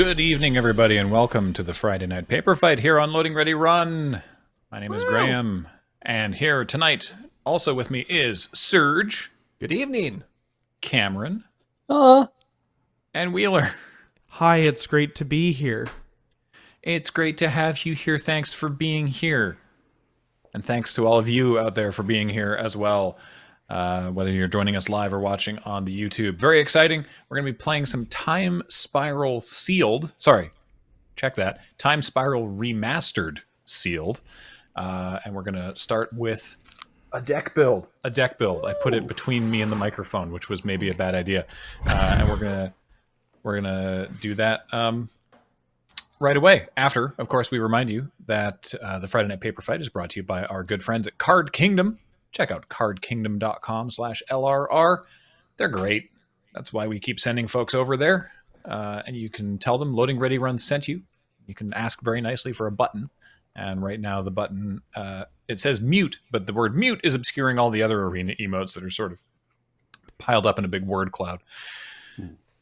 Good evening, everybody, and welcome to the Friday Night Paper Fight here on Loading Ready Run. My name is Graham, and here tonight, also with me is Surge. Good evening. Cameron. And Wheeler. Hi, it's great to be here. It's great to have you here. Thanks for being here. And thanks to all of you out there for being here as well. Whether you're joining us live or watching on the YouTube. Very exciting. We're going to be playing some Time Spiral Sealed. Sorry, check that. Time Spiral Remastered Sealed. And we're going to start with a deck build. A deck build. I put it between me and the microphone, which was maybe a bad idea. And we're gonna do that right away. After, of course, we remind you that the Friday Night Paper Fight is brought to you by our good friends at Card Kingdom. Check out cardkingdom.com/LRR. They're great. That's why we keep sending folks over there. And you can tell them Loading Ready Run sent you. You can ask very nicely for a button. And right now the button, it says mute, but the word mute is obscuring all the other arena emotes that are sort of piled up in a big word cloud.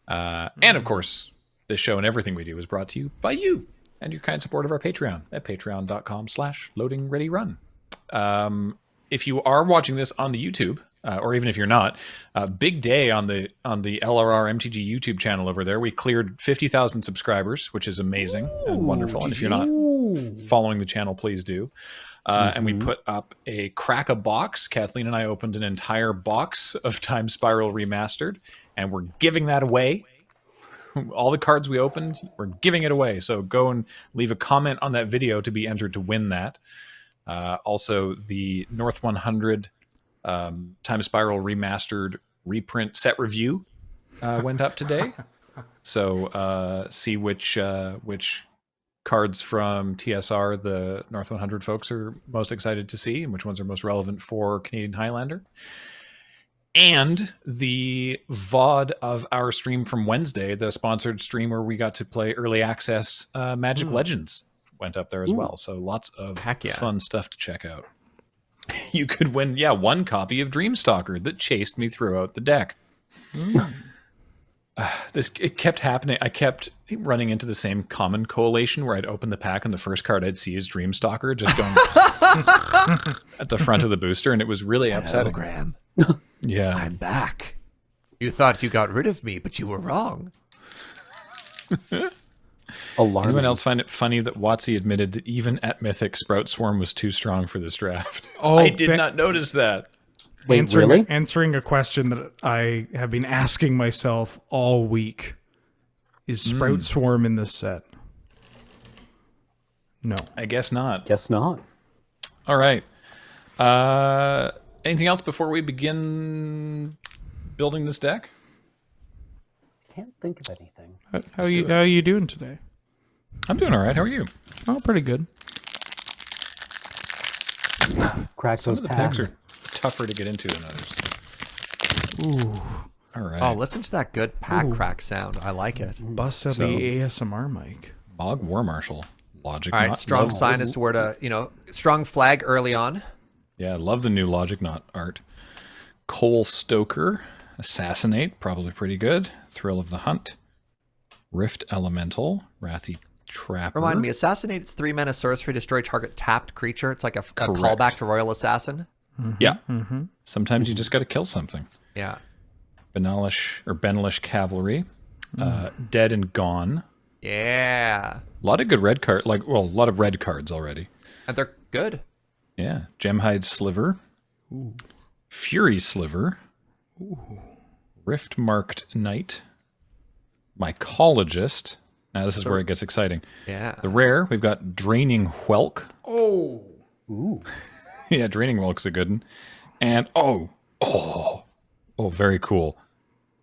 And of course, this show and everything we do is brought to you by you and your kind support of our Patreon at patreon.com/loadingreadyrun. If you are watching this on the YouTube, or even if you're not, big day on the LRR MTG YouTube channel over there. We cleared 50,000 subscribers, which is amazing and wonderful. And if you're not following the channel, please do. And we put up a crack-a-box. Kathleen and I opened an entire box of Time Spiral Remastered, and we're giving that away. All the cards we opened, we're giving it away. So go and leave a comment on that video to be entered to win that. Also, the North 100 Time Spiral Remastered reprint set review went up today. So see which cards from TSR the North 100 folks are most excited to see and which ones are most relevant for Canadian Highlander. And the VOD of our stream from Wednesday, the sponsored stream where we got to play early access Magic Legends, went up there as well. So lots of fun stuff to check out. You could win, one copy of Dreamstalker that chased me throughout the deck. It kept happening. I kept running into the same common collation where I'd open the pack and the first card I'd see is Dreamstalker just going at the front of the booster, and it was really upsetting. Graham. Yeah. I'm back. You thought you got rid of me, but you were wrong. Anyone else find it funny that WotC admitted that even at Mythic, Sprout Swarm was too strong for this draft? Oh, I did not notice that. Wait, really? Answering a question that I have been asking myself all week. Is Sprout Swarm in this set? No. I guess not. Guess not. All right. Anything else before we begin building this deck? Can't think of anything. How are you doing today? I'm doing all right. How are you? Oh, pretty good. Crack Some those of the packs packs. are tougher to get into than others. Ooh. All right. Oh, listen to that good pack crack sound. I like it. Bust out the ASMR mic. Bog War Marshal. Logic All right, Knot. strong sign as to where to, strong flag early on. Yeah, love the new Logic Knot art. Cole Stoker. Assassinate. Probably pretty good. Thrill of the Hunt. Rift Elemental. Wrathy Trapper. Remind me, Assassinate, it's 3 mana sorcery, destroy target tapped creature. It's like a callback to Royal Assassin. Yeah. Sometimes you just got to kill something. Yeah. Benelish Cavalry. Dead and Gone. Yeah. A lot of good red cards. A lot of red cards already. And they're good. Yeah. Gemhide Sliver. Fury Sliver. Rift Marked Knight. Mycologist. Now this is where it gets exciting. Yeah. The rare, we've got Draining Whelk. Oh. Ooh. Yeah, Draining Whelk's a good one. And very cool.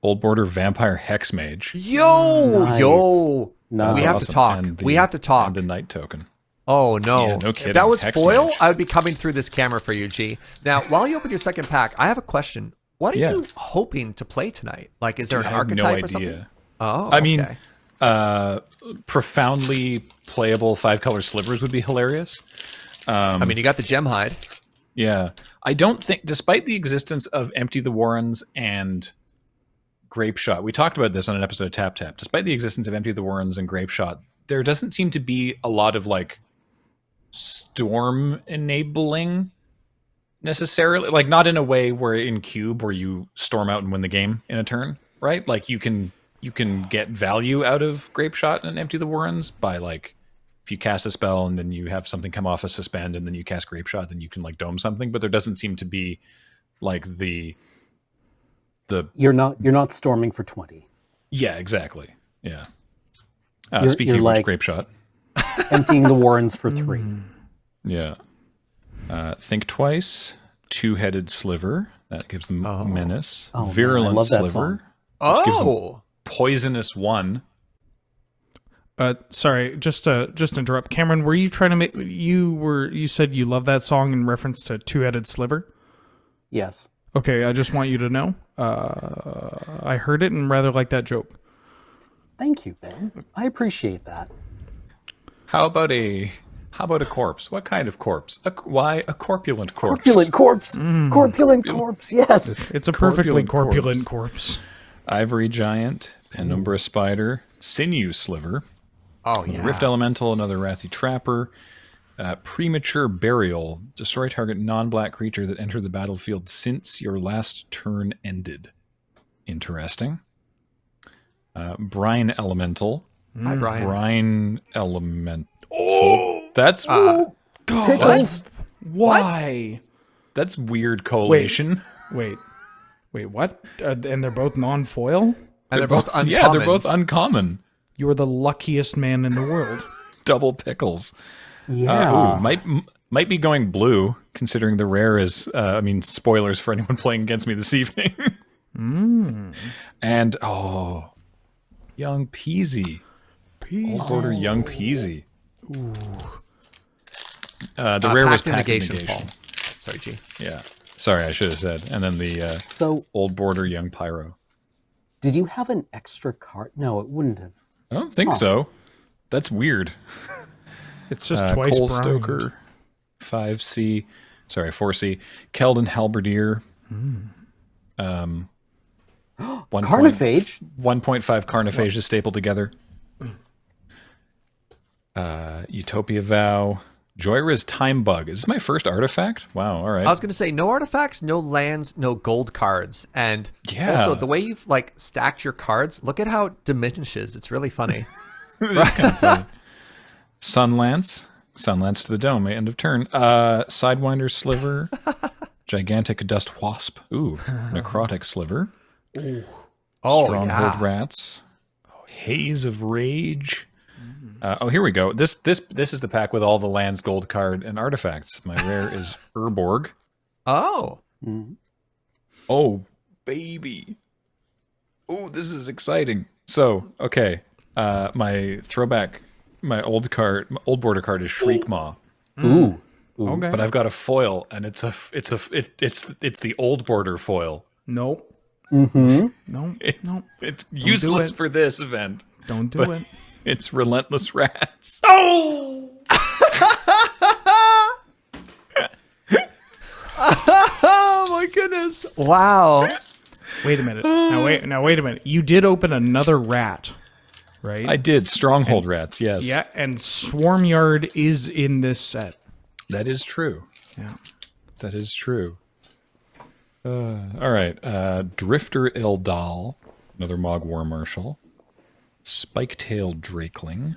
Old Border Vampire Hexmage. Yo. Nice. We have to talk. We have to talk. And the Knight token. Oh, no. Yeah, no kidding. If that was Hex foil, Mage. I would be coming through this camera for you, G. Now, while you open your second pack, I have a question. What are you hoping to play tonight? Like, is there an archetype or something? Oh, I mean, profoundly playable 5-color slivers would be hilarious. I mean, you got the Gemhide. Yeah. I don't think, despite the existence of Empty the Warrens and Grape Shot. We talked about this on an episode of Tap Tap. Despite the existence of Empty the Warrens and Grape Shot, there doesn't seem to be a lot of like storm enabling necessarily. Like not in a way where in Cube where you storm out and win the game in a turn, right? Like you can get value out of Grape Shot and Empty the Warrens by like if you cast a spell and then you have something come off a suspend and then you cast Grape Shot, then you can like dome something. But there doesn't seem to be like the You're not storming for 20. yeah, exactly. Yeah. You're Speaking of which, like- Grape Shot. Emptying the Warrens for 3. Yeah. Think Twice. Two-Headed Sliver. That gives them menace. Oh, man, I Virulent love that Sliver. song. Gives them Oh, Poisonous One. Sorry, just to interrupt, Cameron. Were you trying to make you said you love that song in reference to Two-Headed Sliver? Yes. Okay, I just want you to know. I heard it and rather like that joke. Thank you, Ben. I appreciate that. How about a corpse? What kind of corpse? Why a corpulent corpse? Corpulent corpse. Corpulent corpse. Yes. It's a perfectly Corpulent corpulent corpse. Ivory Giant. Penumbra Spider. Sinew Sliver. oh yeah. Rift Elemental. Another Wrathy Trapper. Premature Burial. Destroy target non-black creature that entered the battlefield since your last turn ended. Interesting. Brine Elemental. Hi, Brian. Brine Elemental. Oh! That's Pickles. Why? that's weird collation. Wait, what? And they're both non-foil? And they're both uncommon. Yeah, they're both uncommon. You are the luckiest man in the world. Double pickles. Yeah. Might be going blue, considering the rare is. Spoilers for anyone playing against me this evening. And Young Peasy. Old Border Young Peasy. Ooh. The rare was Pact of Pact of Negation. Negation. Paul. Sorry, G. Yeah. Sorry, I should have said. And then the So, Old Border Young Pyro. did you have an extra card? No, it wouldn't have. I don't think so. That's weird. It's just twice Cole brined. Stoker, 4C. Keldon Halberdier. 1 Carnophage? 1.5 Carnophages stapled together. Utopia Vow. Joyra's Time Bug. Is this my first artifact? Wow, all right. I was going to say no artifacts, no lands, no gold cards, and Yeah. also the way you've like stacked your cards. Look at how it diminishes. It's really funny. That's kind of funny. Sunlance to the dome. End of turn. Sidewinder Sliver. Gigantic Dust Wasp. Ooh, Necrotic Sliver. Oh, Stronghold yeah. Rats. Haze of Rage. Here we go. This is the pack with all the lands, gold card, and artifacts. My rare is Urborg. Oh, Oh, baby. Oh, this is exciting. So, okay. My old border card is Shriekmaw. Ooh. Okay. But I've got a foil, and it's the old border foil. Nope. Mm-hmm. No. No. It's useless it. for this event. Don't do But it. it's Relentless Rats. Oh! oh my goodness! Wow. Wait a minute. Now wait a minute. You did open another rat, right? I did. Stronghold Rats, yes. Yeah, and Swarmyard is in this set. That is true. Yeah. That is true. All right. Drifter Eldal. Another Mog War Marshal. Spike-tailed Drakeling.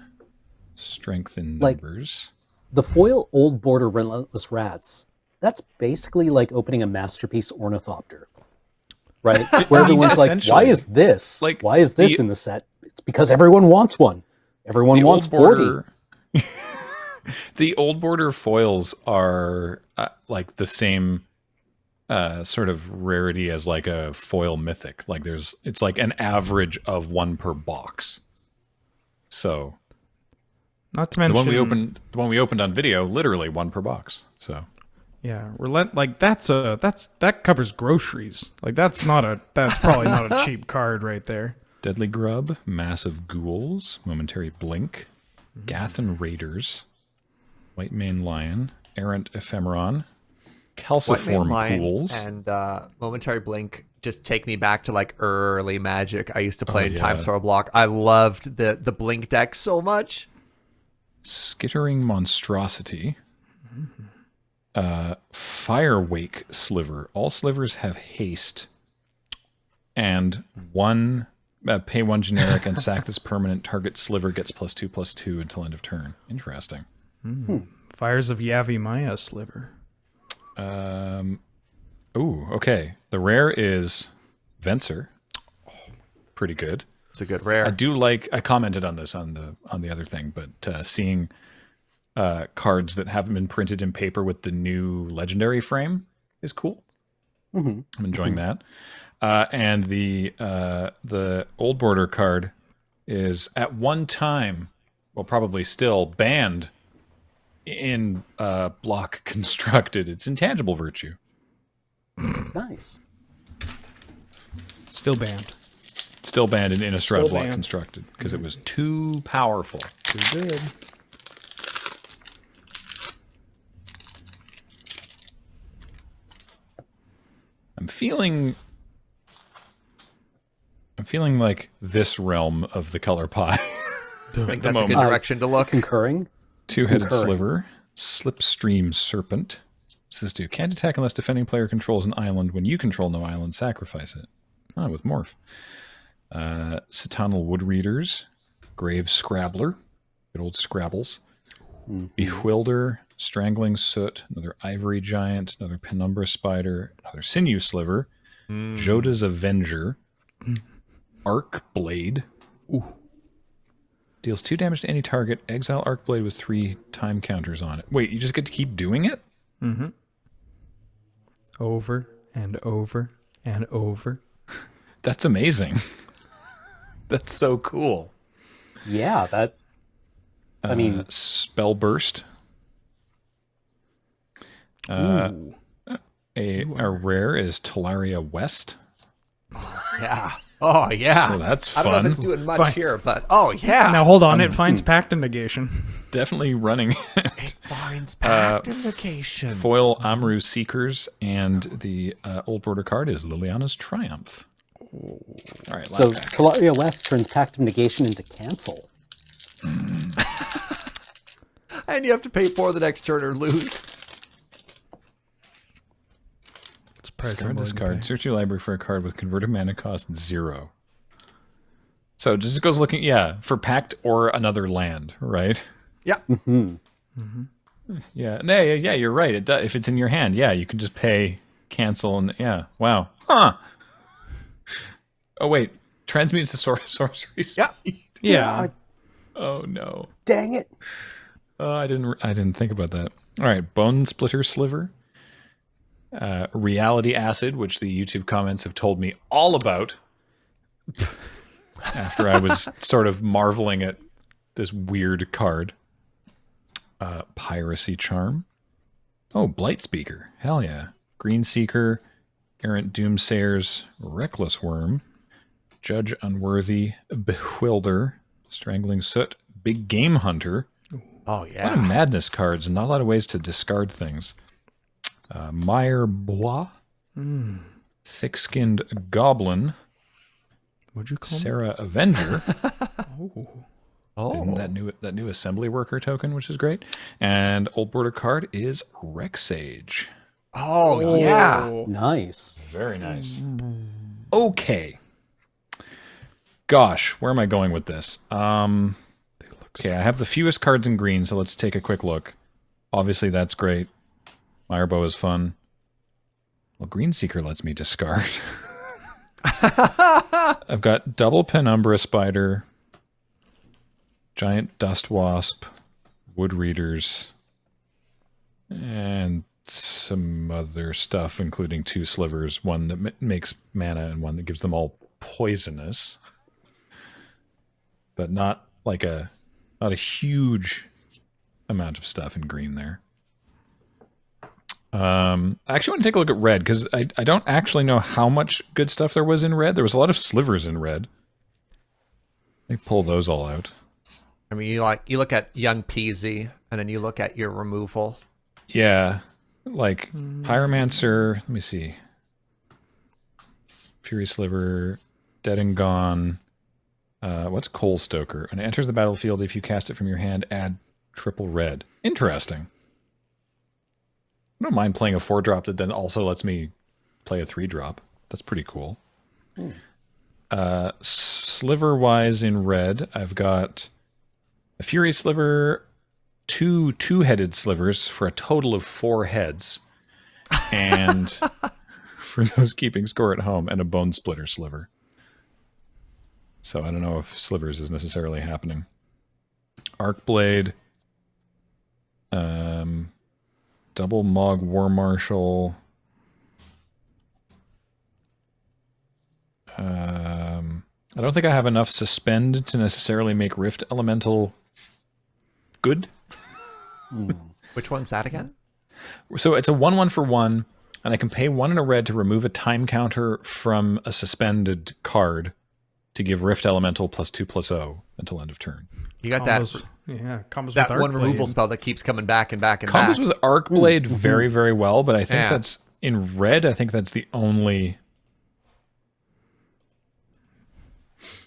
Strength in Like- numbers. The foil Old Border Relentless Rats, that's basically like opening a Masterpiece Ornithopter. Right? Where everyone's like, why essentially. is this? Like, Why is this the- in the set? It's because everyone wants one. Everyone wants 40. The old border foils are like the same sort of rarity as like a foil mythic. Like it's like an average of one per box. So Not to the mention one we opened on video, literally one per box. So yeah, that covers groceries. Like that's probably not a cheap card right there. Deadly Grub, Massive Ghouls, Momentary Blink, Gathan Raiders, White Mane Lion, Errant Ephemeron, Calciform Lion pools. and Momentary Blink just take me back to like early Magic. I used to play in Time Throw Block. I loved the Blink deck so much. Skittering Monstrosity. Firewake Sliver. All slivers have haste. And pay 1 generic and sack this permanent. Target sliver gets +2/+2 until end of turn. Interesting. Fires of Yavimaya Sliver. Ooh, okay. The rare is Venser. Pretty good. It's a good rare. I commented on this on the other thing, but seeing cards that haven't been printed in paper with the new legendary frame is cool. I'm enjoying that. And the old border card is at one time, well, probably still banned in block constructed. It's Intangible Virtue. Nice. Still banned. Still banned in Innistrad Still block banned. constructed because it was too powerful. Too good. I'm feeling like this realm of the color pie. I think that's a good direction to look. Concurring. Two-headed sliver, Slipstream Serpent. What's this do? Can't attack unless defending player controls an island. When you control no island, sacrifice it. Oh, with Morph. Satanal Woodreaders, Grave Scrabbler, good old Scrabbles. Bewilder, Strangling Soot, another Ivory Giant, another Penumbra Spider, another Sinew Sliver, Joda's Avenger, Arc Blade. Ooh. Deals 2 damage to any target. Exile Arc Blade with 3 time counters on it. Wait, you just get to keep doing it? Over and over and over. That's amazing. That's so cool. Yeah, that. I mean, Spell Burst. A rare is Talaria West. Yeah. Oh, yeah. So that's fun. I don't know if it's doing much here, but oh, yeah. Now hold on, it finds Pact Negation. Definitely running. It finds Pact Invocation. Foil Amru Seekers, and the old border card is Liliana's Triumph. All right, so last pack. Talaria West turns Pact of Negation into cancel. And you have to pay 4 the next turn or lose. Discard. Search your library for a card with converted mana cost 0. So it just goes looking, for Pact or another land, right? Yeah. Yeah, no, yeah, you're right. It does. If it's in your hand, you can just pay, cancel, and wow. Huh. Oh wait, transmutes to sorcery speed. Yeah. Oh no. Dang it. Oh, I didn't think about that. All right, Bone Splitter Sliver. Reality Acid, which the YouTube comments have told me all about after I was sort of marveling at this weird card. Piracy Charm. Oh, Blight Speaker. Hell yeah. Green Seeker, Errant Doomsayers, Reckless Worm, Judge Unworthy, Bewilder, Strangling Soot, Big Game Hunter. Oh, A lot yeah. of madness cards and not a lot of ways to discard things. Mire Bois, Thick-Skinned Goblin, What'd you call Sarah Avenger, Oh. and that new assembly worker token, which is great. And old border card is Rexage. Oh, yeah. Nice. Very nice. Okay. Gosh, where am I going with this? Okay, I have the fewest cards in green, so let's take a quick look. Obviously, that's great. Mirebow is fun. Well, Green Seeker lets me discard. I've got double Penumbra Spider, Giant Dust Wasp, Wood Readers, and some other stuff, including 2 slivers, one that makes mana and one that gives them all poisonous. But not a huge amount of stuff in green there. I actually want to take a look at red, because I don't actually know how much good stuff there was in red. There was a lot of slivers in red. They pull those all out. I mean, you look at Young Peasy, and then you look at your removal. Yeah. like Pyromancer. Let me see. Fury Sliver, Dead and Gone. What's Coal Stoker? And it enters the battlefield. If you cast it from your hand, add triple red. Interesting. I don't mind playing a 4-drop that then also lets me play a 3-drop. That's pretty cool. Sliver-wise in red, I've got a Fury Sliver, 2 two-headed slivers for a total of 4 heads. And for those keeping score at home, and a Bone Splitter Sliver. So I don't know if slivers is necessarily happening. Arcblade, double Mog War Marshal. I don't think I have enough Suspend to necessarily make Rift Elemental good. Which one's that again? So it's a 1/1 for 1, and I can pay 1 in a red to remove a time counter from a suspended card to give Rift Elemental +2/+0 until end of turn. You got that combos that with one Arcblade. removal spell that keeps coming back and back and Combos back. with Arcblade very, very well, but I think Yeah. that's in red. I think that's the only.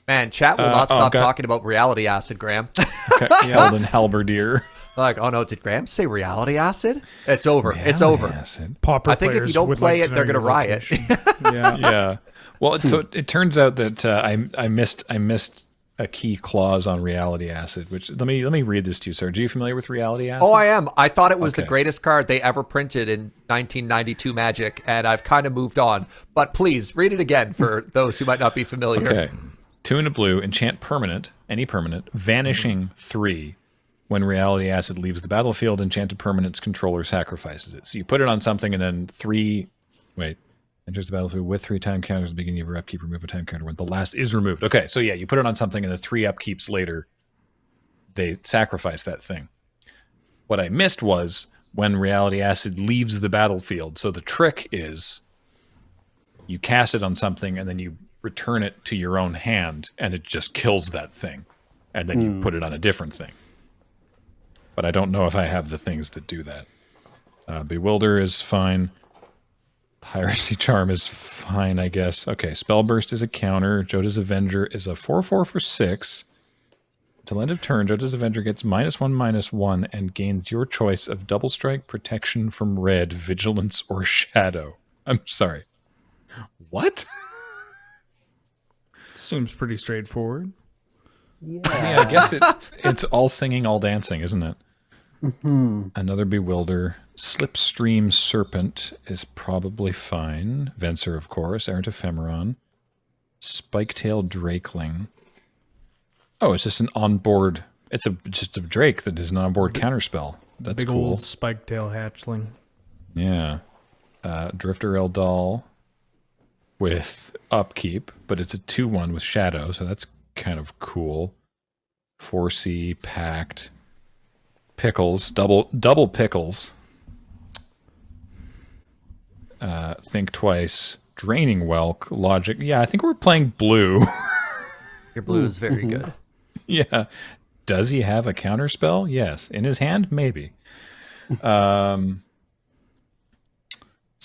Man, chat will not stop talking about Reality Acid, Graham. Elden Halberdier. Like, oh no, did Graham say Reality Acid? It's over. It's Reality over. Acid. Pauper I think if you players don't would play like it, to they're know going to your riot. location. Yeah. Yeah. Well, so it turns out that I missed a key clause on Reality Acid. Which let me read this to you, sir. Are you familiar with Reality Acid? Oh, I am. I thought it was the Okay. greatest card they ever printed in 1992 Magic, and I've kind of moved on. But please, read it again for those who might not be familiar. Okay. 2 and a blue, enchant permanent, any permanent, vanishing 3. When Reality Acid leaves the battlefield, enchanted permanent's controller sacrifices it. So you put it on something and then 3... Wait. Enters the battlefield with 3 time counters at the beginning of your upkeep. Remove a time counter when the last is removed. Okay, so yeah, you put it on something and the 3 upkeeps later, they sacrifice that thing. What I missed was when Reality Acid leaves the battlefield. So the trick is you cast it on something and then you return it to your own hand and it just kills that thing. And then you put it on a different thing. But I don't know if I have the things that do that. Bewilder is fine. Piracy Charm is fine, I guess. Okay, Spellburst is a counter. Joda's Avenger is a 4/4 for 6. Till end of turn, Joda's Avenger gets -1/-1 and gains your choice of Double Strike, Protection from Red, Vigilance, or Shadow. I'm sorry. What? Seems pretty straightforward. Yeah, I guess it's all singing, all dancing, isn't it? Another Bewilder. Slipstream Serpent is probably fine. Venser, of course. Errant Ephemeron. Spiketail Drakeling. Oh, it's just an onboard... It's just a Drake that is an onboard counterspell. That's Big cool. old spiketail hatchling. Yeah. Drifter Eldal with upkeep, but it's a 2/1 with Shadow, so that's kind of cool. 4C, Pact. Pickles, double Pickles. Think Twice. Draining Whelk. Logic. Yeah, I think we're playing blue. Your blue is very good. Yeah. Does he have a counterspell? Yes. In his hand? Maybe. Let's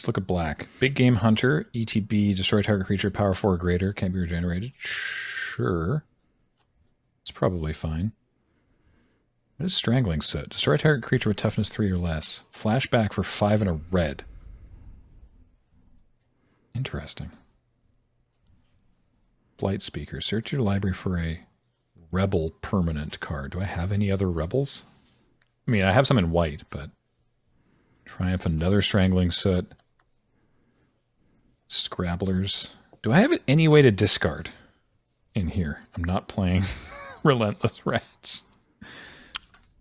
look at black. Big Game Hunter. ETB. Destroy target creature. Power 4 or greater. Can't be regenerated. Sure. It's probably fine. What is Strangling Soot? Destroy target creature with toughness 3 or less. Flashback for 5 and a red. Interesting. Blight Speaker. Search your library for a Rebel permanent card. Do I have any other Rebels? I mean, I have some in white, but... Triumph, another Strangling Soot. Scrabblers. Do I have any way to discard in here? I'm not playing Relentless Rats.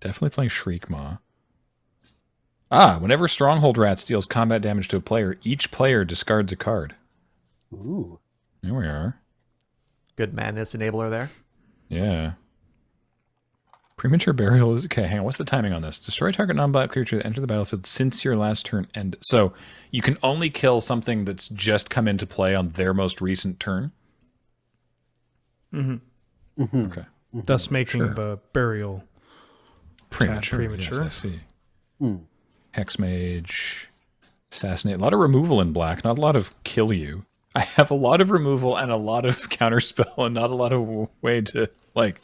Definitely playing Shriekmaw. Whenever Stronghold Rat deals combat damage to a player, each player discards a card. Ooh. There we are. Good madness enabler there. Yeah. Premature Burial is... Okay, hang on. What's the timing on this? Destroy target non-black creature that entered the battlefield since your last turn ended. So you can only kill something that's just come into play on their most recent turn? Okay. Thus making the burial Premature. premature. Yes, I see. Hexmage. Assassinate. A lot of removal in black, not a lot of kill you. I have a lot of removal and a lot of counterspell and not a lot of way to, like,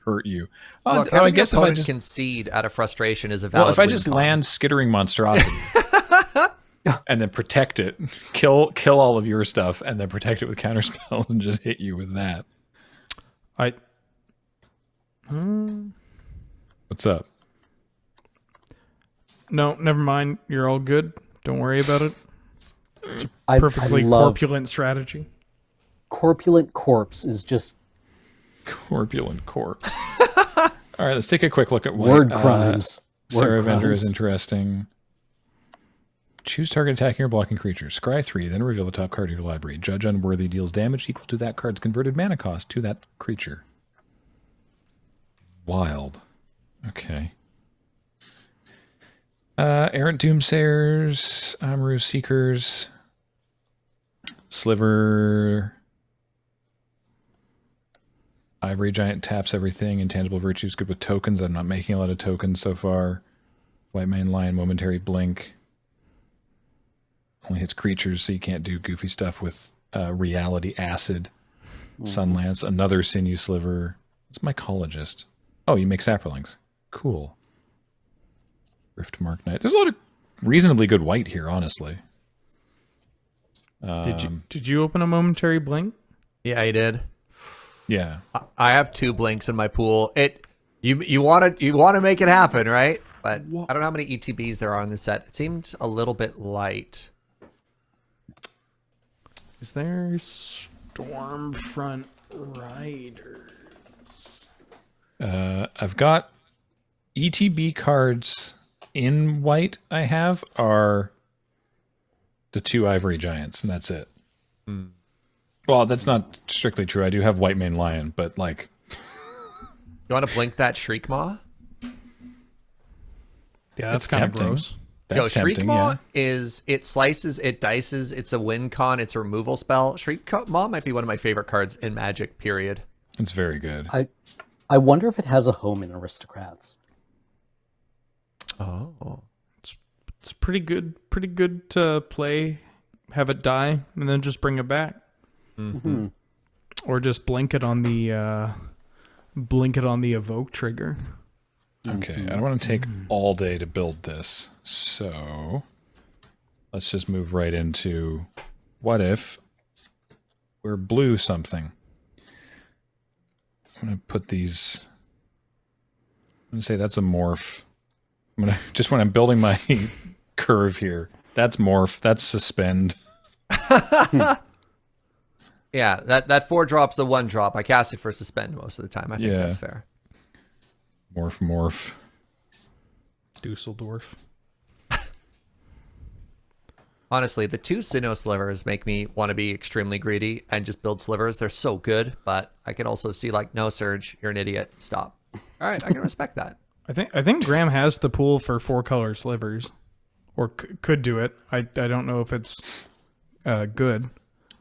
hurt you. Look, I guess if I just concede out of frustration is a valid if I just win land skittering monstrosity and then protect it, kill all of your stuff, and then protect it with counterspells and just hit you with that. What's up? No, never mind. You're all good. Don't worry about it. It's a I perfectly love corpulent strategy. Corpulent corpse is just Corpulent corpse. All right, let's take a quick look at word crimes. Sarah Word Vendor crimes. is interesting. Choose target attacking or blocking creature. Scry 3, then reveal the top card of your library. Judge Unworthy deals damage equal to that card's converted mana cost to that creature. Wild. Okay. Errant Doomsayers, Amaru Seekers, Sliver, Ivory Giant taps everything. Intangible Virtues good with tokens. I'm not making a lot of tokens so far. White Mane Lion, Momentary Blink. Only hits creatures, so you can't do goofy stuff with Reality Acid. Sunlance, another Sinew Sliver. It's Mycologist. Oh, you make Saprolings. Cool. Riftmark Knight. There's a lot of reasonably good white here, honestly. Did you open a momentary blink? Yeah, I did. Yeah. I have 2 blinks in my pool. You want to make it happen, right? But I don't know how many ETBs there are on this set. It seemed a little bit light. Is there Stormfront Riders? I've got ETB cards in white. I have are the 2 Ivory Giants, and that's it. Well, that's not strictly true. I do have White Mane Lion, but like, You want to blink that Shriek Maw? Yeah, that's it's kind of tempting. gross. That's Shriek tempting, Maw yeah. is, it slices, it dices, it's a win con, it's a removal spell. Shriek Maw might be one of my favorite cards in Magic, period. It's very good. I wonder if it has a home in Aristocrats. Oh. It's pretty good to play, have it die, and then just bring it back. Mm-hmm. Or just blink it on the evoke trigger. Okay, I don't want to take all day to build this, so let's just move right into what if we're blue something. I'm going to put these... I'm going to say that's a morph. I'm going to, just when I'm building my curve here, that's morph, that's suspend. Yeah, that 4-drop's a 1-drop. I cast it for suspend most of the time. I think that's fair. Morph. Dusseldorf. Honestly, the 2 Sinnoh slivers make me want to be extremely greedy and just build slivers. They're so good, but I can also see like, no, Serge, you're an idiot. Stop. All right, I can respect that. I think Graham has the pool for 4-color slivers, or could do it. I don't know if it's good.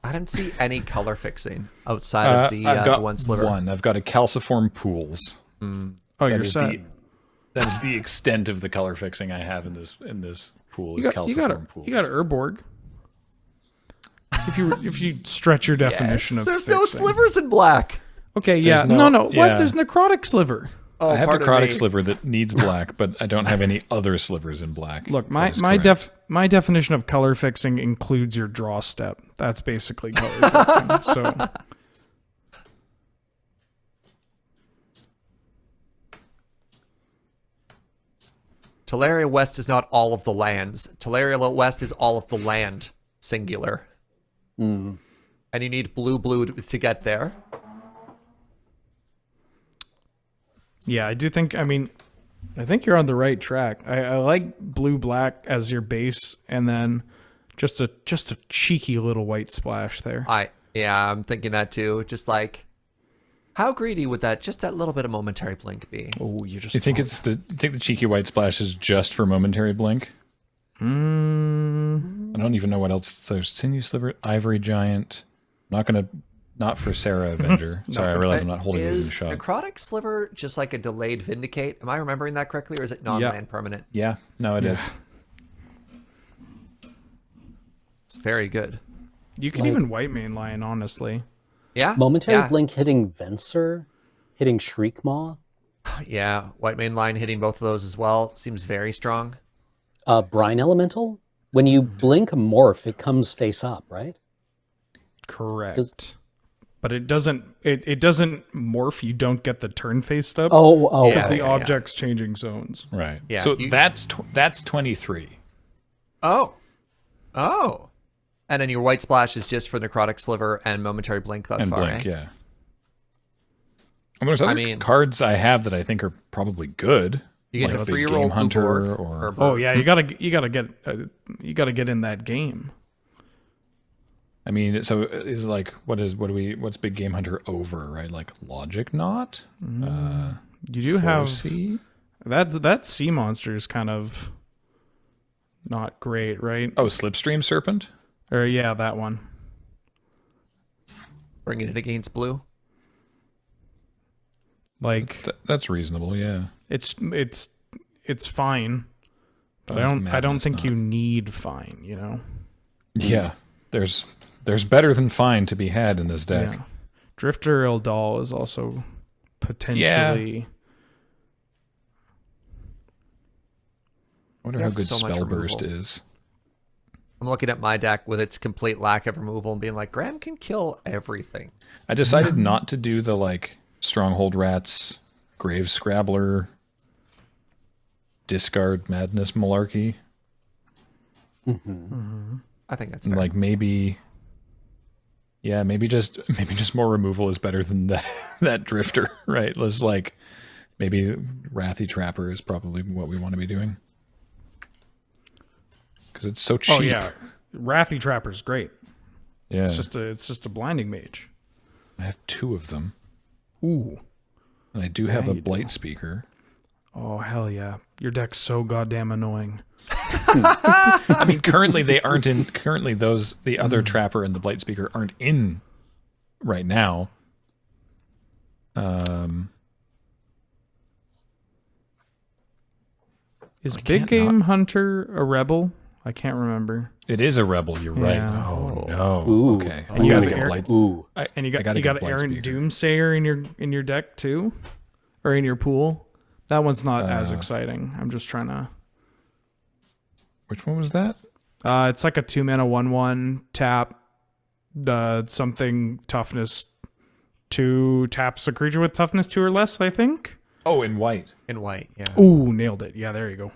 I didn't see any color fixing outside of the I've got one sliver. I've got a Calciform Pools. Oh, That you're is set. that is the extent of the color fixing I have in this pool. Is Calciform Pools. You got Urborg. If you stretch your definition of There's no fixing. slivers in black. Okay, yeah. There's No. yeah. What? There's necrotic sliver. Oh, I have pardon necrotic me. sliver that needs black, but I don't have any other slivers in black. Look, That is correct. my definition of color fixing includes your draw step. That's basically color fixing. So Teleria West is not all of the lands. Teleria West is all of the land, singular. And you need blue to get there. yeah, I do think. I mean, I think you're on the right track. I like blue black as your base, and then just a cheeky little white splash there. I'm thinking that too. Just like, how greedy would just that little bit of momentary blink be? Oh, you just. You think you think the cheeky white splash is just for momentary blink? I don't even know what else. There's Sinew Sliver, Ivory Giant. Not for Sarah Avenger. Sorry, I realize I'm not holding these in Is shot. Necrotic Sliver just like a delayed Vindicate? Am I remembering that correctly, or is it non-land permanent? Yeah, no, it is. It's very good. You can even white main line, honestly. Yeah. Momentary yeah. Blink hitting Venser, hitting Shriekmaw, Yeah. White main line hitting both of those as well seems very strong. Brine Elemental. When you blink a morph, it comes face up, right? Correct. But it doesn't. It doesn't morph. You don't get the turn faced up. Oh, Yeah. because the object's changing zones. Right. Yeah, So you- that's 23. Oh. Oh. And then your white splash is just for Necrotic Sliver and Momentary Blink thus And far. Blink, eh? yeah. And there's other mean- cards I have that I think are probably good. You get like the Big 3-year-old Game Blue Hunter Borg or Oh yeah, you gotta get in that game. I mean, so is it like what's Big Game Hunter over, right? Like Logic Knot? You do have Foresee? that sea monster is kind of not great, right? Oh, Slipstream Serpent? Or yeah, that one. Bringing it against blue. Like That's reasonable, yeah. it's fine, but Oh, it's I don't madness, think not- you need fine. You know. Yeah. There's better than fine to be had in this deck. Yeah. Drifter Eldal is also potentially. I wonder You how have good so much Spell Burst removal. is. I'm looking at my deck with its complete lack of removal and being like, Graham can kill everything. I decided not to do the like Stronghold Rats, Grave Scrabbler, Discard Madness malarkey. I think that's And fair. like maybe just more removal is better than that Drifter, right? Let's like maybe Wrathy Trapper is probably what we want to be doing. Because it's so cheap. Oh yeah, Wrathy Trapper's great. Yeah. It's just a blinding mage. I have 2 of them. Ooh. And I do have a you do. Blight Speaker. Oh hell yeah! Your deck's so goddamn annoying. I mean, currently they aren't in. Currently, the other Trapper and the Blight Speaker aren't in right now. Is I Big can't Game Hunter a rebel? I can't remember. It is a rebel. You're right. Yeah. Oh no. Ooh. Okay. And I you gotta have get air- Blight. Ooh. And you I got gotta you get got Blight Aaron Speaker. Doomsayer in your deck too, or in your pool. That one's not as exciting. I'm just trying to. Which one was that? It's like a 2-mana 1/1 tap. Something toughness 2 taps a creature with toughness 2 or less. I think. Oh, in white. In white, yeah. Ooh, nailed it. Yeah, there you go.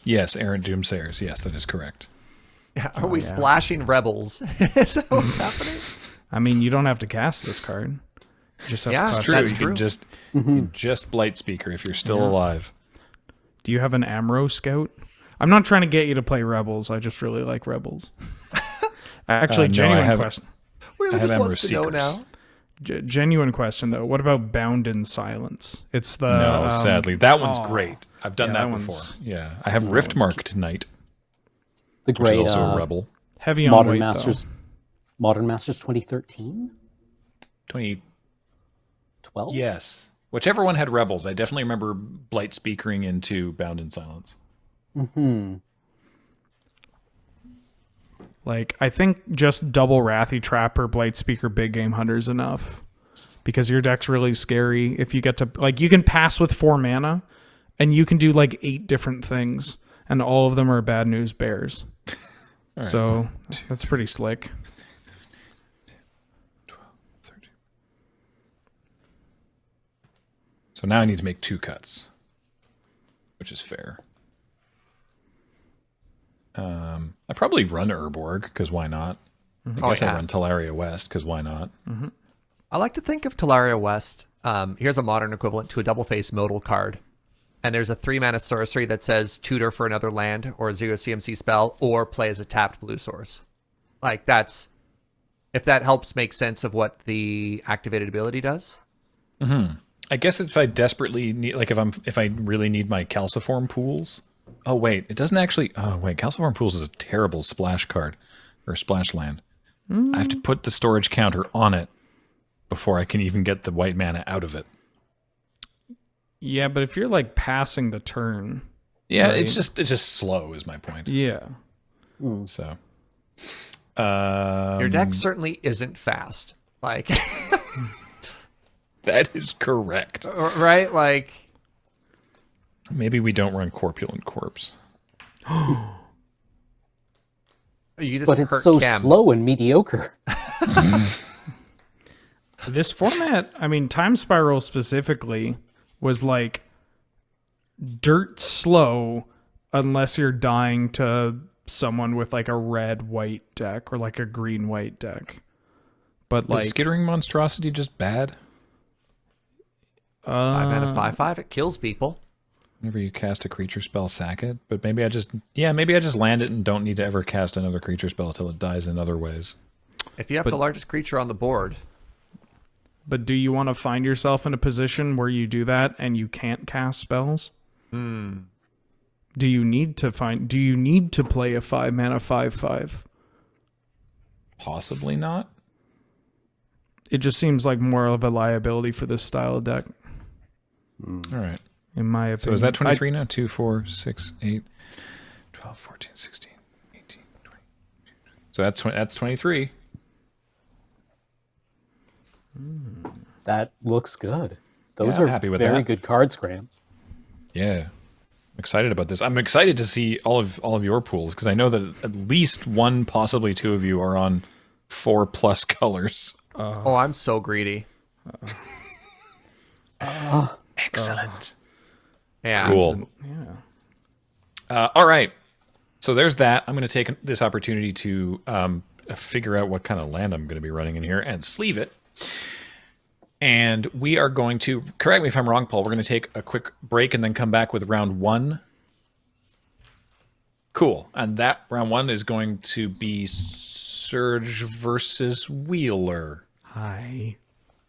Yes, Aaron Doomsayers. Yes, that is correct. Yeah, are we splashing rebels? Is that what's happening? I mean, you don't have to cast this card. You just have Yeah, to it's cast True. That's You true. can just Blight Speaker if you're still alive. Do you have an Amro Scout? I'm not trying to get you to play Rebels. I just really like Rebels. Actually, No, genuine I have- question. Really I have just wants Ember to know Seekers. now. Genuine question though. What about Bound in Silence? It's the No, sadly, that one's aw. great. I've done Yeah, that that before. one's- Yeah, I have Riftmark tonight, The which is great also a rebel. heavy on Modern weight, Masters. Modern Masters 2013? 20. 12? Yes, whichever one had rebels. I definitely remember Blight Speakering into Bound in Silence. Like I think just double Wrathy Trapper, Blight Speaker, Big Game Hunter is enough. Because your deck's really scary. If you get to like you can pass with 4 mana and you can do like 8 different things and all of them are bad news bears. right, So that's pretty slick. 13. So now I need to make 2 cuts, which is fair. I probably run Urborg, because why not? I guess yeah. I run Talaria West, because why not? I like to think of Talaria West. Here's a modern equivalent to a double face modal card. And there's a 3-mana sorcery that says tutor for another land or a 0 CMC spell or play as a tapped blue source. Like that's if that helps make sense of what the activated ability does. I guess if I desperately need, like if I really need my Calciform pools. Oh wait, it doesn't actually. Oh wait, Calciform pools is a terrible splash card or splash land. I have to put the storage counter on it before I can even get the white mana out of it. Yeah, but if you're like passing the turn, Yeah, Right. it's just slow is my point. yeah. So Your deck certainly isn't fast. Like, that is correct. right? Like, Maybe we don't run Corpulent Corpse. you just But it's hurt so Cam. slow and mediocre. This format, I mean, Time Spiral specifically, was like dirt slow unless you're dying to someone with like a red-white deck or like a green-white deck. But like Is Skittering Monstrosity just bad? 5 mana 5/5. It kills people. Whenever you cast a creature spell, sack it. But maybe I just land it and don't need to ever cast another creature spell until it dies in other ways. If you have the largest creature on the board, But do you want to find yourself in a position where you do that and you can't cast spells? Do you need to play a 5 mana 5/5? Possibly not. It just seems like more of a liability for this style of deck, All right. in my opinion. So is that 23 now? 2, 4, 6, 8, 12, 14, 16, 18, 20. So that's 23. That looks good. Those Yeah, are happy with very that. good cards, Graham. Yeah. I'm excited about this. I'm excited to see all of your pools because I know that at least one, possibly two of you are on 4+ colors. oh, I'm so greedy. Excellent. Yeah. Cool. Yeah. All right. So there's that. I'm going to take this opportunity to figure out what kind of land I'm going to be running in here and sleeve it. And we are going to, correct me if I'm wrong, Paul, we're going to take a quick break and then come back with round 1. Cool. And that round 1 is going to be Surge versus Wheeler. Hi.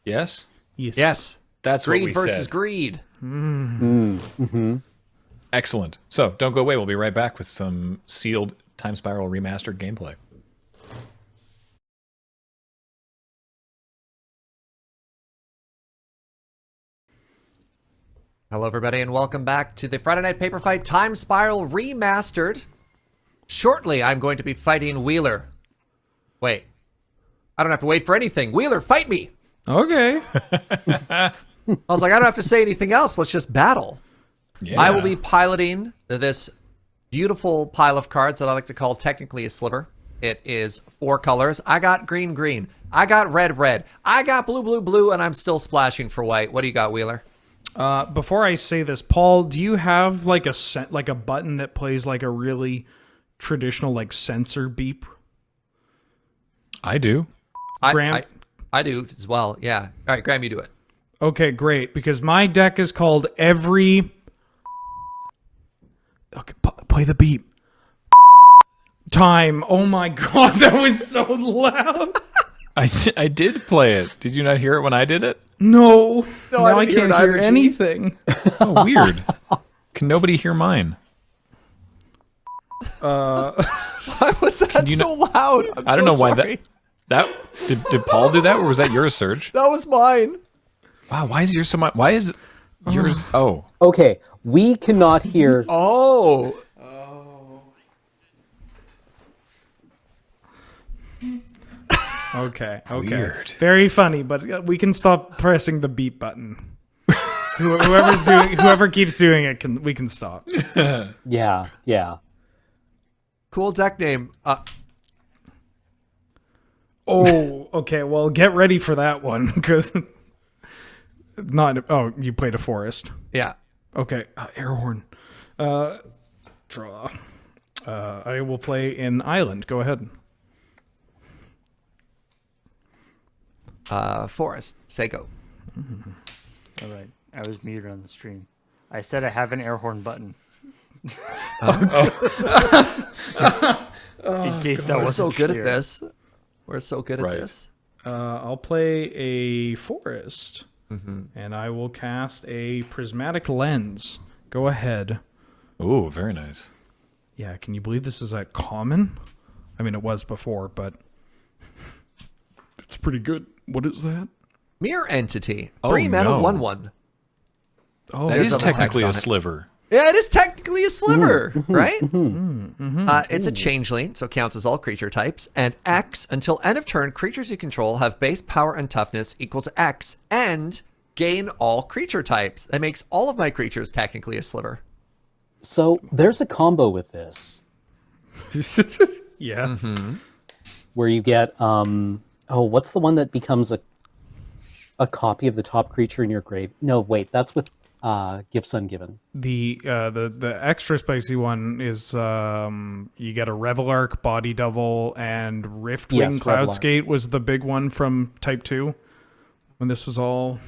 Yes? Yes. That's Greed what we versus said. greed. Excellent. So don't go away. We'll be right back with some sealed Time Spiral Remastered gameplay. Hello, everybody, and welcome back to the Friday Night Paper Fight Time Spiral Remastered. Shortly, I'm going to be fighting Wheeler. Wait. I don't have to wait for anything. Wheeler, fight me! Okay. I was like, I don't have to say anything else. Let's just battle. Yeah. I will be piloting this beautiful pile of cards that I like to call technically a sliver. It is 4 colors. I got green, green. I got red, red. I got blue, blue, blue, and I'm still splashing for white. What do you got, Wheeler? Before I say this, Paul, do you have like a button that plays like a really traditional like sensor beep? I do. Graham? I do as well. Yeah. All right, Graham, you do it. Okay, great. Because my deck is called every. Okay, play the beep. Time. Oh my god, that was so loud. I did play it. Did you not hear it when I did it? No. No, Now I I didn't hear can't it hear either, G. anything. Oh, weird. Can nobody hear mine? Why was that you so loud? I don't know why that did Paul do that, or was that yours, Surge? That was mine. Wow, why is yours so much? Why is yours? Oh, Okay, we cannot hear. Oh. Okay. Weird. Very funny, but we can stop pressing the beep button. Whoever keeps doing it we can stop. Yeah, yeah. Cool deck name. Oh, okay. Well, get ready for that one because you played a forest. Yeah. Okay, air horn. Draw. I will play an island. Go ahead. Forest. Say go. All right. I was muted on the stream. I said I have an air horn button. In case that We're wasn't so good clear. at this. We're so good at Right. this. I'll play a forest, and I will cast a prismatic lens. Go ahead. ooh, very nice. Yeah, can you believe this is a common? I mean, it was before, but it's pretty good. What is that? Mirror Entity. Oh, 3 mana, no. 1/1. Oh, That There's is other technically a text on it. sliver. Yeah, it is technically a sliver, right? It's a changeling, so counts as all creature types. And X, until end of turn, creatures you control have base power and toughness equal to X and gain all creature types. That makes all of my creatures technically a sliver. So there's a combo with this Yes. where you get what's the one that becomes a copy of the top creature in your grave? No, wait, that's with Gifts Ungiven. The extra spicy one is you get a Revelark, Body Double, and Riftwing Yes, Cloudskate was the big one from Type 2. When this was all...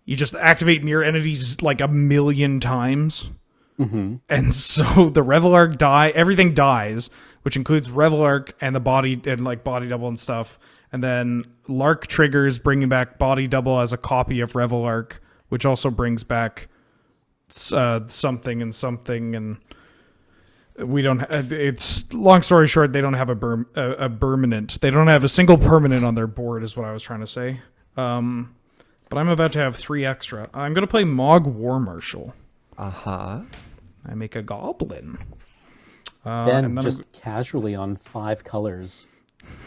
You just activate near entities like a million times. And so the Revelark everything dies, which includes Revelark and the body and like Body Double and stuff. And then Lark triggers, bringing back Body Double as a copy of Revelark, which also brings back something and something. And we don't. It's long story short, they don't have a permanent. They don't have a single permanent on their board, is what I was trying to say. But I'm about to have 3 extra. I'm gonna play Mog War Marshal. I make a goblin. Then just casually on 5 colors.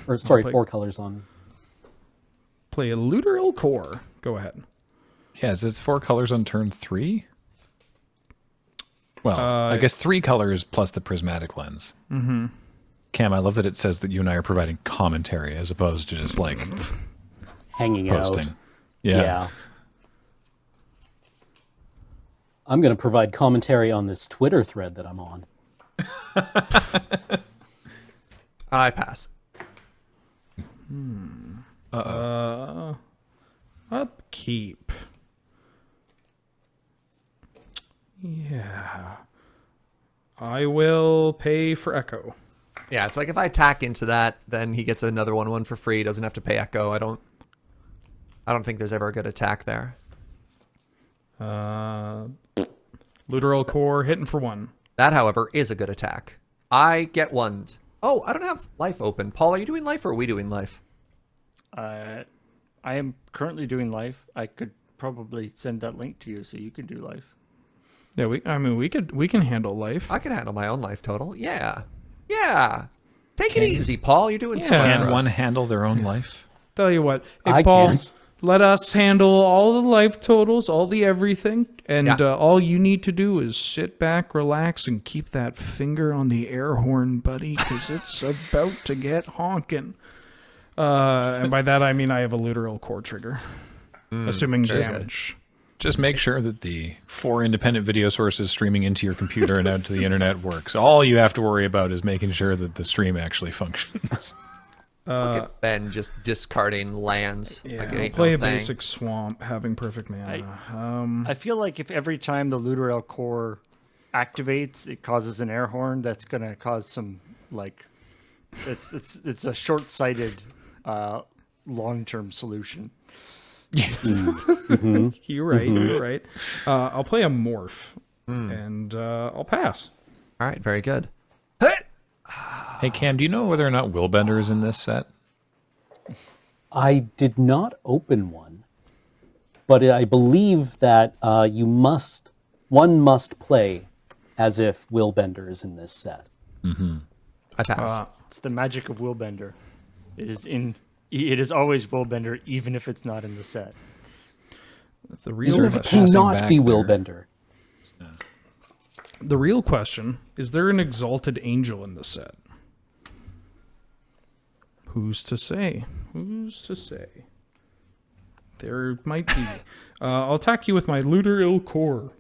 Or sorry, 4 colors on. Play a Looter Core. Go ahead. Yeah, is this 4 colors on turn 3? Well, I guess 3 colors plus the prismatic lens. Cam, I love that it says that you and I are providing commentary as opposed to just like Hanging posting. out. Yeah. I'm going to provide commentary on this Twitter thread that I'm on. I pass. Upkeep. Yeah. I will pay for Echo. Yeah, it's like if I attack into that, then he gets another 1/1 for free. He doesn't have to pay Echo. I don't think there's ever a good attack there. Looter Core hitting for 1. That, however, is a good attack. I get 1. Oh, I don't have life open. Paul, are you doing life or are we doing life? I am currently doing life. I could probably send that link to you so you can do life. Yeah, we can handle life. I can handle my own life total. Yeah. Take it easy, Paul. You're doing so much Can for one us. handle their own life? Tell you what, hey I Paul, can't. let us handle all the life totals, all the everything, and Yeah. all you need to do is sit back, relax, and keep that finger on the air horn, buddy, because it's about to get honking. And by that I mean I have a Looter Core trigger, assuming damage. Just make sure that the 4 independent video sources streaming into your computer and out to the internet works. All you have to worry about is making sure that the stream actually functions. Look at Ben just discarding lands. Yeah, Like it I'll ain't play no a thing. basic swamp, having perfect mana. I feel like if every time the Looter Core activates, it causes an air horn, that's gonna cause some like it's a short-sighted long-term solution. You're right. You're right. I'll play a morph, and I'll pass. All right, very good. Hey, Cam, do you know whether or not Willbender is in this set? I did not open one, but I believe that one must play as if Willbender is in this set. I pass. It's the magic of Willbender. It is always Willbender, even if it's not in the set. The real Even if it passing cannot back be there. Willbender. The real question is: there an exalted angel in the set? Who's to say? Who's to say? There might be. I'll attack you with my Looter Core.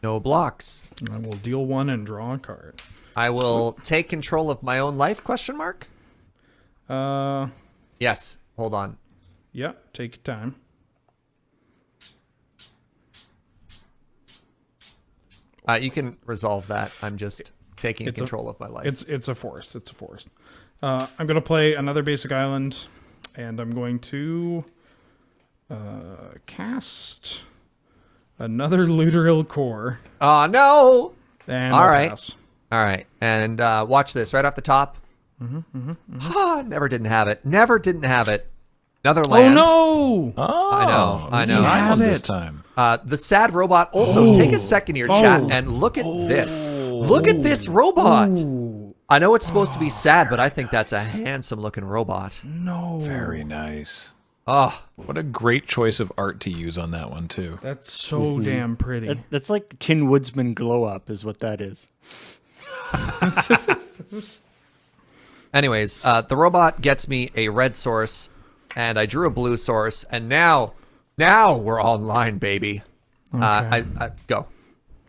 No blocks. I will deal 1 and draw a card. I will take control of my own life, question mark? Yes. Hold on. Yeah, take your time. You can resolve that. I'm just taking control of my life. It's a force. It's a force. I'm gonna play another basic island, and I'm going to cast another Looter Core. Oh, no! And All I'll right. pass. All right. And watch this right off the top. Never didn't have it. Never didn't have it. Another Oh land. no! Oh, I know. you had had this it. time. The sad robot. Also, take a second here, chat, Oh. and look at this. Look at this robot. I know it's supposed to be sad, but I think that's a handsome-looking robot. No. Very nice. Oh, What a great choice of art to use on that one too. That's so damn pretty. That's like Tin Woodsman glow up, is what that is. anyways, the robot gets me a red source, and I drew a blue source, and now we're online, baby. I go.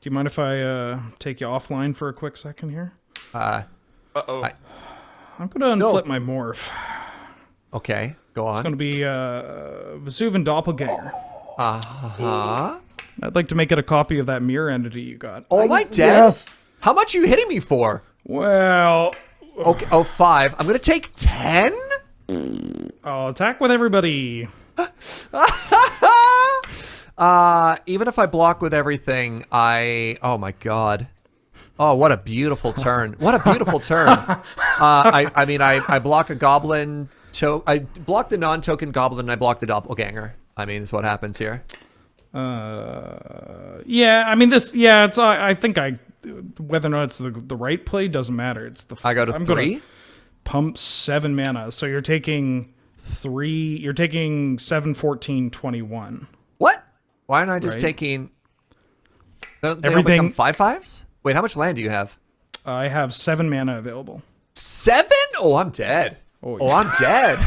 Do you mind if I take you offline for a quick second here? Uh-oh. I'm going to unflip my morph. Okay, go It's on. going to be Vesuvan Doppelganger. Huh? I'd like to make it a copy of that mirror entity you got. Oh, am I dead? Yes. How much are you hitting me for? Well, Okay, 5. I'm gonna take 10. I'll attack with everybody. Even if I block with everything, oh my god. Oh, what a beautiful turn. What a beautiful turn. I mean, I block a goblin, I block the non-token goblin, and I block the doppelganger. I mean, is what happens here. Yeah, I mean it's I think whether or not it's the right play doesn't matter. It's the I go to I'm 3. gonna pump 7 mana. So you're taking 3, you're taking 7, 14, 21. What? Why aren't I just Right. taking... They don't Everything- become 5/5s? Wait, how much land do you have? I have 7 mana available. 7? Oh, I'm dead. Oh, Oh, I'm dead.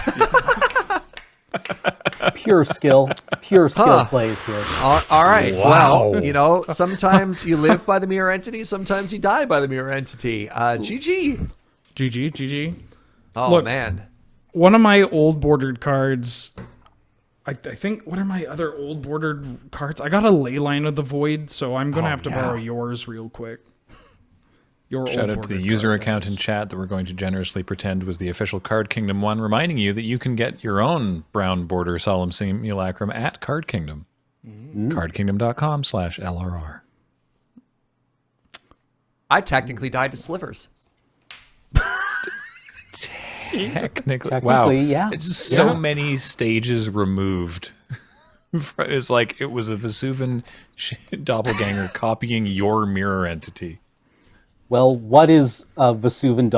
Pure skill plays here. All right. Wow. Well, you know, sometimes you live by the mirror entity, sometimes you die by the mirror entity. GG. GG. Oh, Look. man. One of my old bordered cards. I think, what are my other old bordered cards? I got a Leyline of the Void, so I'm going to have to borrow yours real quick. Your Shout old out to the bordered user card, account that in is. chat that we're going to generously pretend was the official Card Kingdom one, reminding you that you can get your own brown border solemn simulacrum at Card Kingdom. Cardkingdom.com/LRR. I technically died to slivers. Wow. Yeah. It's so many stages removed. It's like it was a Vesuvan doppelganger copying your mirror entity. Well, what is a Vesuvan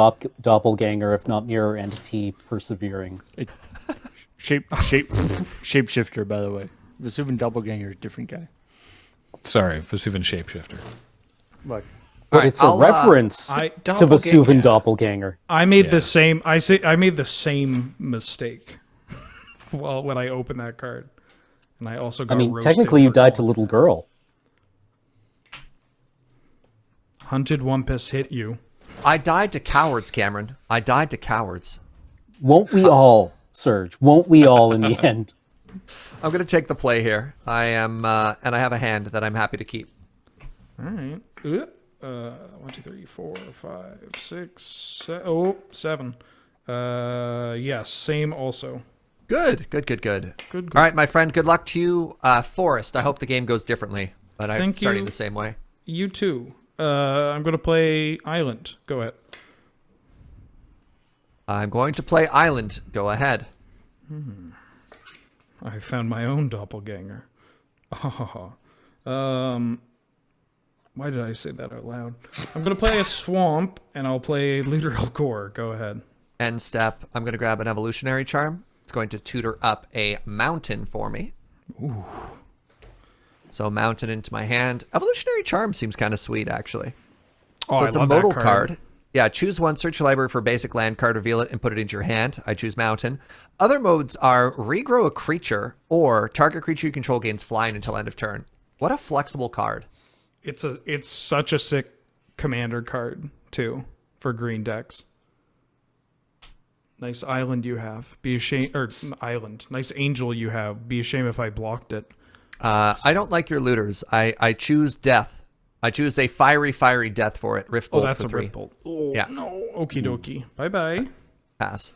doppelganger if not mirror entity persevering? Shapeshifter, by the way. Vesuvan Doppelganger, different guy. Sorry, Vesuvan shapeshifter. Look, But Alright, it's a I'll, reference I- to Vesuvan doppelganger. I made Yeah. the same. I made the same mistake. Well, when I opened that card, and I also got. I mean, roasted technically you for died to calling little it. girl. Hunted Wumpus hit you. I died to cowards, Cameron. I died to cowards. Won't we all, Serge? Won't we all in the end? I'm going to take the play here. I am, and I have a hand that I'm happy to keep. All right. 1, 2, 3, 4, 5, 6, 7. 7. Yes, same also. Good. Good. All right, my friend, good luck to you. Forrest, I hope the game goes differently, but I'm Thank starting you. the same way. You too. I'm going to play Island. Go ahead. I'm going to play Island. Go ahead. I found my own doppelganger. Why did I say that out loud? I'm going to play a swamp, and I'll play Literal Core. Go ahead. End step. I'm going to grab an evolutionary charm. It's going to tutor up a mountain for me. Ooh. So mountain into my hand. Evolutionary charm seems kind of sweet, actually. Oh, So I it's a love that modal card. card. Yeah, choose one, search your library for a basic land card, reveal it, and put it into your hand. I choose mountain. Other modes are regrow a creature, or target creature you control gains flying until end of turn. What a flexible card. It's such a sick commander card too for green decks. Nice island you have. Be ashamed, or island. Nice angel you have. Be ashamed if I blocked it. I don't like your looters. I choose death. I choose a fiery death for it. Rift Oh, bolt that's for a 3. rip bolt. Oh, Yeah. no. Okie dokie. Bye bye. Pass.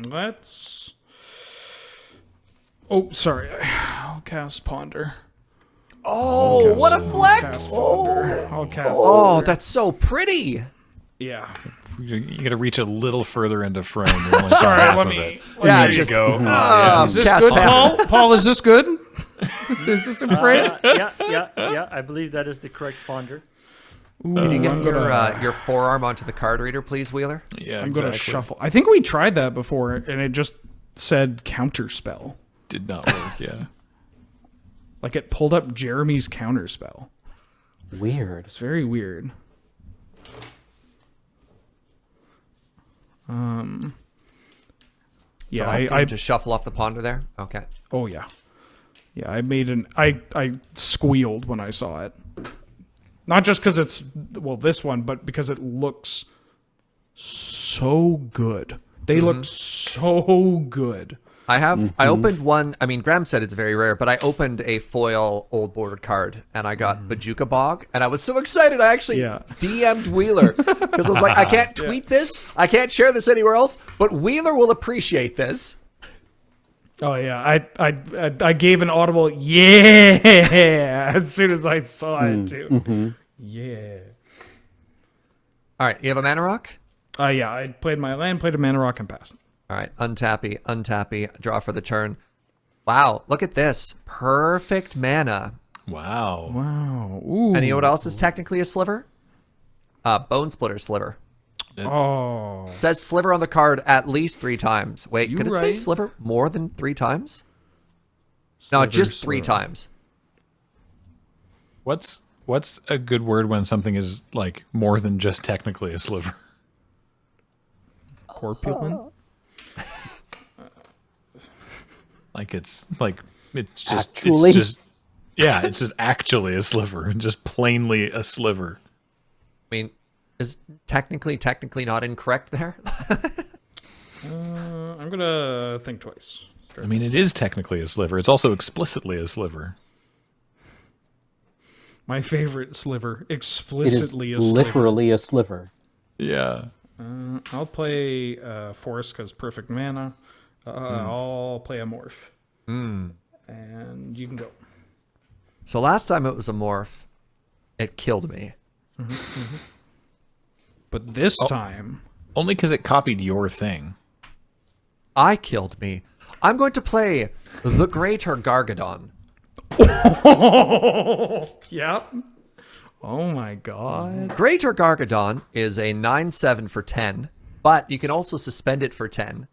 Let's. Oh, sorry. I'll cast Ponder. Oh, what a flex! Cast Ponder. I'll cast. Oh, that's so pretty. Yeah. You got to reach a little further into frame. You're only Sorry, half let of me. it. Yeah, There you just go. Is this cast good, back. Paul? Paul, is this good? Is this in frame? Yeah. I believe that is the correct ponder. Can you get I'm gonna- your forearm onto the card reader, please, Wheeler? Yeah, I'm gonna exactly. shuffle. I think we tried that before, and it just said counterspell. Did not work. Yeah. Like it pulled up Jeremy's counterspell. Weird. It's very weird. Yeah, So I just shuffle off the ponder there. Okay. oh yeah, yeah. I made an I squealed when I saw it. Not just because it's this one, but because it looks so good. They look so good. I opened one. I mean, Graham said it's very rare, but I opened a foil old bordered card and I got Bajuka Bog, and I was so excited. I actually DM'd Wheeler because I was like, I can't tweet this, I can't share this anywhere else, but Wheeler will appreciate this. Oh yeah, I gave an audible yeah as soon as I saw it too. Yeah. All right, you have a mana rock. Yeah. I played my land, played a mana rock, and passed. All right, untappy, draw for the turn. Wow, look at this. Perfect mana. Wow. Wow. Ooh. And you know what else is technically a sliver? Bone Splitter Sliver. Oh. It says sliver on the card at least 3 times. Wait, You could it say right. sliver more than 3 times? No, Sliver, just 3 sliver. times. What's a good word when something is like more than just technically a sliver? Corpulent. It's just Actually? it's just actually a sliver and just plainly a sliver. I mean, is technically not incorrect there? I'm gonna think twice. I mean, it is technically a sliver. It's also explicitly a sliver. My favorite sliver. It is Explicitly a sliver. literally a sliver. Yeah. I'll play Forest because perfect mana. I'll play a morph. And you can go. So last time it was a morph, it killed me. But this time, Only because it copied your thing. I killed me. I'm going to play the Greater Gargadon. yep. Oh my god. Greater Gargadon is a 9/7 for 10, but you can also suspend it for 10.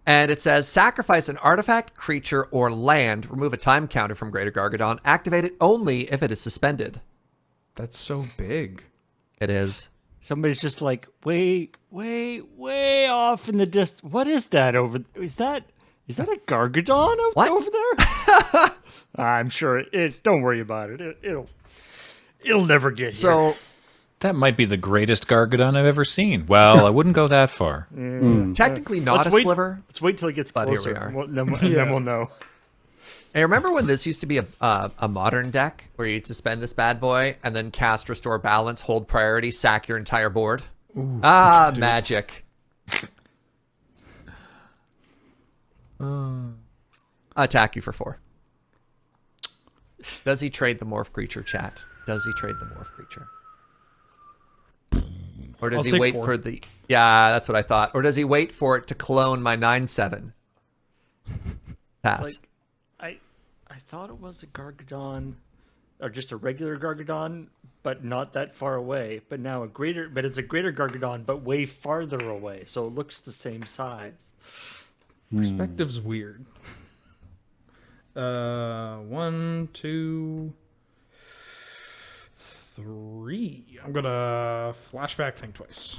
And it says sacrifice an artifact, creature, or land. Remove a time counter from Greater Gargadon. Activate it only if it is suspended. That's so big. It is. Somebody's just like way off in the distance. What is that over? Is that a Gargadon over there? I'm sure it. Don't worry about it. It'll never get here. So That might be the greatest Gargadon I've ever seen. Well, I wouldn't go that far. technically not a sliver. Let's wait till it gets But here closer. we are. And then we'll know. Hey, remember when this used to be a modern deck where you'd suspend this bad boy and then cast Restore Balance, hold priority, sack your entire board? Magic. Attack you for 4. Does he trade the morph creature, chat? Does he trade the morph creature? Or does I'll he take wait 4. for the... Yeah, that's what I thought. Or does he wait for it to clone my 9/7? Pass. Like, I thought it was a Gargadon, or just a regular Gargadon, but not that far away. But now it's a greater Gargadon, but way farther away. So it looks the same size. Perspective's weird. 1, 2, 3. I'm gonna flashback think twice.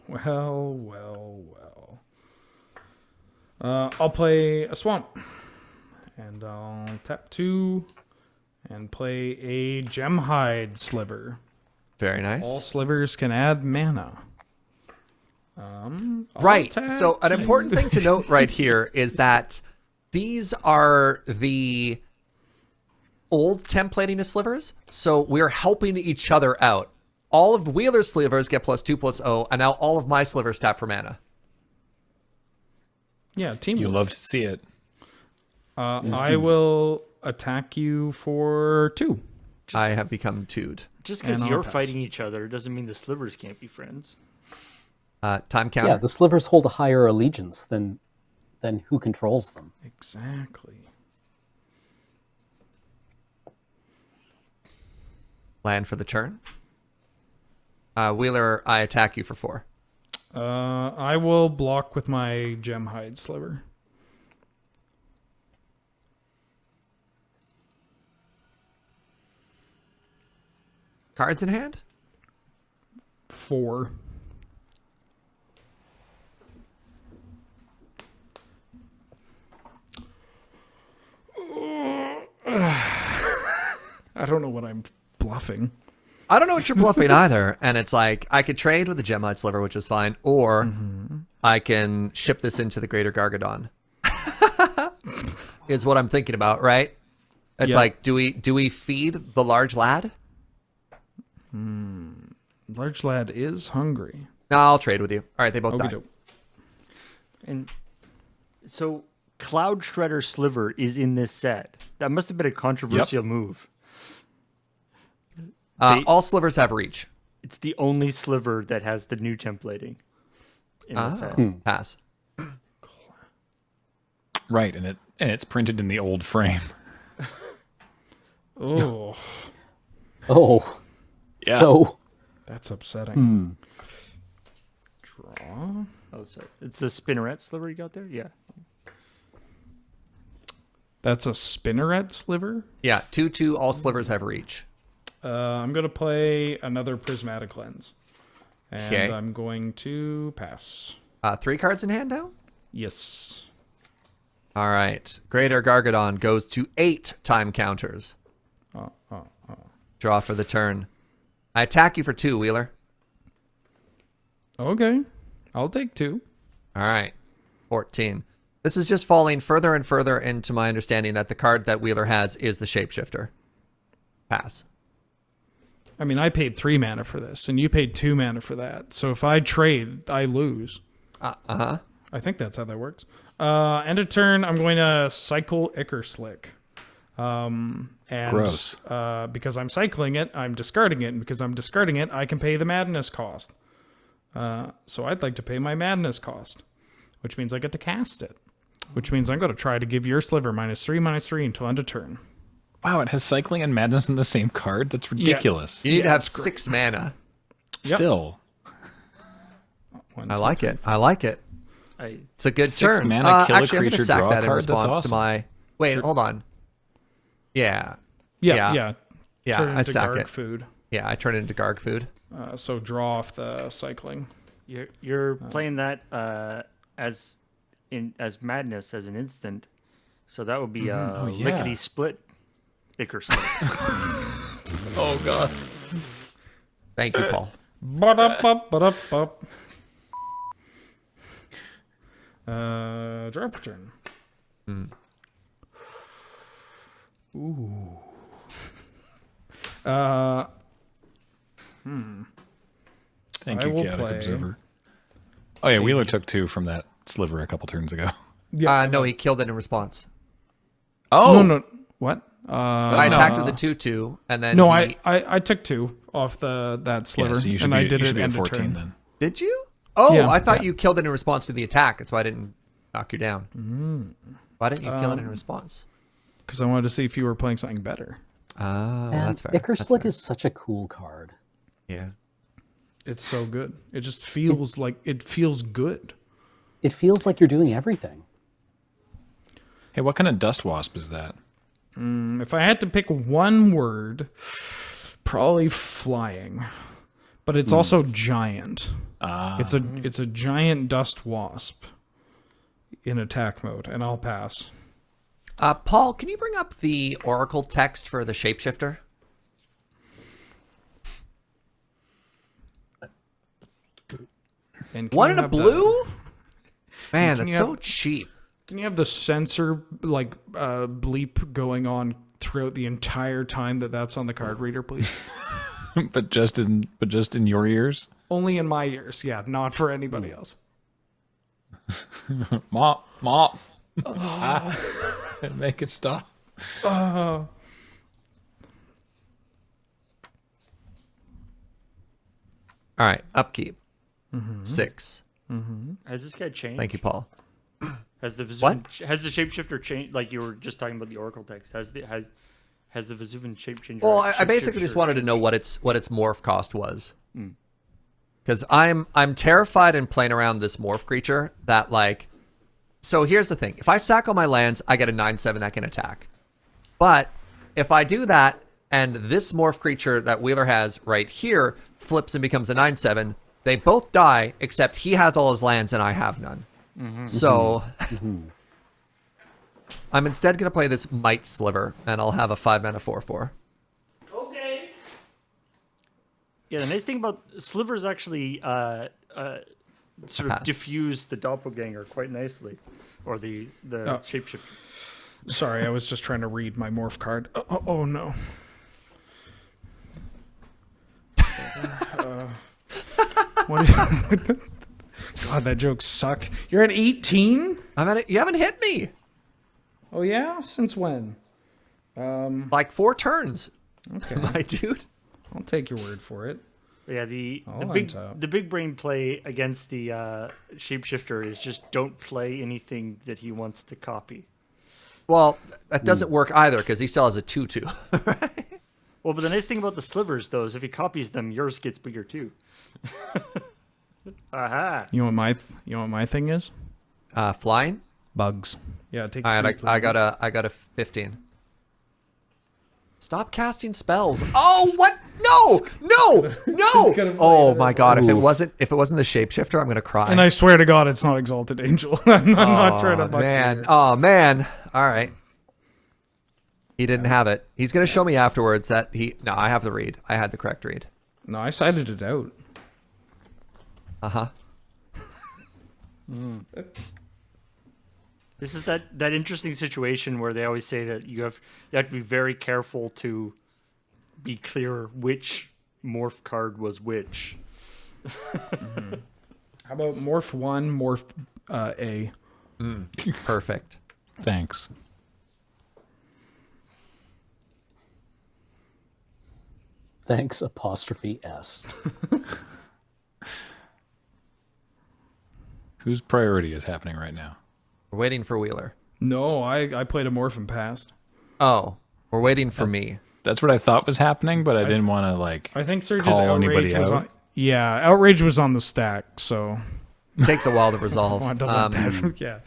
Well. I'll play a swamp, and I'll tap 2, and play a Gemhide Sliver. Very nice. All slivers can add mana. Right. tap. So an important thing to note right here is that these are the old templating of slivers. So we're helping each other out. All of Wheeler's slivers get +2/+0, and now all of my slivers tap for mana. Yeah, team. You love to see it. I will attack you for 2. I have become 2'd. Just because And I'll you're pass. fighting each other doesn't mean the slivers can't be friends. Time counter. Yeah, the slivers hold a higher allegiance than who controls them. Exactly. Land for the turn. Wheeler, I attack you for 4. I will block with my gem hide sliver. Cards in hand? 4. I don't know what I'm bluffing. I don't know what you're bluffing either. And it's like, I could trade with the Gemite Sliver, which is fine, or I can ship this into the Greater Gargadon. Is what I'm thinking about, right? It's Yeah. like, do we feed the large lad? Large lad is hungry. No, I'll trade with you. All right, they both died. Okey-doke. And so Cloud Shredder Sliver is in this set. That must have been a controversial move. They- All slivers have reach. It's the only sliver that has the new templating in the set. Pass. Right, and it's printed in the old frame. Oh, Oh, Yeah. so that's upsetting. Draw. Oh, sorry. It's the Spinneret Sliver you got there? Yeah. That's a spinneret sliver. Yeah, 2/2. All slivers have reach. I'm going to play another prismatic lens. And Okay. I'm going to pass. 3 cards in hand now. Yes. All right. Greater Gargadon goes to 8 time counters. Draw for the turn. I attack you for 2, Wheeler. Okay. I'll take 2. All right. 14. This is just falling further and further into my understanding that the card that Wheeler has is the Shapeshifter. Pass. I mean, I paid 3 mana for this, and you paid 2 mana for that. So if I trade, I lose. Uh-huh. I think that's how that works. End of turn, I'm going to cycle Ichor Slick. And Gross. Because I'm cycling it, I'm discarding it. And because I'm discarding it, I can pay the madness cost. So I'd like to pay my madness cost, which means I get to cast it. Which means I'm going to try to give your sliver -3/-3 until end of turn. Wow, it has cycling and madness in the same card? That's ridiculous. You need to have it's great. 6 mana. Yep. Still. One, I two, like it. I like it. It's a good 6 turn. mana, kill a actually, I'm creature, gonna sack draw a that in card. That's response to awesome. my... Wait, hold on. Yeah. Yeah. Turn I into sack Garg it. food. Yeah, I turn it into Garg food. So draw off the cycling. You're playing that as madness as an instant. So that would be yeah. lickety split Ichor Slick. Oh, God. Thank you, Paul. Ba-da-ba-ba-da-ba. Draw per turn. Ooh. Thank I you, will Chaotic play- Observer. Oh, yeah, Wheeler took 2 from that sliver a couple turns ago. No, he killed it in response. Oh! No. What? I attacked with a 2/2, and then No, he... I took 2 off that sliver, Yeah, so you should and be, I did you it should be at end of 14 turn. then. Did you? Oh, Yeah. I thought you killed it in response to the attack. That's why I didn't knock you down. Why didn't you kill it in response? Because I wanted to see if you were playing something better. Oh, and that's fair. Ichor That's Slick fair. is such a cool card. Yeah. It's so good. It just feels like it feels good. It feels like you're doing everything. Hey, what kind of dust wasp is that? If I had to pick one word, probably flying. But it's also giant. It's a giant dust wasp in attack mode, and I'll pass. Paul, can you bring up the Oracle text for the Shapeshifter? And can One you in a have the- blue? Man, can that's you so have- cheap. Can you have the sensor bleep going on throughout the entire time that's on the card reader, please? but just in your ears? Only in my ears, yeah, not for anybody else. Mop. Make it stop. Oh. All right, upkeep. 6. Has this guy changed? Thank you, Paul. Has the shapeshifter changed? Like you were just talking about the Oracle text. Has the Vesuvian shapechanger? Well, I basically just wanted to know what its morph cost was. Because I'm terrified in playing around this morph creature that like. So here's the thing: if I sack all my lands, I get a 9/7 that can attack. But if I do that, and this morph creature that Wheeler has right here flips and becomes a 9/7, they both die except he has all his lands and I have none. So I'm instead going to play this Might Sliver, and I'll have a 5-mana 4/4. Okay. Yeah, the nice thing about slivers actually sort of diffuse the doppelganger quite nicely, or the shapeshifter. Sorry, I was just trying to read my morph card. Oh no. What? God, that joke sucked. You're at 18? I'm at it. You haven't hit me. Oh yeah? Since when? Like 4 turns. Okay, My dude. I'll take your word for it. Yeah, the untap. big brain play against the shapeshifter is just don't play anything that he wants to copy. Well, that doesn't work either because he still has a 2/2. Right? Well, but the nice thing about the slivers though is if he copies them, yours gets bigger too. Aha! You know what my thing is? Flying. Bugs. Yeah, take All right, 3, I got a 15. Stop casting spells. Oh, what? No! Oh my God! If it wasn't the shapeshifter, I'm gonna cry. And I swear to God, it's not Exalted Angel. I'm not trying to buck man. you. Oh man. All right. He didn't have it. He's gonna show me afterwards that he. No, I have the read. I had the correct read. No, I cited it out. This is that interesting situation where they always say that you have to be very careful to be clear which morph card was which. How about Morph 1, Morph A? Perfect. Thanks. Thanks, apostrophe S. Whose priority is happening right now? We're waiting for Wheeler. No, I played a Morph and passed. Oh, we're waiting for me. That's what I thought was happening, but I didn't want to like I think Surge's call anybody Outrage was out. on. Yeah, Outrage was on the stack, so It takes a while to resolve. I wanted to let that. Yeah.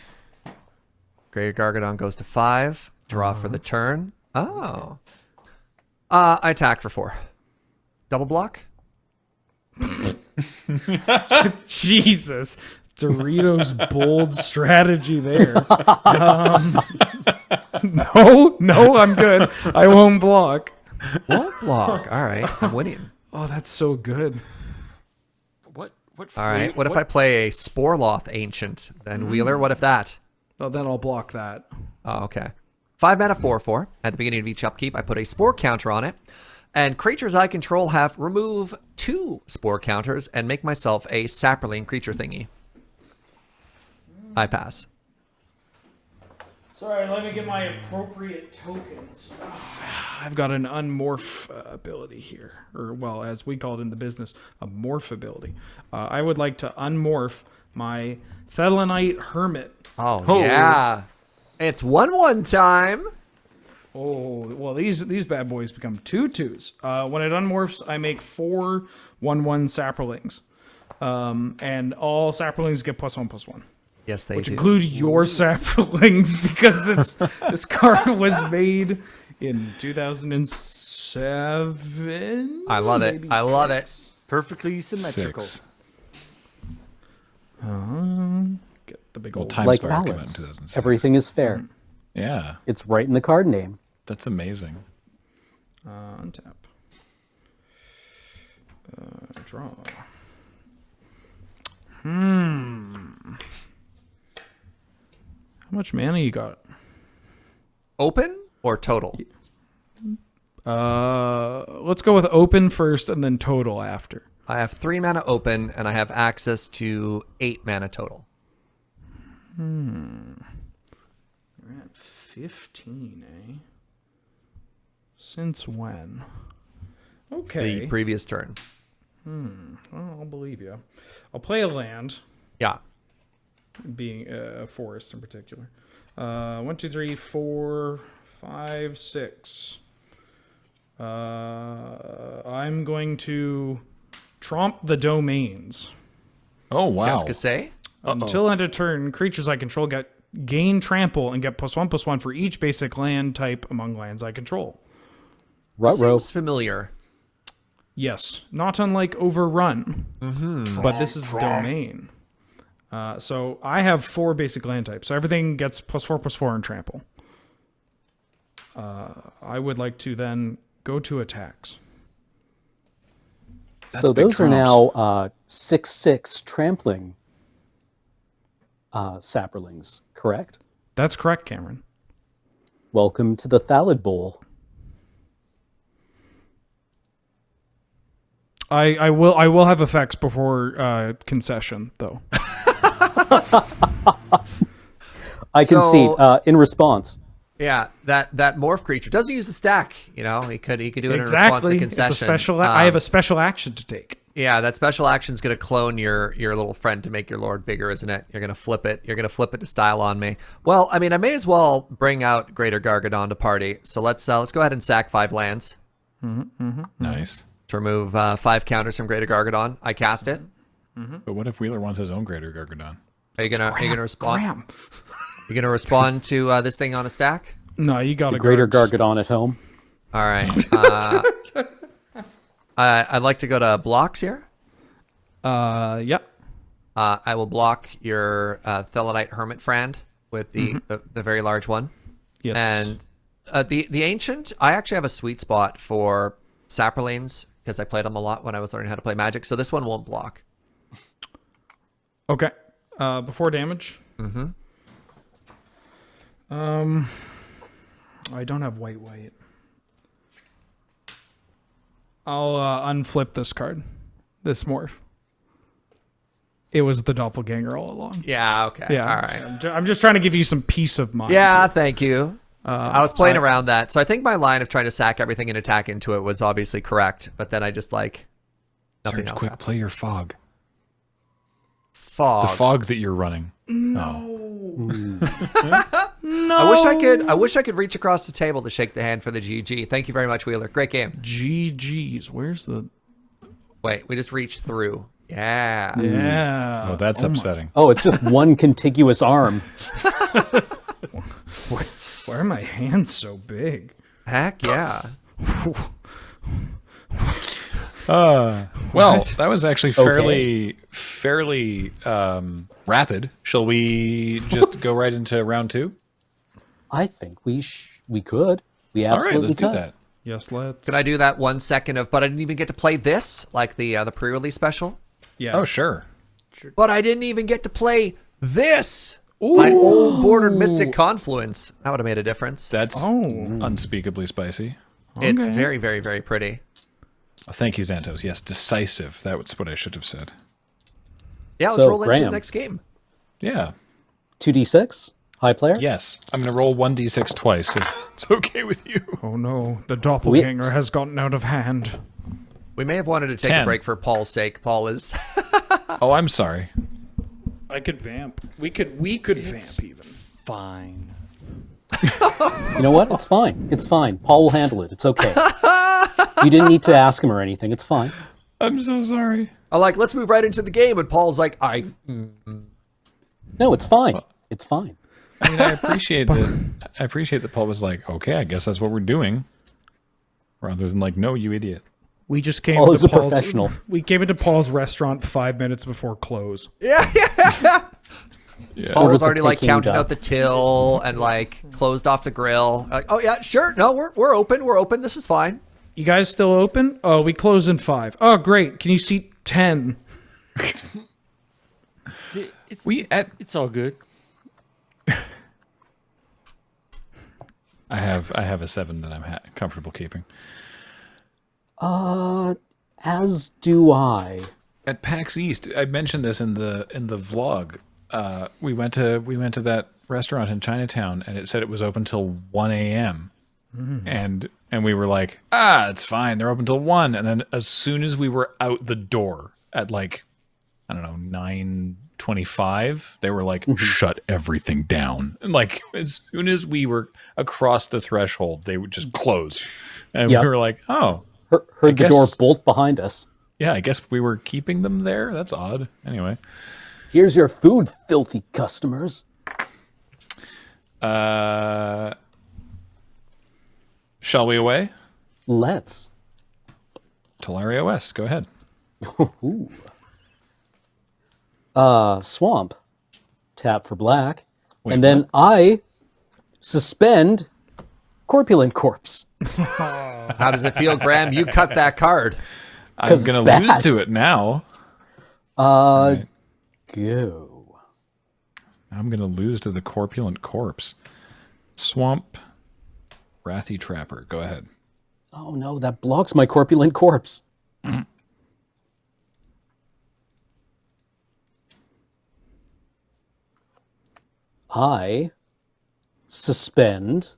Greater Gargadon goes to 5. Draw for the turn. Oh. I attack for 4. Double block. Jesus. Doritos bold strategy there. No, I'm good. I won't block. Won't block. All right, I'm winning. Oh, that's so good. What? All right. What if I play a Sporloth Ancient? Then Wheeler, what if that? Oh, then I'll block that. Oh, okay. 5 mana 4/4. At the beginning of each upkeep, I put a Spore counter on it. And creatures I control have remove 2 Spore counters and make myself a Saproling creature thingy. I pass. Sorry, let me get my appropriate tokens. I've got an unmorph ability here. Or, well, as we call it in the business, a morph ability. I would like to unmorph my Thelanite Hermit. Oh, yeah. It's 1/1 time. Oh, well, these bad boys become 2/2s. When it unmorphs, I make 4 1/1 Saprolings. And all Saprolings get +1/+1. Yes, they Which do. include your Saprolings, because this card was made in 2007. I love it. I love it. Perfectly symmetrical. 6. Get the big Well, old Time Like Spire came out in balance. 2006. Everything is fair. Yeah, It's right in the card name. that's amazing. untap. Draw. How much mana you got? Open or total? Let's go with open first and then total after. I have 3 mana open, and I have access to 8 mana total. We're at 15, eh? Since when? Okay. The previous turn. Well, I'll believe you. I'll play a land, Yeah. being a forest in particular. 1, 2, 3, 4, 5, 6. I'm going to tromp the domains. Oh wow! I was gonna say. Until end of turn, creatures I control gain trample and get +1/+1 for each basic land type among lands I control. Ruh-roh. Seems familiar. Yes, not unlike Overrun, but this is domain. So I have 4 basic land types, so everything gets +4/+4 in trample. I would like to then go to attacks. So big those are trumps. now 6/6 trampling sapperlings, correct? That's correct, Cameron. Welcome to the Thalid Bowl. I will have effects before concession though. I can see So- in response. Yeah, that morph creature doesn't use the stack. You know, he could do it in response Exactly. to It's concession. a special. I have a special action to take. Yeah, that special action's gonna clone your little friend to make your lord bigger, isn't it? You're gonna flip it. You're gonna flip it to style on me. Well, I mean, I may as well bring out Greater Gargadon to party. So let's go ahead and sack 5 lands Nice. to remove 5 counters from Greater Gargadon. I cast it. But what if Wheeler wants his own Greater Gargadon? Are you gonna respond? Graham. You gonna respond to this thing on a stack? No, you got The a Greater Gargadon at home. All right. I'd like to go to blocks here. Yep. I will block your Thelonite Hermit Friend with the very large one. Yes. And the Ancient, I actually have a sweet spot for Sapperlings because I played them a lot when I was learning how to play Magic. So this one won't block. Okay. Before damage. I don't have white. I'll unflip this card. This morph. It was the doppelganger all along. Yeah. Okay. Yeah. All right. I'm just trying to give you some peace of mind. Yeah. Thank you. I was playing so around that, so I think my line of trying to sack everything and attack into it was obviously correct. But then I just nothing Serge, else quick, happened. play your fog. Fog. The fog that you're running. I wish I could reach across the table to shake the hand for the GG. Thank you very much, Wheeler. Great game. GG's. Where's the? Wait, we just reached through. Yeah. Yeah. Oh, that's upsetting. Oh, it's just one contiguous arm. Why are my hands so big? Heck yeah. Well, that was actually fairly rapid. Shall we just go right into round 2? I think we could. We All right, absolutely let's do could. that. Yes, let's. Could I do that 1 second of, but I didn't even get to play this, like the pre-release special? Yeah. Oh, sure. But I didn't even get to play this! My old bordered Mystic Confluence. That would have made a difference. That's Oh. unspeakably spicy. It's Okay. very, very, very pretty. Oh, thank you, Xantos. Yes, decisive. That's what I should have said. Yeah, let's So, roll into the Graham. next game. Yeah. 2d6? High player? Yes. I'm going to roll 1d6 twice if it's okay with you. Oh no, the doppelganger has gotten out of hand. We may have wanted to take 10. a break for Paul's sake. Paul is... Oh, I'm sorry. I could vamp. We could vamp even. Fine. You know what? It's fine. It's fine. Paul will handle it. It's okay. You didn't need to ask him or anything. It's fine. I'm so sorry. I'm like, let's move right into the game. And Paul's like, No, it's fine. It's fine. I mean, I appreciate that Paul was like, okay, I guess that's what we're doing. Rather than like, no, you idiot. We just came Paul into is a Paul's, professional. We came into Paul's restaurant 5 minutes before close. Yeah. Paul with was the already like Peking counting duck. out the till and like closed off the grill. Like, oh yeah, sure. No, we're open. We're open. This is fine. You guys still open? Oh, we close in 5. Oh, great. Can you seat 10? It's all good. I have a 7 that I'm comfortable keeping. As do I. At PAX East, I mentioned this in the vlog. We went to that restaurant in Chinatown, and it said it was open till 1 a.m. and we were like, it's fine. They're open till 1. And then as soon as we were out the door at like, I don't know, 9:25, they were like, shut everything down. And like as soon as we were across the threshold, they would just close. And Yep. we were like, oh, Heard the door guess- bolt behind us. yeah, I guess we were keeping them there. That's odd. Anyway. Here's your food, filthy customers. Shall we away? Let's. Talaria West, go ahead. Ooh. Swamp. Tap for black. Wait, and then I suspend Corpulent Corpse. How does it feel, Graham? You cut that card. I'm 'Cause going to it's lose bad. to it now. Go. I'm going to lose to the Corpulent Corpse. Swamp, Wrathy Trapper, go ahead. Oh no, that blocks my Corpulent Corpse. I suspend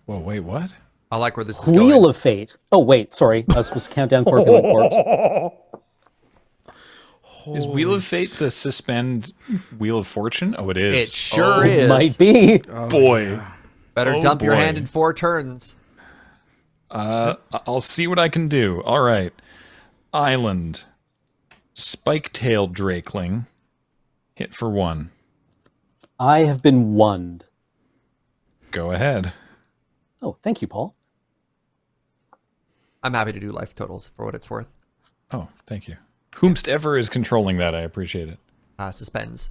Whoa, wait, what? I like where this is Wheel going. of Fate. Oh wait, sorry. I was supposed to count down Corpulent Corpse. Is Wheel of Fate the suspend Wheel of Fortune? Oh, it is. It sure is. Might be. Boy. Better Oh, dump your boy. hand in 4 turns. I'll see what I can do. All right. Island. Spike-tailed Drakeling. Hit for 1. I have been wonned. Go ahead. Oh, thank you, Paul. I'm happy to do life totals for what it's worth. Oh, thank you. Whomstever is controlling that, I appreciate it. Suspends.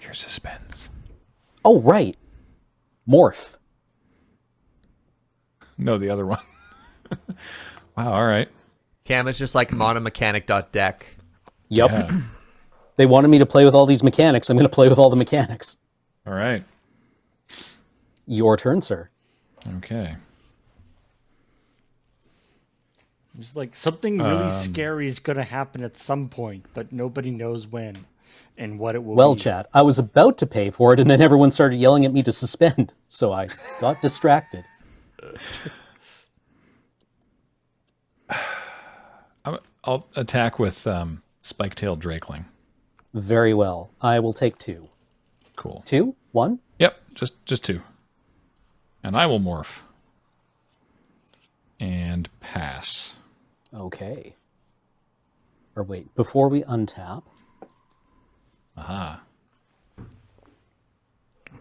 Your suspense. Oh, right. Morph. No, the other one. Wow, all right. Cam is just like monomechanic.deck. Yep. Yeah. They wanted me to play with all these mechanics. I'm going to play with all the mechanics. All right. Your turn, sir. Okay. It's like something really scary is going to happen at some point, but nobody knows when and what it will Well, be. chat, I was about to pay for it, and then everyone started yelling at me to suspend, so I got distracted. I'll attack with Spike-tailed Drakeling. Very well. I will take 2. Cool. 2? 1? Yep, just 2. And I will morph. And pass. Okay. Or wait, before we untap, Aha.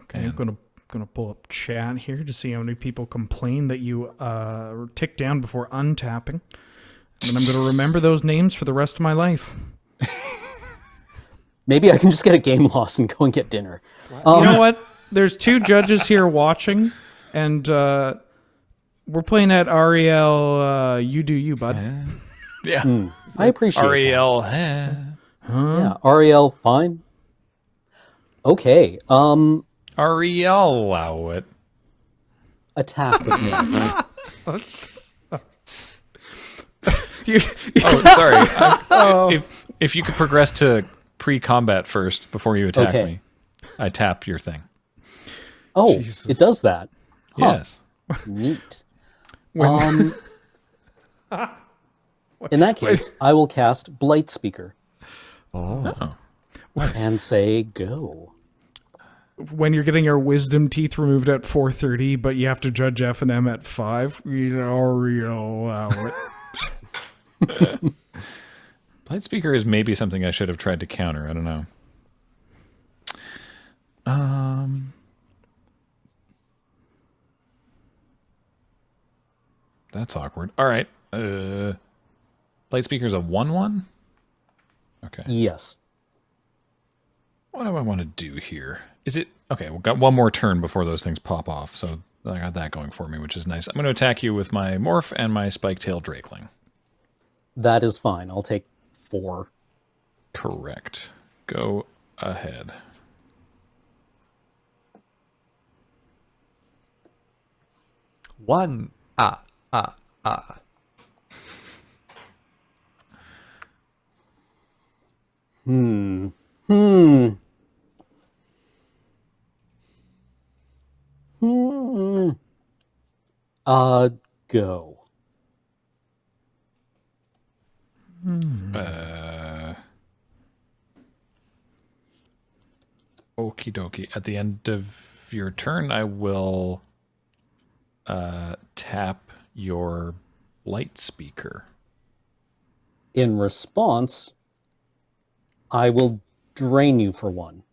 Okay, I'm gonna pull up chat here to see how many people complain that you tick down before untapping, and I'm gonna remember those names for the rest of my life. maybe I can just get a game loss and go and get dinner. You know what? There's 2 judges here watching, and we're playing at Ariel. You do you, bud. Yeah. I appreciate that. Ariel. Yeah, Ariel, fine. Okay, Ariel, allow it. attack with me. Oh, sorry. If you could progress to pre-combat first before you attack Okay. me, I tap your thing. Oh, Jesus. it does that. Yes. Neat. In that case, I will cast Blight Speaker Oh. and say go. When you're getting your wisdom teeth removed at 4:30, but you have to judge F and M at 5, Ariel, allow it. Blight Speaker is maybe something I should have tried to counter. I don't know. That's awkward. All right. Blight Speaker's a 1/1? Okay. Yes. What do I want to do here? Is it... Okay, we've got one more turn before those things pop off, so I got that going for me, which is nice. I'm going to attack you with my Morph and my Spike-tailed Drakeling. That is fine. I'll take 4. Correct. Go ahead. One. Go. Okie dokie. At the end of your turn, I will tap your light speaker. In response, I will drain you for one.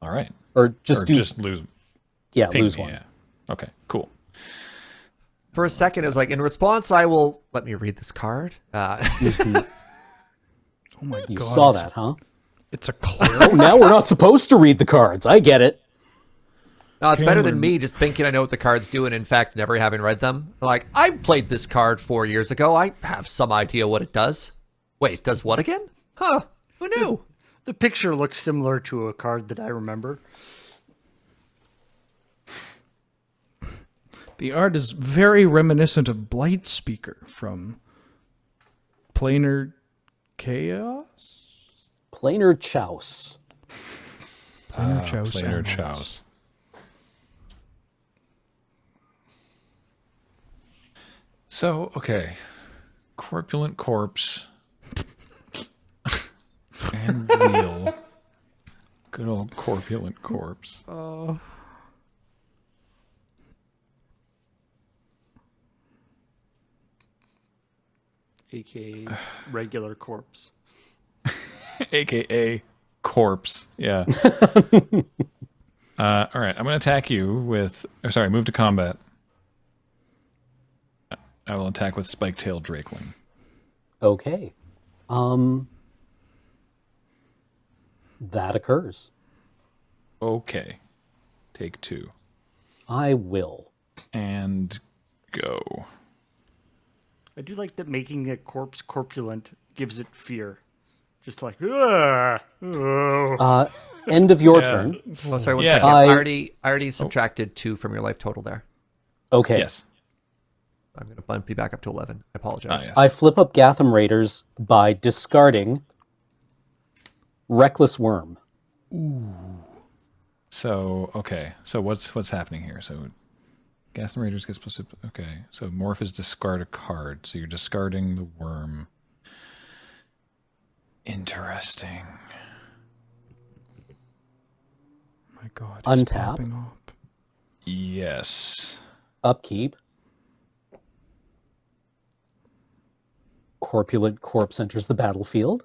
All right. Or just lose. yeah, Ping lose me, one. yeah. Okay, cool. For a second, it was like, in response, I will let me read this card. Oh my You god. saw it's- that, huh? It's a clear. Oh, now we're not supposed to read the cards. I get it. No, it's better than Cameron. me just thinking I know what the cards do and in fact never having read them. Like, I played this card 4 years ago. I have some idea what it does. Wait, does what again? Huh? Who knew? The picture looks similar to a card that I remember. The art is very reminiscent of Blight Speaker from Planar Chaos? Planar Chouse. Planar Chouse. Planar Emeralds. Chouse. So, okay. Corpulent Corpse. And Wheel. Good old Corpulent Corpse. AKA regular corpse. AKA Corpse. Yeah. All right. I'm going to attack you with. Or sorry, move to combat. I will attack with Spike Tail Drakeling. Okay. That occurs. Okay. Take 2. I will. And go. I do like that making a corpse corpulent gives it fear. Just like, "Ah, oh." End of your Yeah. turn. Oh, sorry, one Yes. second. I- I already subtracted 2 from your life total there. Okay. Yes. I'm going to bump you back up to 11. I apologize. Ah, yes. I flip up Gatham Raiders by discarding Reckless Worm. So, okay. So what's happening here? So Gas and Raiders gets plus. Okay. So Morph is discard a card. So you're discarding the worm. Interesting. My god. He's Untap. popping up. Yes. Upkeep. Corpulent Corpse enters the battlefield,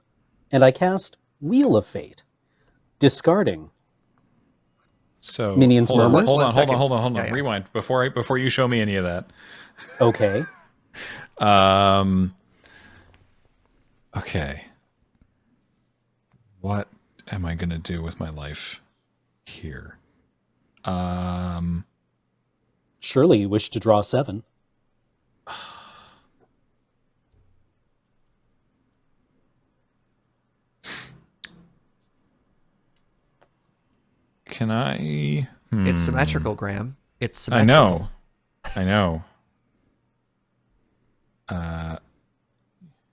and I cast Wheel of Fate, discarding. So Minions hold on, Murmurs? hold on, One hold on, second. hold on, hold on. Yeah, yeah. Rewind before you show me any of that. Okay. Okay. What am I gonna do with my life here? Surely you wish to draw 7. Can I? It's symmetrical, Graham. It's I symmetrical. know. I know.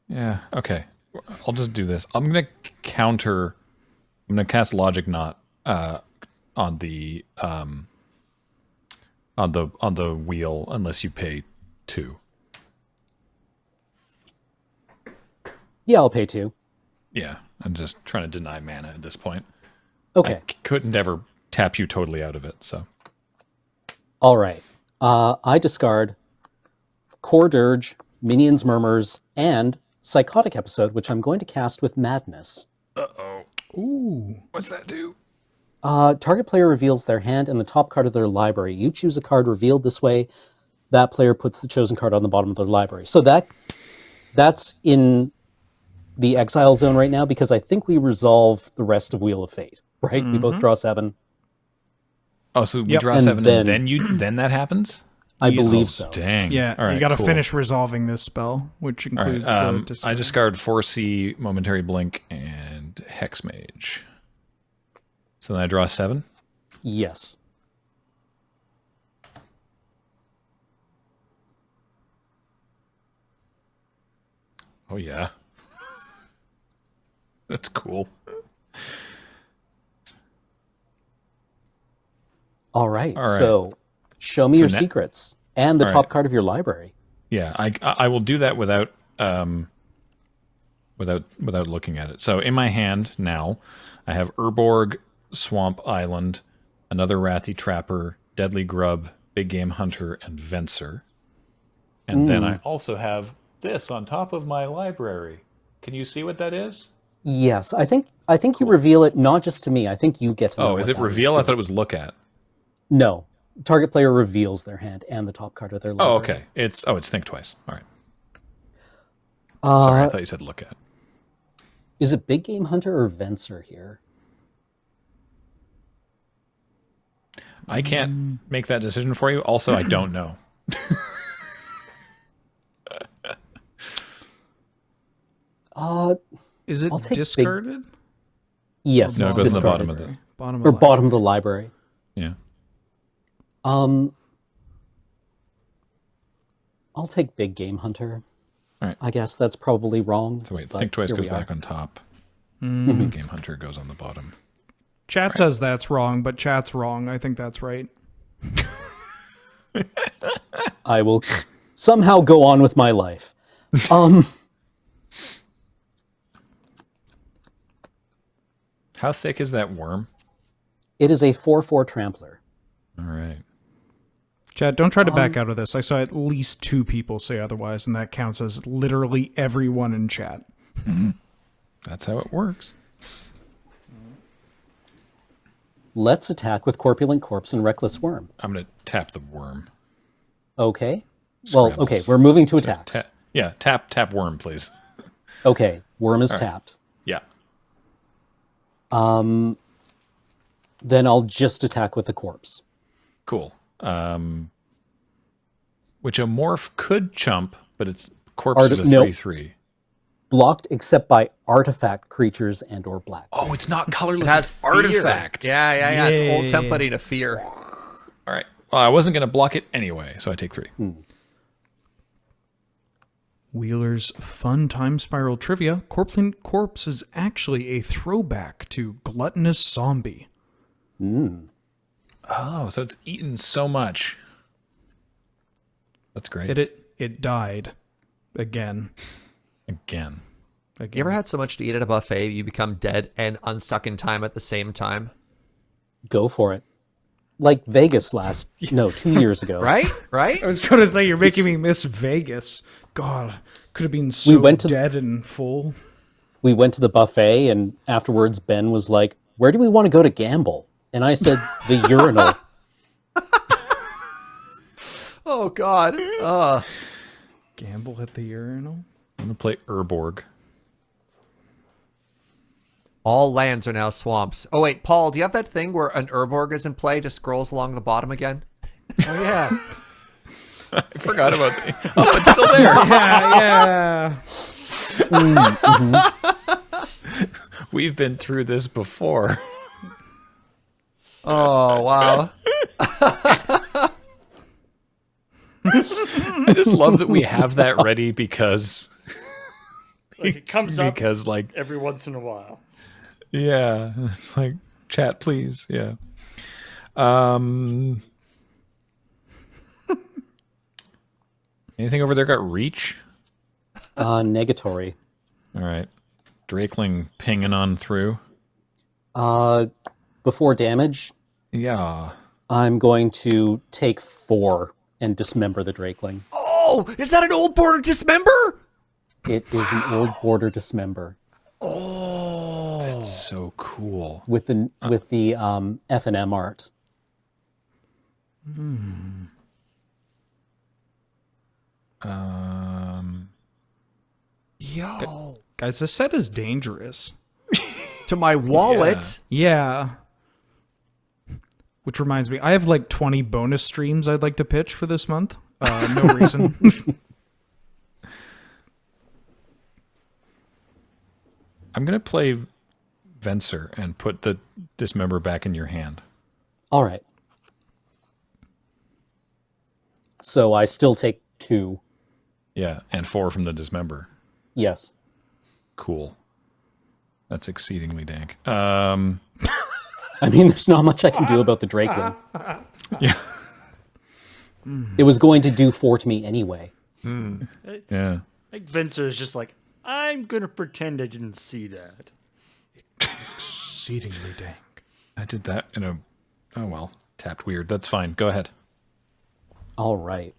Yeah, okay. I'll just do this. I'm gonna cast Logic Knot on the wheel unless you pay 2. Yeah, I'll pay 2. Yeah, I'm just trying to deny mana at this point. Okay. I couldn't ever tap you totally out of it, so. All right. I discard Core Dirge, Minions Murmurs, and Psychotic Episode, which I'm going to cast with Madness. Ooh. What's that do? Target player reveals their hand and the top card of their library. You choose a card revealed this way. That player puts the chosen card on the bottom of their library. So that's in the exile zone right now because I think we resolve the rest of Wheel of Fate, right? We both draw 7. Oh, so we Yep. draw And 7 then- then that happens? I Yes. believe so. Dang. Yeah, All right, you got to cool. finish resolving this spell, which All right, includes the I discard. discard 4C, Momentary Blink, and Hex Mage. So then I draw 7? Yes. Oh, yeah. That's cool. All right. All right. So show me So your na- secrets. And the All top right. card of your library. Yeah, I will do that without without looking at it. So in my hand now, I have Urborg, Swamp Island, another Wrathy Trapper, Deadly Grub, Big Game Hunter, and Venser. And then I also have this on top of my library. Can you see what that is? Yes, I think you reveal it not just to me. I think you get to know Oh, what is it that reveal? I too. thought it was look at. No. Target player reveals their hand and the top card of their library. Oh, okay. It's think twice. All right. Sorry, I thought you said look at. Is it Big Game Hunter or Venser here? I can't make that decision for you. Also, I don't know. Is it I'll take discarded? Yes, No, it it's goes in the discarded. bottom of the. Bottom Or of bottom of the library. Yeah. I'll take Big Game Hunter. All right. I guess that's probably wrong. So wait, but think twice here goes we are. back on top. Big Game Hunter goes on the bottom. Chat says that's wrong, but chat's wrong. I think that's right. I will somehow go on with my life. How thick is that worm? It is a 4/4 trampler. All right. Chat, don't try to back out of this. I saw at least 2 people say otherwise, and that counts as literally everyone in chat. That's how it works. Let's attack with Corpulent Corpse and Reckless Worm. I'm going to tap the worm. Okay. Well, Scrambles. Okay, we're moving to attacks. Tap worm, please. Okay, worm is tapped. Yeah. Then I'll just attack with the corpse. Cool. Which a morph could chump, but its corpse is a no. 3/3. Blocked except by artifact creatures and or black. Oh, it's not colorless. That's It's artifact. Yeah. It's old Yay. templating to fear. All right. Well, I wasn't going to block it anyway, so I take 3. Wheeler's fun time spiral trivia. Corpulent Corpse is actually a throwback to Gluttonous Zombie. Oh, so it's eaten so much. That's great. It died again. Again. You ever had so much to eat at a buffet you become dead and unstuck in time at the same time? Go for it. Like Vegas 2 years ago. Right? I was going to say, you're making me miss Vegas. God, could have been so went to- dead and full. We went to the buffet and afterwards Ben was like, "Where do we want to go to gamble?" And I said, "The urinal." Oh, God. Gamble at the urinal? I'm going to play Urborg. All lands are now swamps. Oh, wait, Paul, do you have that thing where an Urborg is in play, just scrolls along the bottom again? Oh yeah. I forgot about the. Oh, it's still there. Yeah. We've been through this before. Oh, wow. I just love that we have that ready because Like it comes up like every once in a while. yeah, it's like chat please, yeah. Anything over there got reach? Negatory. All right. Drakeling pinging on through. Before damage, Yeah. I'm going to take 4 and dismember the Drakeling. Oh, is that an old border dismember? It is an old border dismember That's so cool. with the F&M art. Yo. Guys, this set is dangerous. To my wallet. Yeah. Which reminds me, I have like 20 bonus streams I'd like to pitch for this month. No reason. I'm going to play Venser and put the dismember back in your hand. All right. So I still take 2. Yeah, and 4 from the dismember. Yes. Cool. That's exceedingly dank. I mean, there's not much I can do about the Drakeling. Yeah. It was going to do 4 to me anyway. Yeah. Like Vincer is just like, I'm gonna pretend I didn't see that. Exceedingly dank. I did that in a... Oh, well. Tapped weird. That's fine. Go ahead. All right.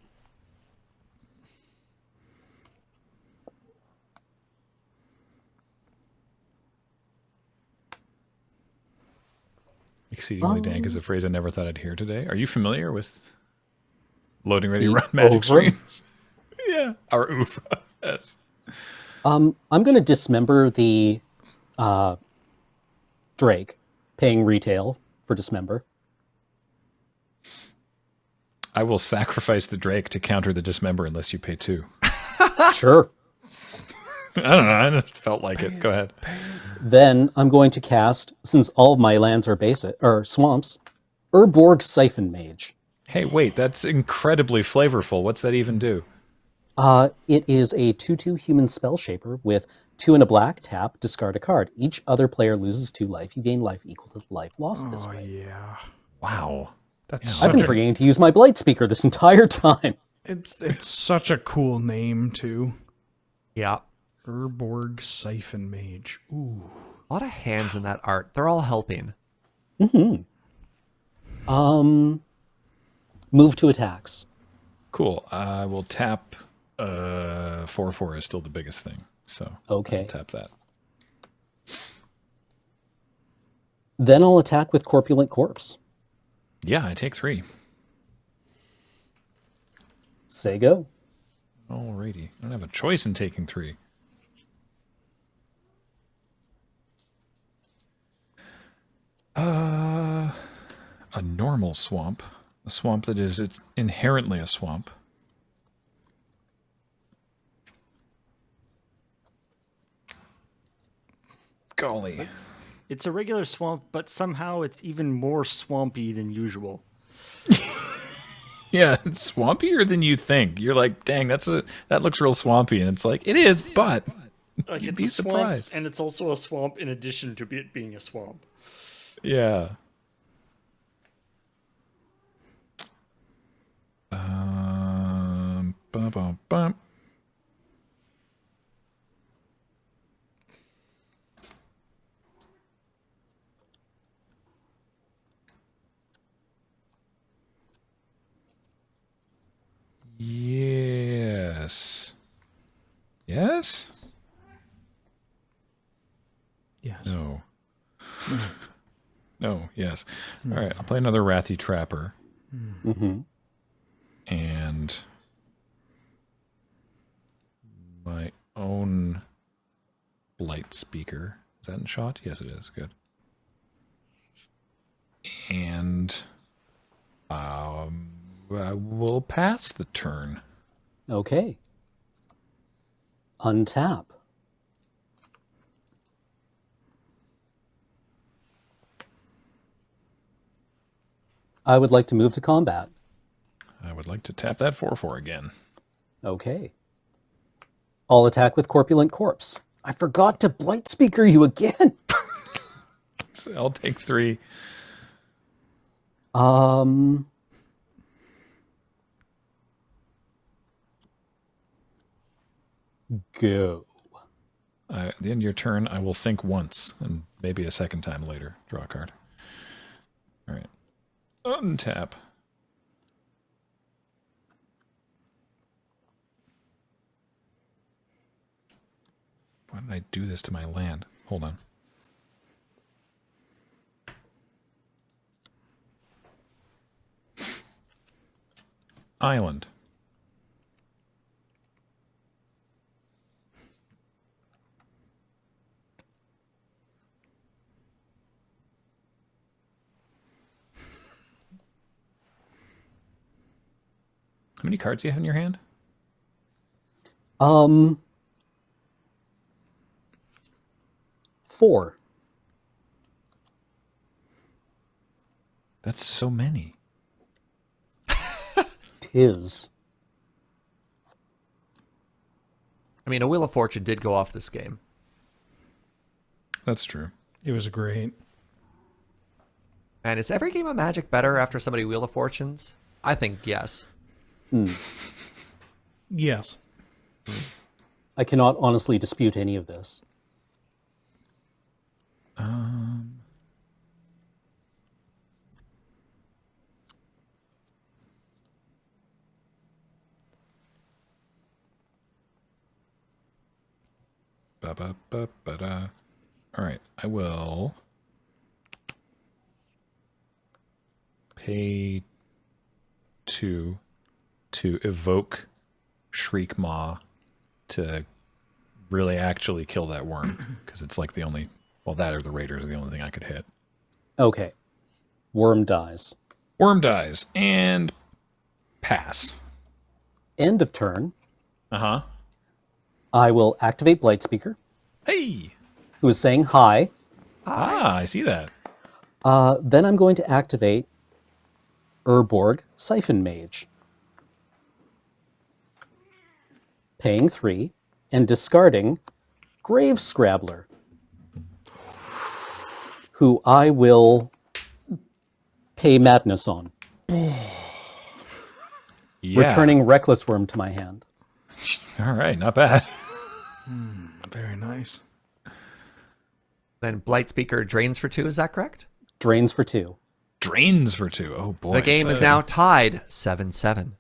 Exceedingly dank is a phrase I never thought I'd hear today. Are you familiar with loading ready The run magic over? streams? Yeah. Or oof. Yes. I'm going to dismember the Drake, paying retail for dismember. I will sacrifice the Drake to counter the dismember unless you pay 2. Sure. I don't know. I just felt like it. Go ahead. Then I'm going to cast, since all of my lands are basic or swamps, Urborg Siphon Mage. Hey, wait. That's incredibly flavorful. What's that even do? It is a 2/2 human spell shaper with 2 and a black, tap, discard a card. Each other player loses 2 life. You gain life equal to the life lost this Oh way. yeah, Wow. that's I've been such a, forgetting to use my Blight Speaker this entire time. it's such a cool name too. Yeah. Urborg Siphon Mage. Ooh. A lot of hands in that art. They're all helping. Move to attacks. Cool. I will tap 4/4 is still the biggest thing. So Okay. I'll tap that. Then I'll attack with Corpulent Corpse. Yeah, I take 3. Say go. Alrighty. I don't have a choice in taking 3. A normal swamp. A swamp that is it's inherently a swamp. Golly. It's a regular swamp, but somehow it's even more swampy than usual. Yeah, it's swampier than you think. You're like, dang, that looks real swampy, and it's like, it is, but Like you'd it's be a swamp, surprised. and it's also a swamp in addition to it being a swamp. Yeah. Bum, bum, bum. Yes. Yes? Yes. No. No, yes. All right, I'll play another Wrathy Trapper. Mm-hmm. And my own Blight Speaker. Is that in shot? Yes, it is. Good. And I will pass the turn. Okay. Untap. I would like to move to combat. I would like to tap that 4/4 again. Okay. I'll attack with Corpulent Corpse. I forgot to Blight Speaker you again. I'll take 3. Go. At the end of your turn, I will think once, and maybe a second time later. Draw a card. All right. Untap. Why did I do this to my land? Hold on. Island. How many cards do you have in your hand? 4. That's so many. Tis. I mean, a Wheel of Fortune did go off this game. That's true. It was great. And is every game of Magic better after somebody Wheel of Fortunes? I think yes. Yes. I cannot honestly dispute any of this. Ba-ba-ba-ba-da. All right, I will pay 2 to evoke Shriek Maw to really actually kill that worm, because it's like the only, well, that or the raiders are the only thing I could hit. Okay. Worm dies. Worm dies and pass. End of turn. Uh-huh. I will activate Blight Speaker, Hey! who is saying hi. Ah, I see that. Then I'm going to activate Urborg Siphon Mage, paying 3 and discarding Grave Scrabbler, who I will pay Madness on, Yeah. returning Reckless Worm to my hand. All right, not bad. Very nice. Then Blight Speaker drains for 2, is that correct? Drains for 2. Drains for 2. Oh, boy. The game is now tied 7-7.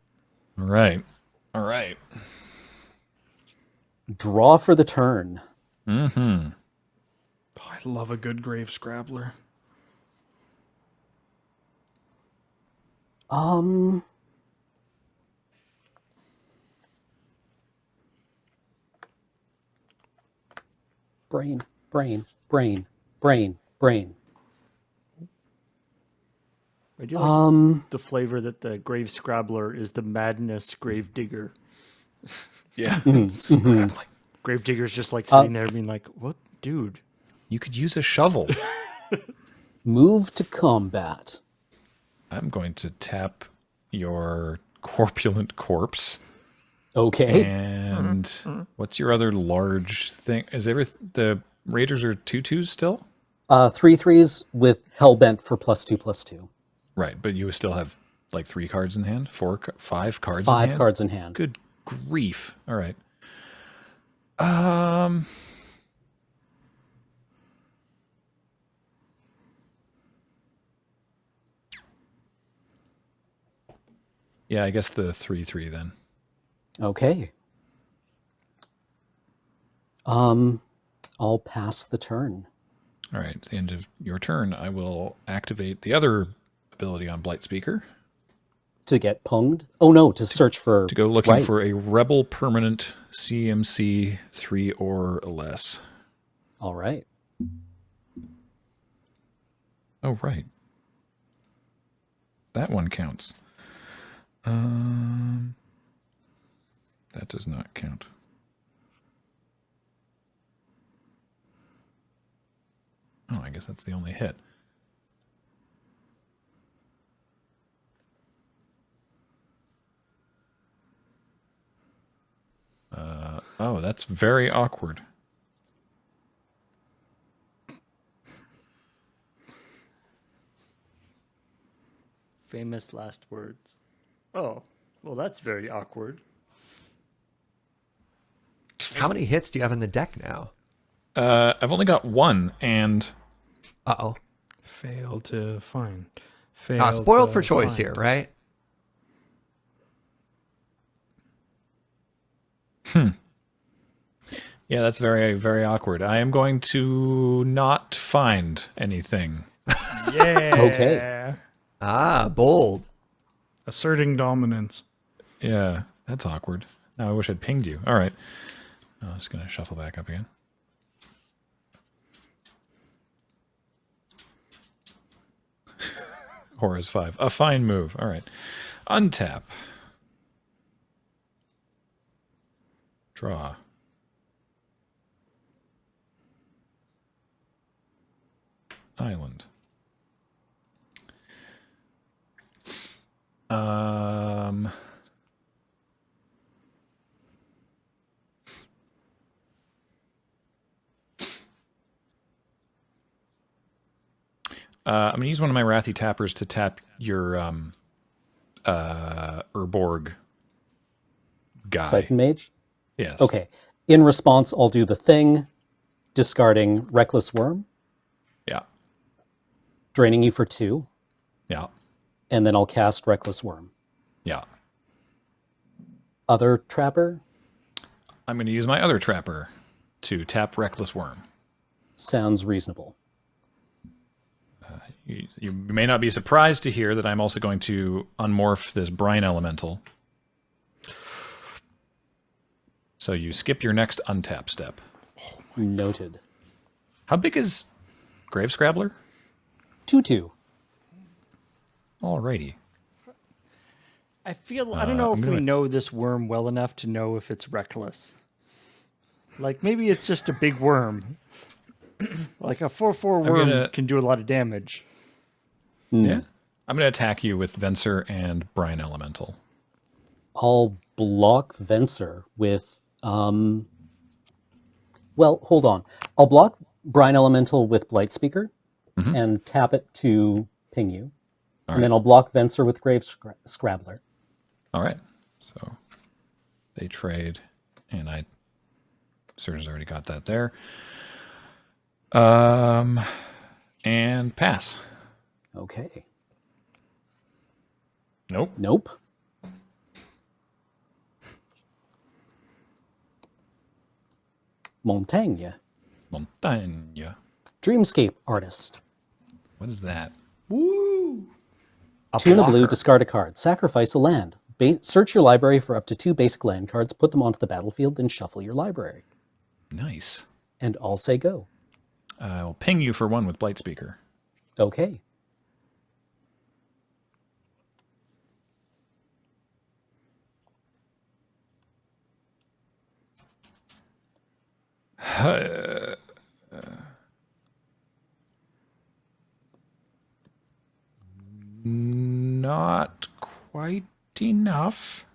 All right. All right. Draw for the turn. Mm-hmm. Oh, I love a good Grave Scrabbler. Brain, brain, brain, brain, brain. I do like the flavor that the Grave Scrabbler is the Madness Grave Digger. Yeah. Scrabbling. Grave Digger's just like sitting there being like, what, dude? You could use a shovel. Move to combat. I'm going to tap your corpulent corpse. Okay. And what's your other large thing? Is the raiders are 2/2s still? 3/3s with Hellbent for +2/+2. Right, but you still have like 3 cards in hand, 5 cards in 5 hand. cards in hand. Good grief! All right. Yeah, I guess the 3/3 then. Okay. I'll pass the turn. All right, at the end of your turn, I will activate the other ability on Blight Speaker To get punged? Oh no, to search for... to go looking right. for a rebel permanent CMC 3 or less. All right. Oh, right. That one counts. That does not count. Oh, I guess that's the only hit. Oh, that's very awkward. Famous last words. Oh, well, that's very awkward. How many hits do you have in the deck now? I've only got 1, and Uh-oh. Fail to find. Fail Spoiled to for choice find. here, right? yeah, that's very, very awkward. I am going to not find anything. Yeah. Okay. Bold. Asserting dominance. Yeah, that's awkward. Now I wish I'd pinged you. All right. I'm just going to shuffle back up again. Horus 5. A fine move. All right. Untap. Draw. Island. I'm going to use one of my Wrathy Tappers to tap your Urborg guy. Siphon Mage? Yes. Okay. In response, I'll do the thing, discarding Reckless Worm, Yeah. draining you for 2, Yeah. and then I'll cast Reckless Worm. Yeah. Other Trapper? I'm going to use my other trapper to tap Reckless Worm. Sounds reasonable. You may not be surprised to hear that I'm also going to unmorph this Brine Elemental. So you skip your next untap step. Noted. How big is Grave Scrabbler? 2/2. Alrighty. I don't know I'm if gonna- we know this worm well enough to know if it's reckless. Like, maybe it's just a big worm. Like, a 4/4 worm gonna- can do a lot of damage. Yeah. I'm going to attack you with Venser and Brine Elemental. I'll block Venser with... well, hold on. I'll block Brine Elemental with Blight Speaker and tap it to ping you. And then I'll block Venser with Grave Scrabbler. All right. So they trade, and Surgeon's already got that there. And pass. Okay. Nope. Nope. Montagne. Montagne. Dreamscape Artist. What is that? A Tuna blue, blocker. discard a card. Sacrifice a land. Search your library for up to 2 basic land cards, put them onto the battlefield, then shuffle your library. Nice. And I'll say go. I'll ping you for 1 with Blight Speaker. Okay. Not quite enough.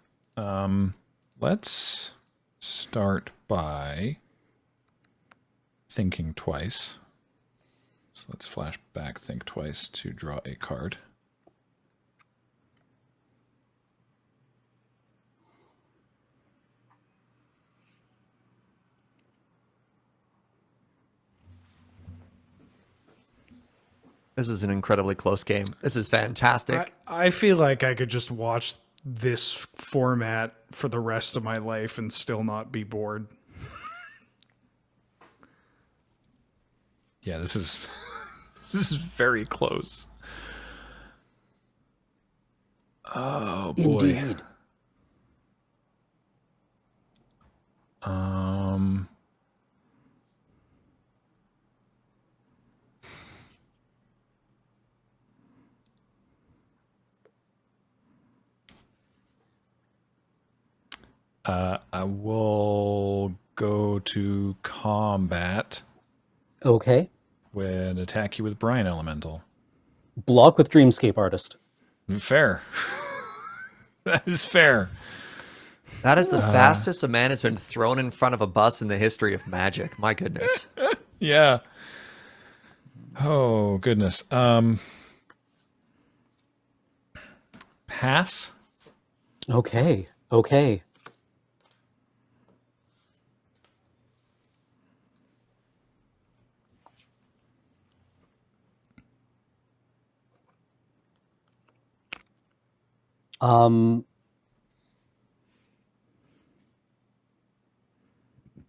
Let's start by thinking twice. So let's flash back, think twice to draw a card. This is an incredibly close game. This is fantastic. I feel like I could just watch this format for the rest of my life and still not be bored. Yeah, this is this is very close. Oh boy. Indeed. I will go to combat Okay. and attack you with Brine Elemental. Block with Dreamscape Artist. Fair. That is fair. That is the fastest a man has been thrown in front of a bus in the history of Magic. My goodness. Yeah. Oh goodness. Pass. Okay. Okay.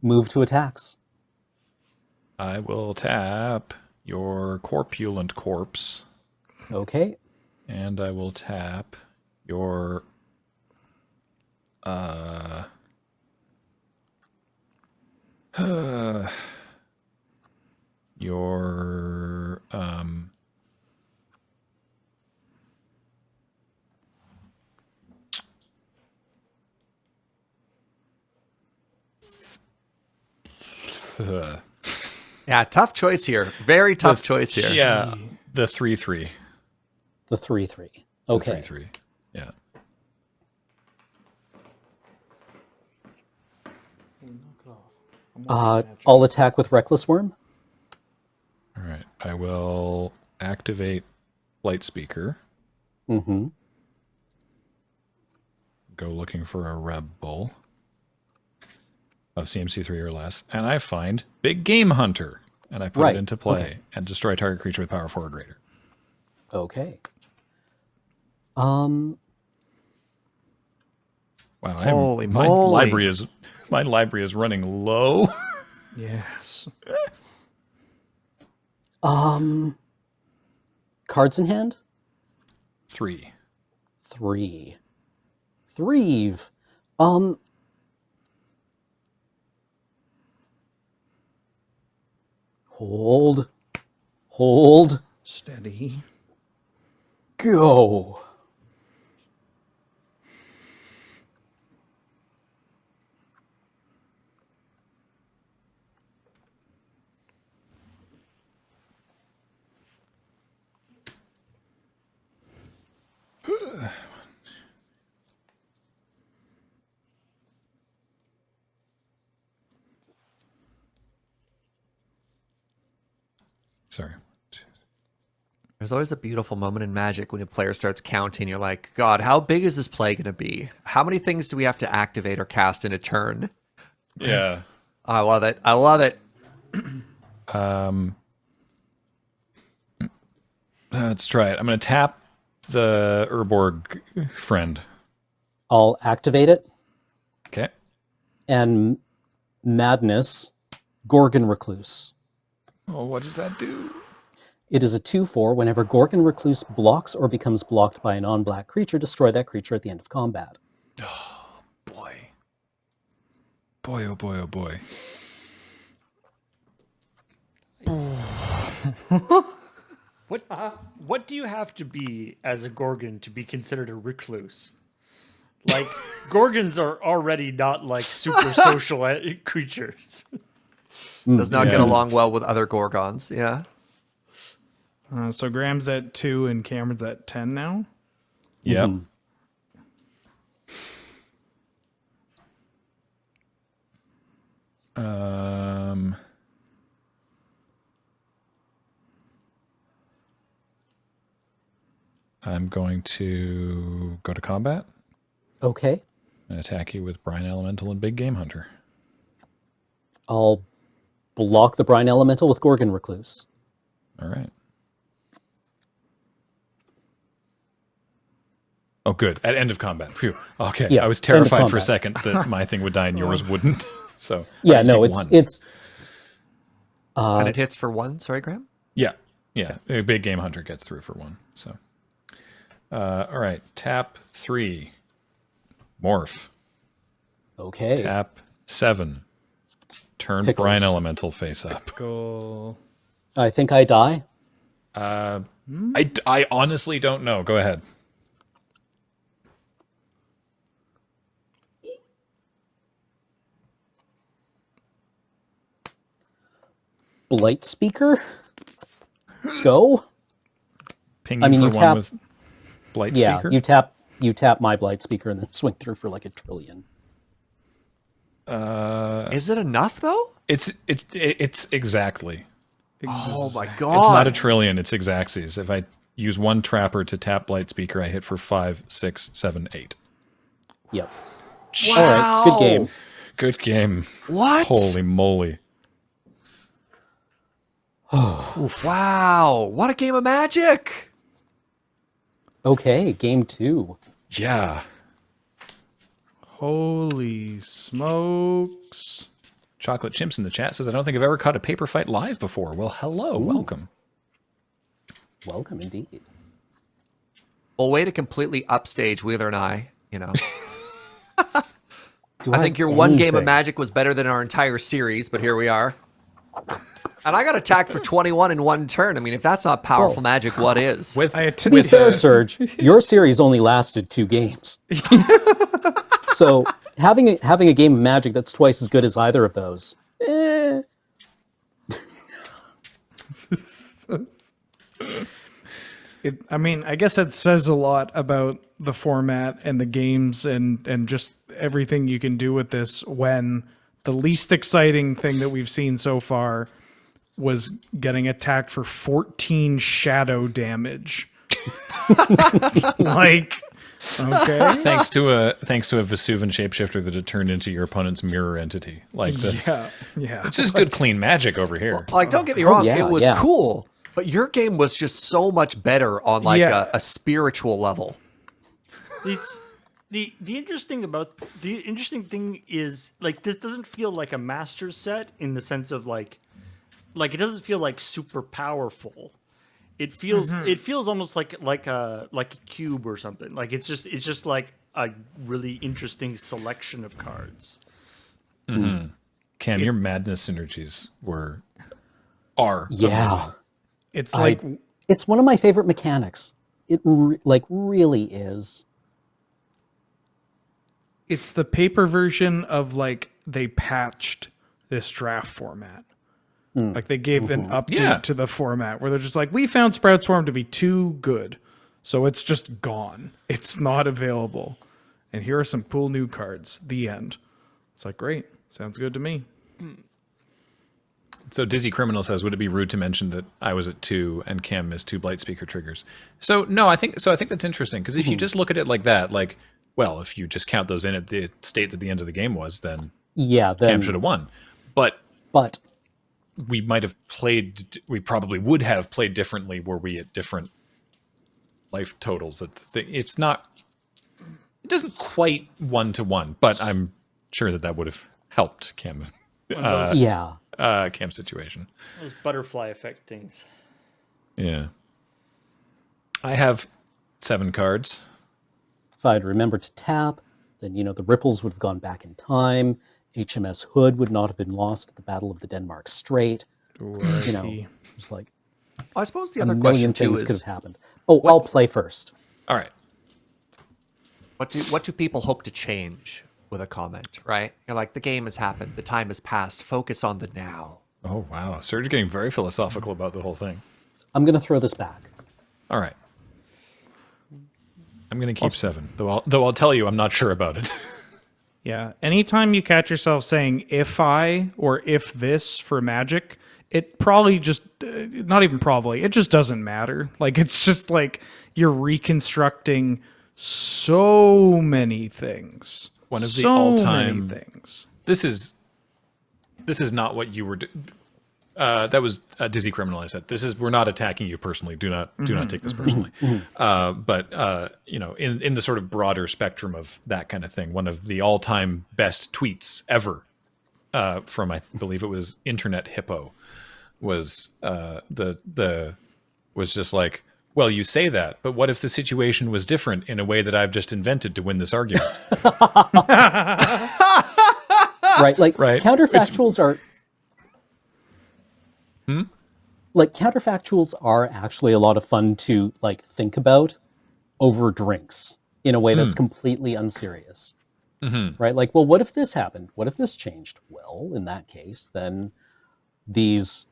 Move to attacks. I will tap your corpulent corpse, Okay. and I will tap your your Yeah, tough choice here. Very tough choice here. yeah, the 3/3. The 3/3. The Okay. 3/3. Yeah. I'll attack with Reckless Worm. All right. I will activate Light Speaker. Mm-hmm. Go looking for a rebel. of CMC3 or less, and I find Big Game Hunter, and I put Right, it into play okay. and destroy target creature with power 4 or greater. Okay. Wow, Holy my moly. library is running low. Yes. Cards in hand? 3. 3. Three. Um, hold. Hold. Steady. Go. Sorry. There's always a beautiful moment in Magic when a player starts counting. You're like, God, how big is this play going to be? How many things do we have to activate or cast in a turn? Yeah. I love it. I love it. Let's try it. I'm going to tap the Urborg friend. I'll activate it. Okay. And Madness, Gorgon Recluse. Oh, what does that do? It is a 2/4. Whenever Gorgon Recluse blocks or becomes blocked by a non-black creature, destroy that creature at the end of combat. Boy. Boy, oh boy, oh boy. What do you have to be as a Gorgon to be considered a recluse? Like, Gorgons are already not like super social creatures. Does not get Yeah. along well with other Gorgons. Yeah. So Graham's at 2 and Cameron's at 10 now. Yep. I'm going to go to combat Okay. and attack you with Brine Elemental and Big Game Hunter. I'll block the Brine Elemental with Gorgon Recluse. All right. Oh, good. At end of combat. Phew. Okay. Yes, I was end of terrified for a combat. second that my thing would die and yours wouldn't. So Yeah, I no, take one. it's And it hits for 1. Sorry, Graham. Yeah. Yeah. A Big Game Hunter gets through for 1. So all right. Tap 3. Morph. okay. Tap 7. Turn Pickles. Brine Elemental face up. Go. I think I die. I honestly don't know. Go ahead. Blight Speaker? Go? Ping I mean, for you one tap- with Blight Yeah, Speaker. you tap my Blight Speaker and then swing through for like a trillion. Is it enough, though? It's exactly. Oh, my It's God. not a trillion. It's exactsies. If I use one trapper to tap Blight Speaker, I hit for 5, 6, 7, 8. Yep. Wow. All right, good game. Good game. What? Holy moly. Wow. What a game of Magic. Okay, game 2. Yeah. Holy smokes. Chocolate Chimps in the chat says, I don't think I've ever caught a paper fight live before. Well, hello. Welcome. Welcome indeed. Well, way to completely upstage Wheeler and I, you know. Do I think your one game of anything? Magic was better than our entire series, but here we are. And I got attacked for 21 in one turn. I mean, if that's not powerful Well, Magic, what is? With, To be fair, Serge, your series only lasted 2 games. So having a game of Magic that's twice as good as either of those, I mean, I guess it says a lot about the format and the games and just everything you can do with this when the least exciting thing that we've seen so far was getting attacked for 14 shadow damage. Like, Okay. thanks to a Vesuvan shapeshifter that had turned into your opponent's mirror entity. Like this. Yeah. It's just good clean magic over here. Like, don't get me wrong, yeah, it was yeah. cool, but your game was just so much better on like Yeah. a spiritual level. It's the interesting thing is like this doesn't feel like a master set in the sense of like it doesn't feel like super powerful. It feels almost like a cube or something. Like it's just like a really interesting selection of cards. Cam, your madness synergies are Yeah. amazing. It's like It's one of my favorite mechanics. It really is. it's the paper version of like they patched this draft format. Like they gave an update to the format where they're just like, we found Sprout Swarm to be too good, so it's just gone. It's not available. And here are some cool new cards. The end. It's like, great. Sounds good to me. So Dizzy Criminal says, would it be rude to mention that I was at 2 and Cam missed 2 Blight Speaker triggers? So no, I think that's interesting because if you just look at it like that, like, well, if you just count those in at the state that the end of the game was, then Yeah, Cam then, should have won. But but we probably would have played differently were we at different life totals. It doesn't quite 1-to-1, but I'm sure that would have helped Cam. yeah. Cam's situation. Those butterfly effect things. Yeah. I have 7 cards. If I'd remembered to tap, then the ripples would have gone back in time. HMS Hood would not have been lost at the Battle of the Denmark Strait. Just like I suppose the a other million question too things could have is, happened. Oh, I'll play first. All right. what do people hope to change with a comment, right? You're like, the game has happened, the time has passed, focus on the now. Oh, wow. Serge getting very philosophical about the whole thing. I'm going to throw this back. All right. I'm going to keep 7, though I'll tell you I'm not sure about it. Yeah. Anytime you catch yourself saying if I or if this for Magic, it probably just, not even probably, it just doesn't matter. Like, it's just like you're reconstructing so many things. One of the so all-time many things. This is not what you were. That was a Dizzy Criminal. I said, we're not attacking you personally. Do not take this personally. But in the sort of broader spectrum of that kind of thing, one of the all-time best tweets ever from I believe it was Internet Hippo was was just like, well, you say that, but what if the situation was different in a way that I've just invented to win this argument? Right? Like Right. counterfactuals are. Like counterfactuals are actually a lot of fun to like think about over drinks in a way that's completely unserious. Right? Like, well, what if this happened? What if this changed? Well, in that case, then these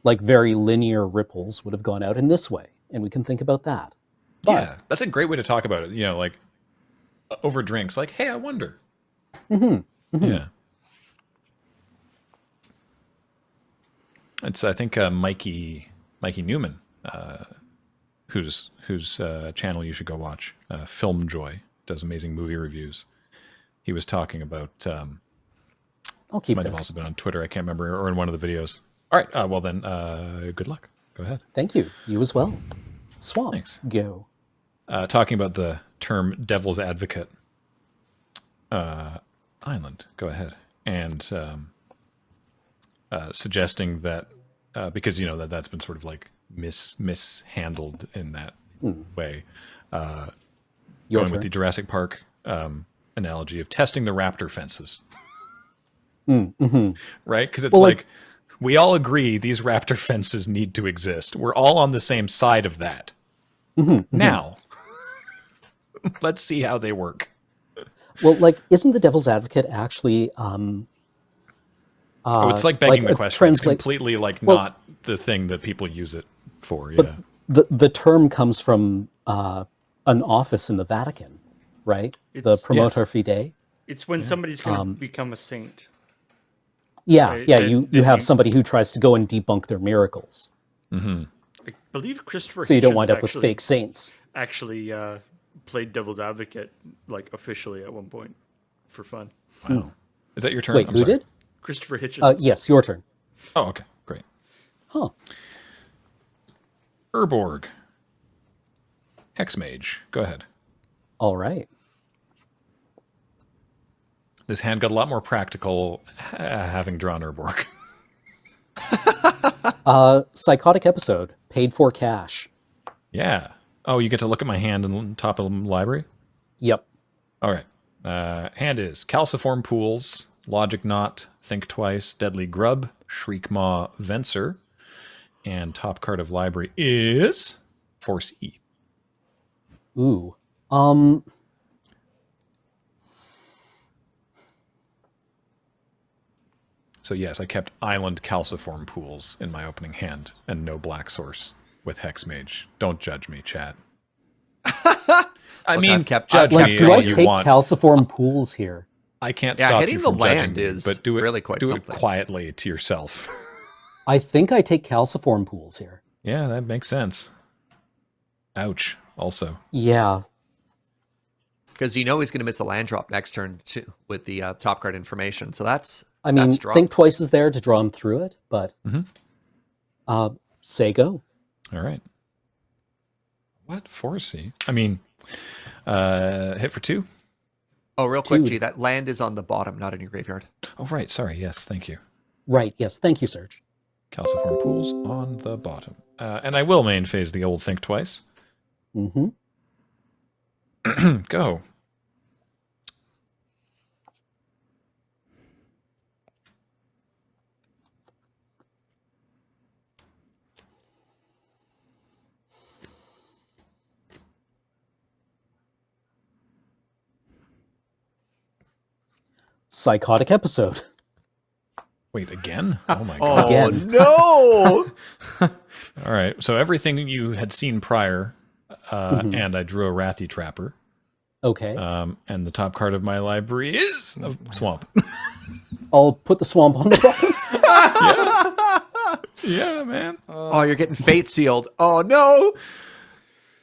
like very linear ripples would have gone out in this way, and we can think about that. But Yeah, that's a great way to talk about it. Like over drinks. Like, hey, I wonder. Yeah. It's I think Mikey Newman, whose channel you should go watch. Film Joy does amazing movie reviews. He was talking about. I'll keep Might have this. also been on Twitter. I can't remember, or in one of the videos. All right. Well then, good luck. Go ahead. Thank you. You as well. Swamp. Thanks. Go. Talking about the term "devil's advocate." Island. Go ahead. And suggesting that because that's been sort of like mishandled in that way. Your Going turn. with the Jurassic Park analogy of testing the raptor fences, right? Because it's Well, like we all agree these raptor fences need to exist. We're all on the same side of that. Now, let's see how they work. Well, like, isn't the devil's advocate actually It's like begging like the a question. It's translate- completely like Well- not the thing that people use it for. Yeah. the term comes from an office in the Vatican, right? The It's- promoter yes. fidei. It's when somebody's going to become a saint. Yeah, Right, yeah. and- You and have you- somebody who tries to go and debunk their miracles, I believe Christopher. so you don't Hitchens wind up with actually- fake saints. Actually played devil's advocate like officially at one point for fun. Wow. Is that your turn? Wait, I'm who sorry. did? Christopher Hitchens. Yes, your turn. Oh, okay. Great. Huh. Urborg. Hexmage. Go ahead. All right. This hand got a lot more practical having drawn Urborg. Psychotic episode. Paid for cash. Yeah. Oh, you get to look at my hand in the top of the library? Yep. All right. Hand is Calciform Pools, Logic Knot, Think Twice, Deadly Grub, Shriekmaw, Venser, and top card of library is Force E. Ooh. So yes, I kept Island Calciform Pools in my opening hand and no black source with Hexmage. Don't judge me, chat. I mean, I've kept- judge I've me kept Do all I you take want. calciform pools here? I can't Yeah, stop hitting you the from judging land me, is but do it really quite do something. it quietly to yourself. I think I take calciform pools here. Yeah, that makes sense. Ouch. Also, Yeah. Because you know he's going to miss a land drop next turn too with the top card information. So that's I mean, that's strong. Think Twice is there to draw him through it, but Mhm. say go. all right. What Force E? I mean, hit for 2. Oh, real quick, Dude. G, that land is on the bottom, not in your graveyard. Oh, right. Sorry. Yes. Thank you. Right, yes. Thank you, Serge. Calciform Pools on the bottom. And I will main phase the old Think Twice. Mm-hmm. Go. Psychotic episode. Wait, again? Oh my god. Again. no! All right. So everything you had seen prior, and I drew a Wrathy Trapper. Okay. And the top card of my library is a swamp. I'll put the swamp on the bottom. Yeah, man. Oh, you're getting fate sealed. Oh no!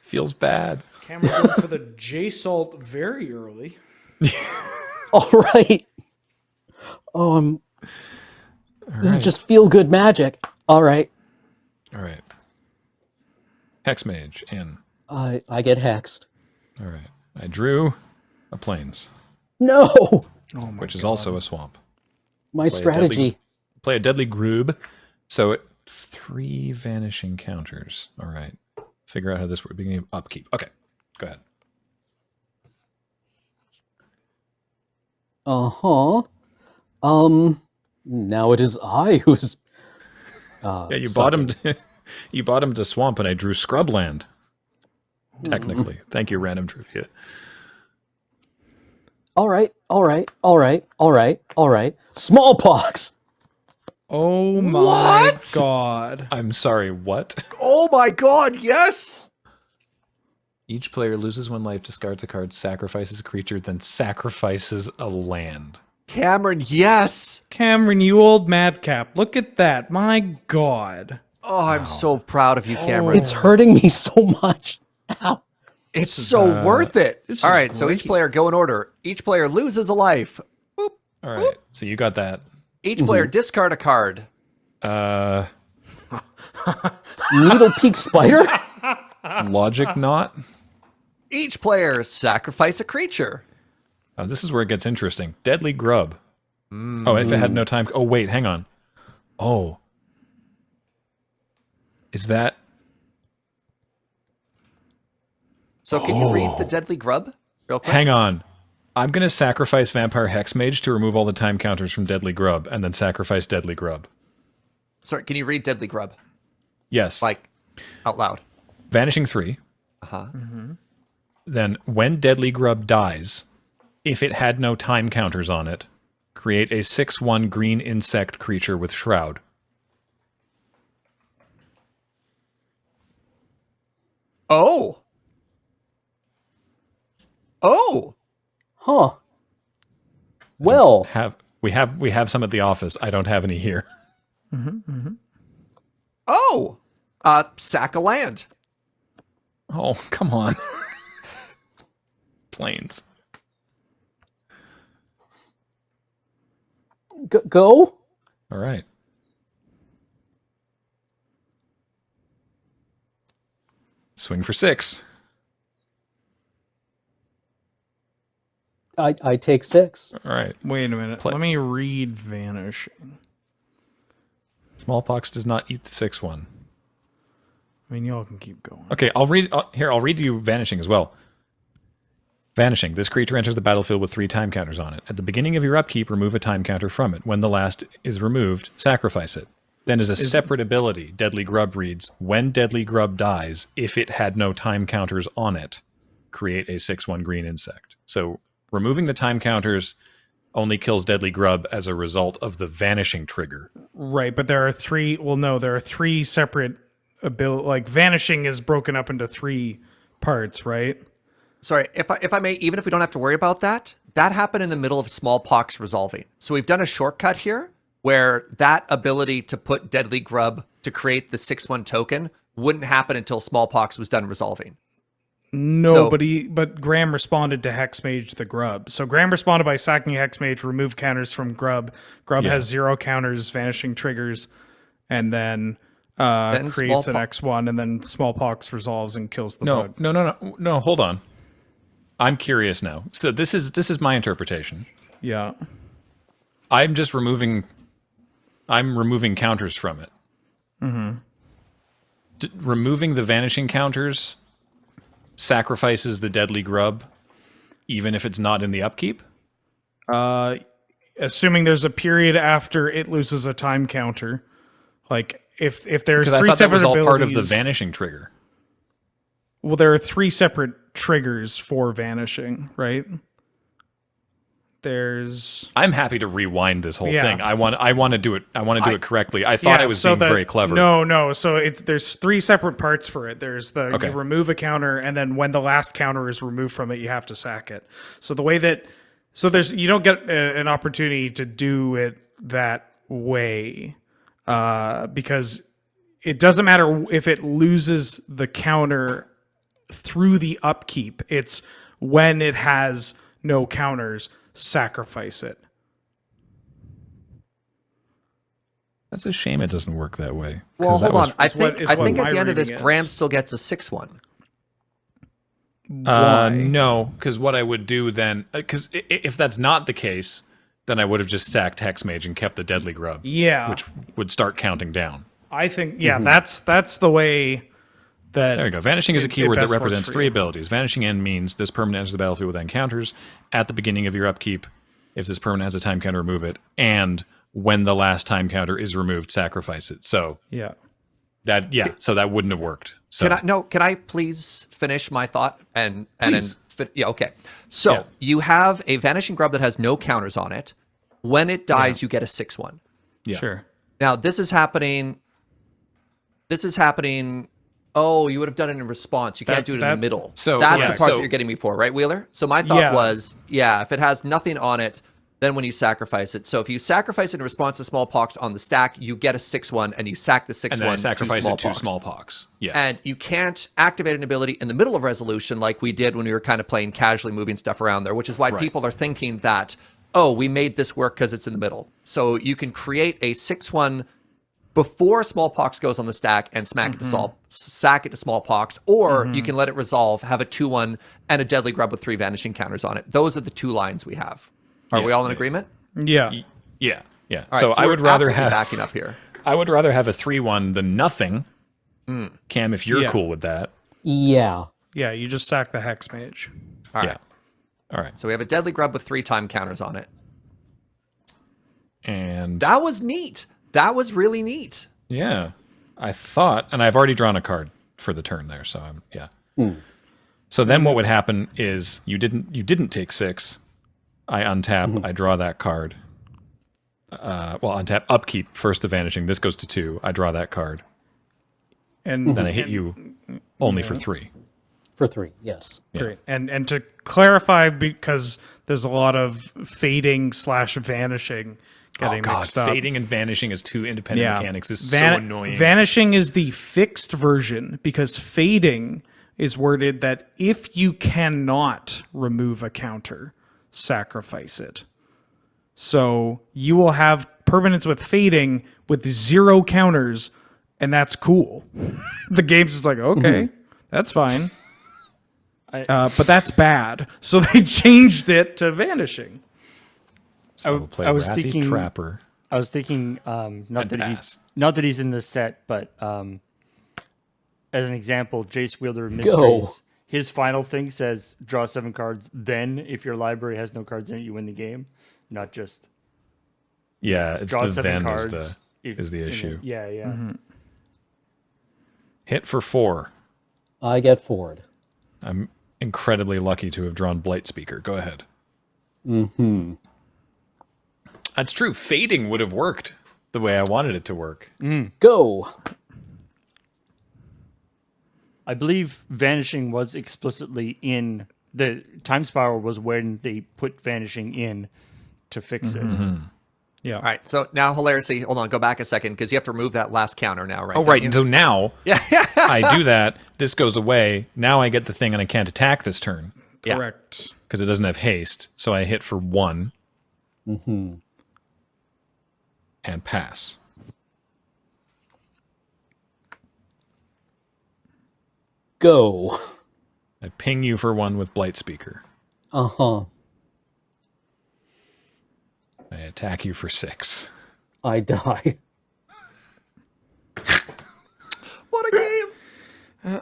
Feels bad. Cameron going for the J Salt very early. All right. Oh, this is just feel good magic. All right. All right. Hexmage in. I get hexed. All right. I drew a plains, No. Oh my which is God. also a swamp. My strategy. Play a deadly groob. So 3 vanishing counters. All right. Figure out how this works. Beginning of upkeep. Okay. Go ahead. Uh-huh. Now it is I who's Yeah, you sucking. bottomed you bottomed a swamp and I drew scrubland. Technically. Thank you, random trivia. All right. Smallpox. Oh my What? God. I'm sorry, what? Oh my god, yes! Each player loses 1 life, discards a card, sacrifices a creature, then sacrifices a land. Cameron, yes! Cameron, you old madcap. Look at that. My God. Oh, I'm so proud of you, Cameron. It's hurting me so much. Ow. It's so worth it. this All is right, so each great. player go in order. Each player loses a life. Boop. All right. So you got that. Each player discard a card. Needle Peak Spider? Logic knot. Each player sacrifice a creature. This is where it gets interesting. Deadly grub. Oh, if it had no time. Oh, wait, hang on. Oh. Is that... So can you read the Deadly Grub real quick? Hang on. I'm going to sacrifice Vampire Hexmage to remove all the time counters from Deadly Grub, and then sacrifice Deadly Grub. Sorry, can you read Deadly Grub? Yes. Like, out loud. Vanishing 3. Uh-huh. Then, when Deadly Grub dies, if it had no time counters on it, create a 6/1 green insect creature with Shroud. Oh! Oh! Huh. Well, We have some at the office. I don't have any here. Oh! Sack a land. Oh, come on. Planes. Go. All right. Swing for 6. I take 6. All right. Wait a minute. Play. Let me read Vanishing. Smallpox does not eat the 6-1. I mean, y'all can keep going. Okay, I'll read you Vanishing as well. Vanishing. This creature enters the battlefield with 3 time counters on it. At the beginning of your upkeep, remove a time counter from it. When the last is removed, sacrifice it. Then as a separate ability, Deadly Grub reads, when Deadly Grub dies, if it had no time counters on it, create a 6/1 green insect. So removing the time counters only kills Deadly Grub as a result of the Vanishing trigger. Right, but there are 3. Well, no, there are 3 separate ability. Like Vanishing is broken up into 3 parts, right? Sorry, if I may, even if we don't have to worry about that, that happened in the middle of Smallpox resolving. So we've done a shortcut here where that ability to put Deadly Grub to create the 6/1 token wouldn't happen until Smallpox was done resolving. No, but Graham responded to Hexmage the Grub. So Graham responded by sacking Hexmage, remove counters from Grub. Grub has 0 counters, Vanishing triggers, and then creates an X1, and then Smallpox resolves and kills the bug. No, hold on. I'm curious now. So this is my interpretation. Yeah. I'm removing counters from it. Mm-hmm. Removing the Vanishing counters sacrifices the Deadly Grub, even if it's not in the upkeep? Assuming there's a period after it loses a time counter. Like, if there's 3 I thought separate that was all abilities, part of the Vanishing trigger. Well, there are 3 separate triggers for Vanishing, right? I'm happy to rewind this whole thing. I want to do it. I want to do it correctly. I thought I was being very clever. No. So there's 3 separate parts for it. There's you remove a counter, and then when the last counter is removed from it, you have to sack it. So the way that you don't get an opportunity to do it that way because it doesn't matter if it loses the counter through the upkeep. It's when it has no counters. Sacrifice it. That's a shame it doesn't work that way. Well, hold on. I think at the end of this, is. Graham still gets a 6/1. No, because what I would do then, because if that's not the case, then I would have just sacked Hexmage and kept the Deadly Grub. Yeah, which would start counting down. I think that's the way. There you go. Vanishing is a keyword that represents 3 abilities. Vanishing End means this permanent enters the battlefield with encounters at the beginning of your upkeep. If this permanent has a time counter, remove it. And when the last time counter is removed, sacrifice it. So so that wouldn't have worked. So Can I please finish my thought and Please. okay. So you have a Vanishing Grub that has no counters on it. When it dies, you get a 6/1. Yeah. Sure. Now this is happening. Oh, you would have done it in response. You can't do it in the middle. So that's the part that you're getting me for, right, Wheeler? So my thought was, if it has nothing on it, then when you sacrifice it. So if you sacrifice it in response to Smallpox on the stack, you get a 6/1, and you sack the 6/1 and then I sacrifice to it to Smallpox. Yeah. And you can't activate an ability in the middle of resolution like we did when we were kind of playing casually, moving stuff around there, which is why people are thinking that, oh, we made this work because it's in the middle. So you can create a 6/1 before Smallpox goes on the stack and sack it to Smallpox, or you can let it resolve, have a 2/1 and a Deadly Grub with 3 Vanishing counters on it. Those are the 2 lines we have. Are we all in agreement? Yeah. Yeah. All So right, I would rather have backing up here. I would rather have a 3/1 than nothing. Cam, if you're cool with that. Yeah. Yeah, you just sack the Hex Mage. All right. All right. So we have a Deadly Grub with 3 time counters on it. And that was neat. That was really neat. Yeah. I thought, and I've already drawn a card for the turn there, so So then what would happen is you didn't take 6. I untap, I draw that card. Untap, upkeep, first the Vanishing. This goes to 2. I draw that card. And then I hit you only for 3. For 3, yes. Great. And to clarify, because there's a lot of fading / vanishing getting mixed up. Fading and vanishing as 2 independent mechanics is so annoying. Vanishing is the fixed version because fading is worded that if you cannot remove a counter, sacrifice it. So you will have permanents with fading with 0 counters, and that's cool. The game's just like, okay, that's fine. But that's bad. So they changed it to vanishing. So we'll play I was Rathy thinking- Trapper. I was thinking, not pass. that he's in this set, but as an example, Jace Wielder of Go. Mysteries. His final thing says, draw 7 cards. Then, if your library has no cards in it, you win the game. Not just Yeah, it's draw the 7 Ven cards. is the issue. Yeah, yeah. Hit for 4. I get forward. I'm incredibly lucky to have drawn Blight Speaker. Go ahead. That's true. Fading would have worked the way I wanted it to work. Go. I believe Vanishing was explicitly in the Time Spiral was when they put Vanishing in to fix it. Yeah. All right, so now hilariously, hold on, go back a second because you have to remove that last counter now, right? Oh, right. And so now Yeah. I do that. This goes away. Now I get the thing and I can't attack this turn Yeah. Correct. because it doesn't have haste. So I hit for 1 and pass. Go. I ping you for 1 with Blight Speaker. Uh-huh. I attack you for 6. I die. What a game!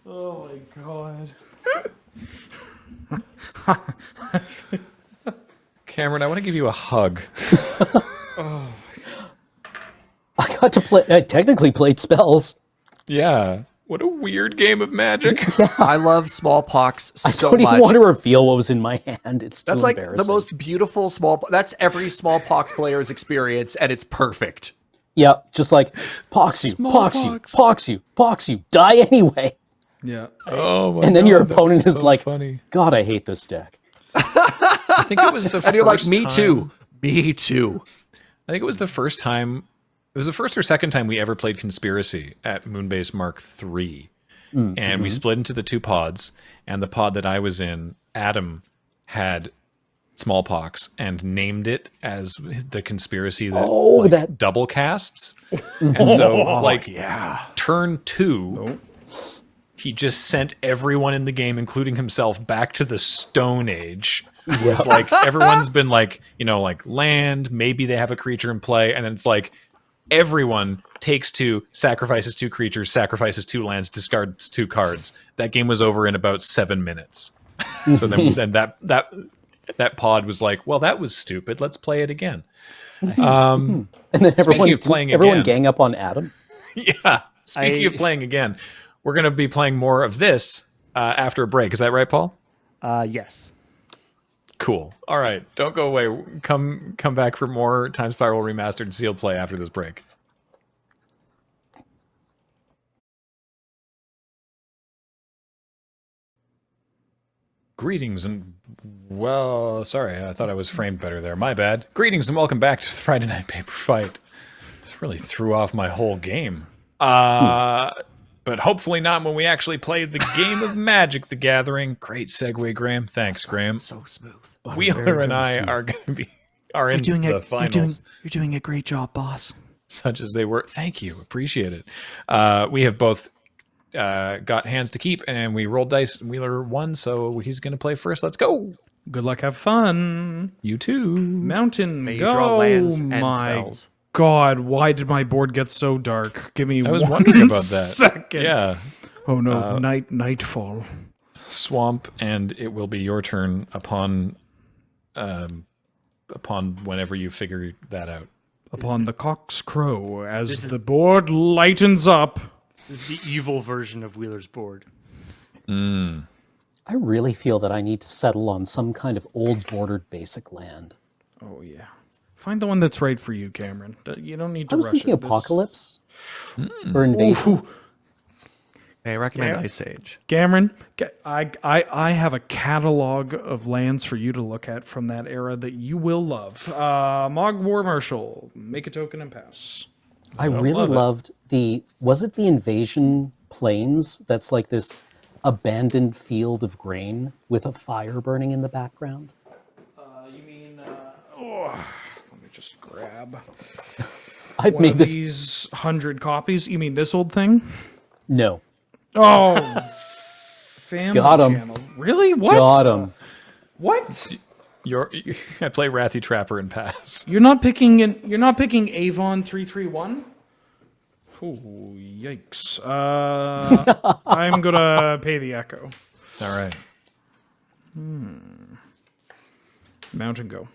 Oh my god. Cameron, I want to give you a hug. I got to play. I technically played spells. Yeah. What a weird game of Magic. I love smallpox I so don't even much. want to reveal what was in my hand. It's too That's like the embarrassing. most beautiful that's every smallpox player's experience, and it's perfect. Yeah, just like pox you, pox you, Smallpox. pox you, pox you, die anyway. Yeah. Oh my And then your God, that opponent was is so like, funny. God, I hate this deck. I think it was the And you're like, first me time- too. Me too. I think it was the first time. It was the first or second time we ever played Conspiracy at Moonbase Mark III. And we split into the 2 pods. And the pod that I was in, Adam had smallpox and named it as the conspiracy that that- double casts. And so, turn 2, he just sent everyone in the game, including himself, back to the Stone Age. It's like everyone's been like, like land, maybe they have a creature in play, and then it's like everyone takes 2, sacrifices 2 creatures, sacrifices 2 lands, discards 2 cards. That game was over in about 7 minutes. So then that pod was like, well, that was stupid. Let's play it again. And then everyone, of playing everyone again. gang up on Adam. Yeah. Speaking of playing again, we're going to be playing more of this after a break. Is that right, Paul? Yes. Cool. All right. Don't go away. Come back for more Time Spiral Remastered sealed play after this break. Greetings and, well, sorry, I thought I was framed better there. My bad. Greetings and welcome back to the Friday Night Paper Fight. This really threw off my whole game. But hopefully not when we actually played the game of Magic: The Gathering. Great segue, Graham. Thanks, Graham. So smooth. Wheeler and I are going to be in the finals, You're doing a great job, boss. such as they were. Thank you, appreciate it. We have both got hands to keep, and we rolled dice. Wheeler won, so he's going to play first. Let's go. Good luck, have fun. You too. Mountain, May you go. draw lands and My spells. God, why did my board get so dark? Give me I was one wondering about that. second. Yeah, Oh no, nightfall. swamp, and it will be your turn upon whenever you figure that out. Upon the cock's crow, as the board lightens up. This is the evil version of Wheeler's board. I really feel that I need to settle on some kind of old bordered basic land. Oh yeah. Find the one that's right for you, Cameron. You don't need to I was rush thinking it. This- Apocalypse or Invasion. May I recommend Yeah. Ice Age? Cameron, I have a catalog of lands for you to look at from that era that you will love. Mog War Marshal, make a token and pass. I really love it. loved was it the Invasion plains that's like this abandoned field of grain with a fire burning in the background? You mean? Oh, let me just grab I've one made of this. these 100 copies. You mean this old thing? No. Oh, Family Got 'em. Channel. Really? What? Got him. What? I play Wrathy Trapper and pass. You're not picking Avon 331? Oh, yikes. I'm gonna pay the echo. All right. Mount and go.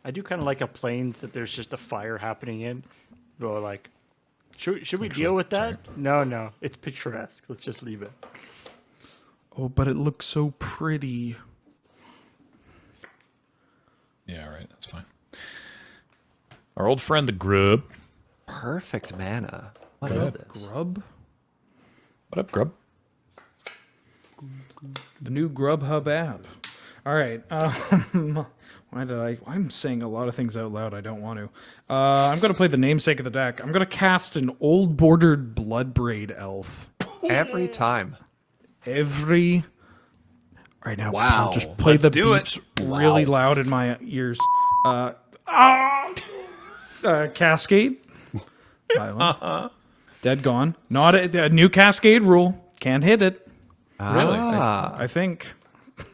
I do kind of like a plains that there's just a fire happening in. Or like, should we deal with that? No, it's picturesque. Let's just leave it. Oh, but it looks so pretty. Yeah, all right. That's fine. Our old friend, the Grub. Perfect mana. What is this? Grub? What up, Grub? The new Grubhub app. All right. I'm saying a lot of things out loud I don't want to. I'm going to play the namesake of the deck. I'm going to cast an old bordered Bloodbraid Elf. Every time. Right now, Wow. I'll just play Let's the do it. beeps really loud in my ears. Cascade. Island. Dead gone. Not a new Cascade rule. Can't hit it. Really? I think.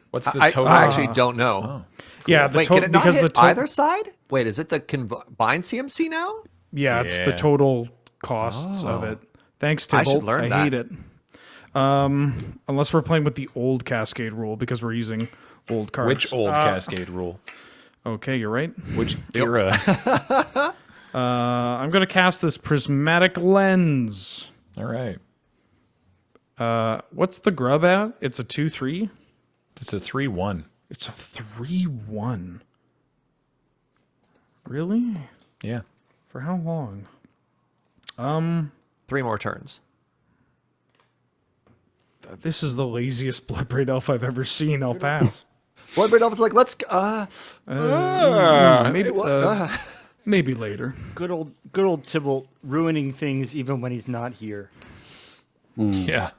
What's the I total? actually don't know. Yeah, the Wait, can total it not because hit the total. either side? Wait, is it the combined CMC now? Yeah, it's the Yeah. total costs of it. Thanks, Tybalt. I should learn that. hate it. Unless we're playing with the old Cascade rule because we're using old cards. Which old Cascade rule? Okay, you're right. Which era? I'm gonna cast this Prismatic Lens. All right. What's the grub at? It's a 2/3. It's a 3-1. It's a 3/1. Really? Yeah. For how long? 3 more turns. This is the laziest Bloodbraid Elf I've ever seen. I'll pass. Bloodbraid Elf is like, let's. Maybe later. Good old Tybalt ruining things even when he's not here. Yeah.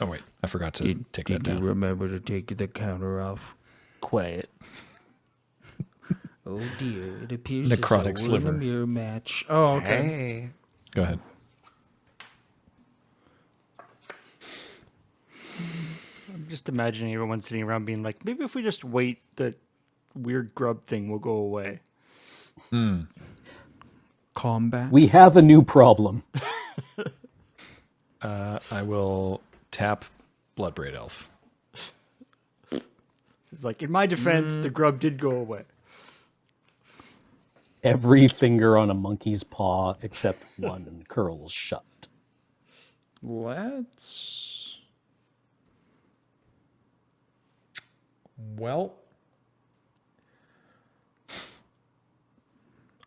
Oh wait, I forgot to take that down. remember to take the counter off? Quiet. Oh dear, it appears Necrotic as though we're in sliver. a mirror match. Oh, okay. Hey. Go ahead. I'm just imagining everyone sitting around being like, maybe if we just wait, the weird grub thing will go away. Combat. We have a new problem. I will tap Bloodbraid Elf. It's like, in my defense, the grub did go away. Every finger on a monkey's paw except one curls shut. Let's. Well,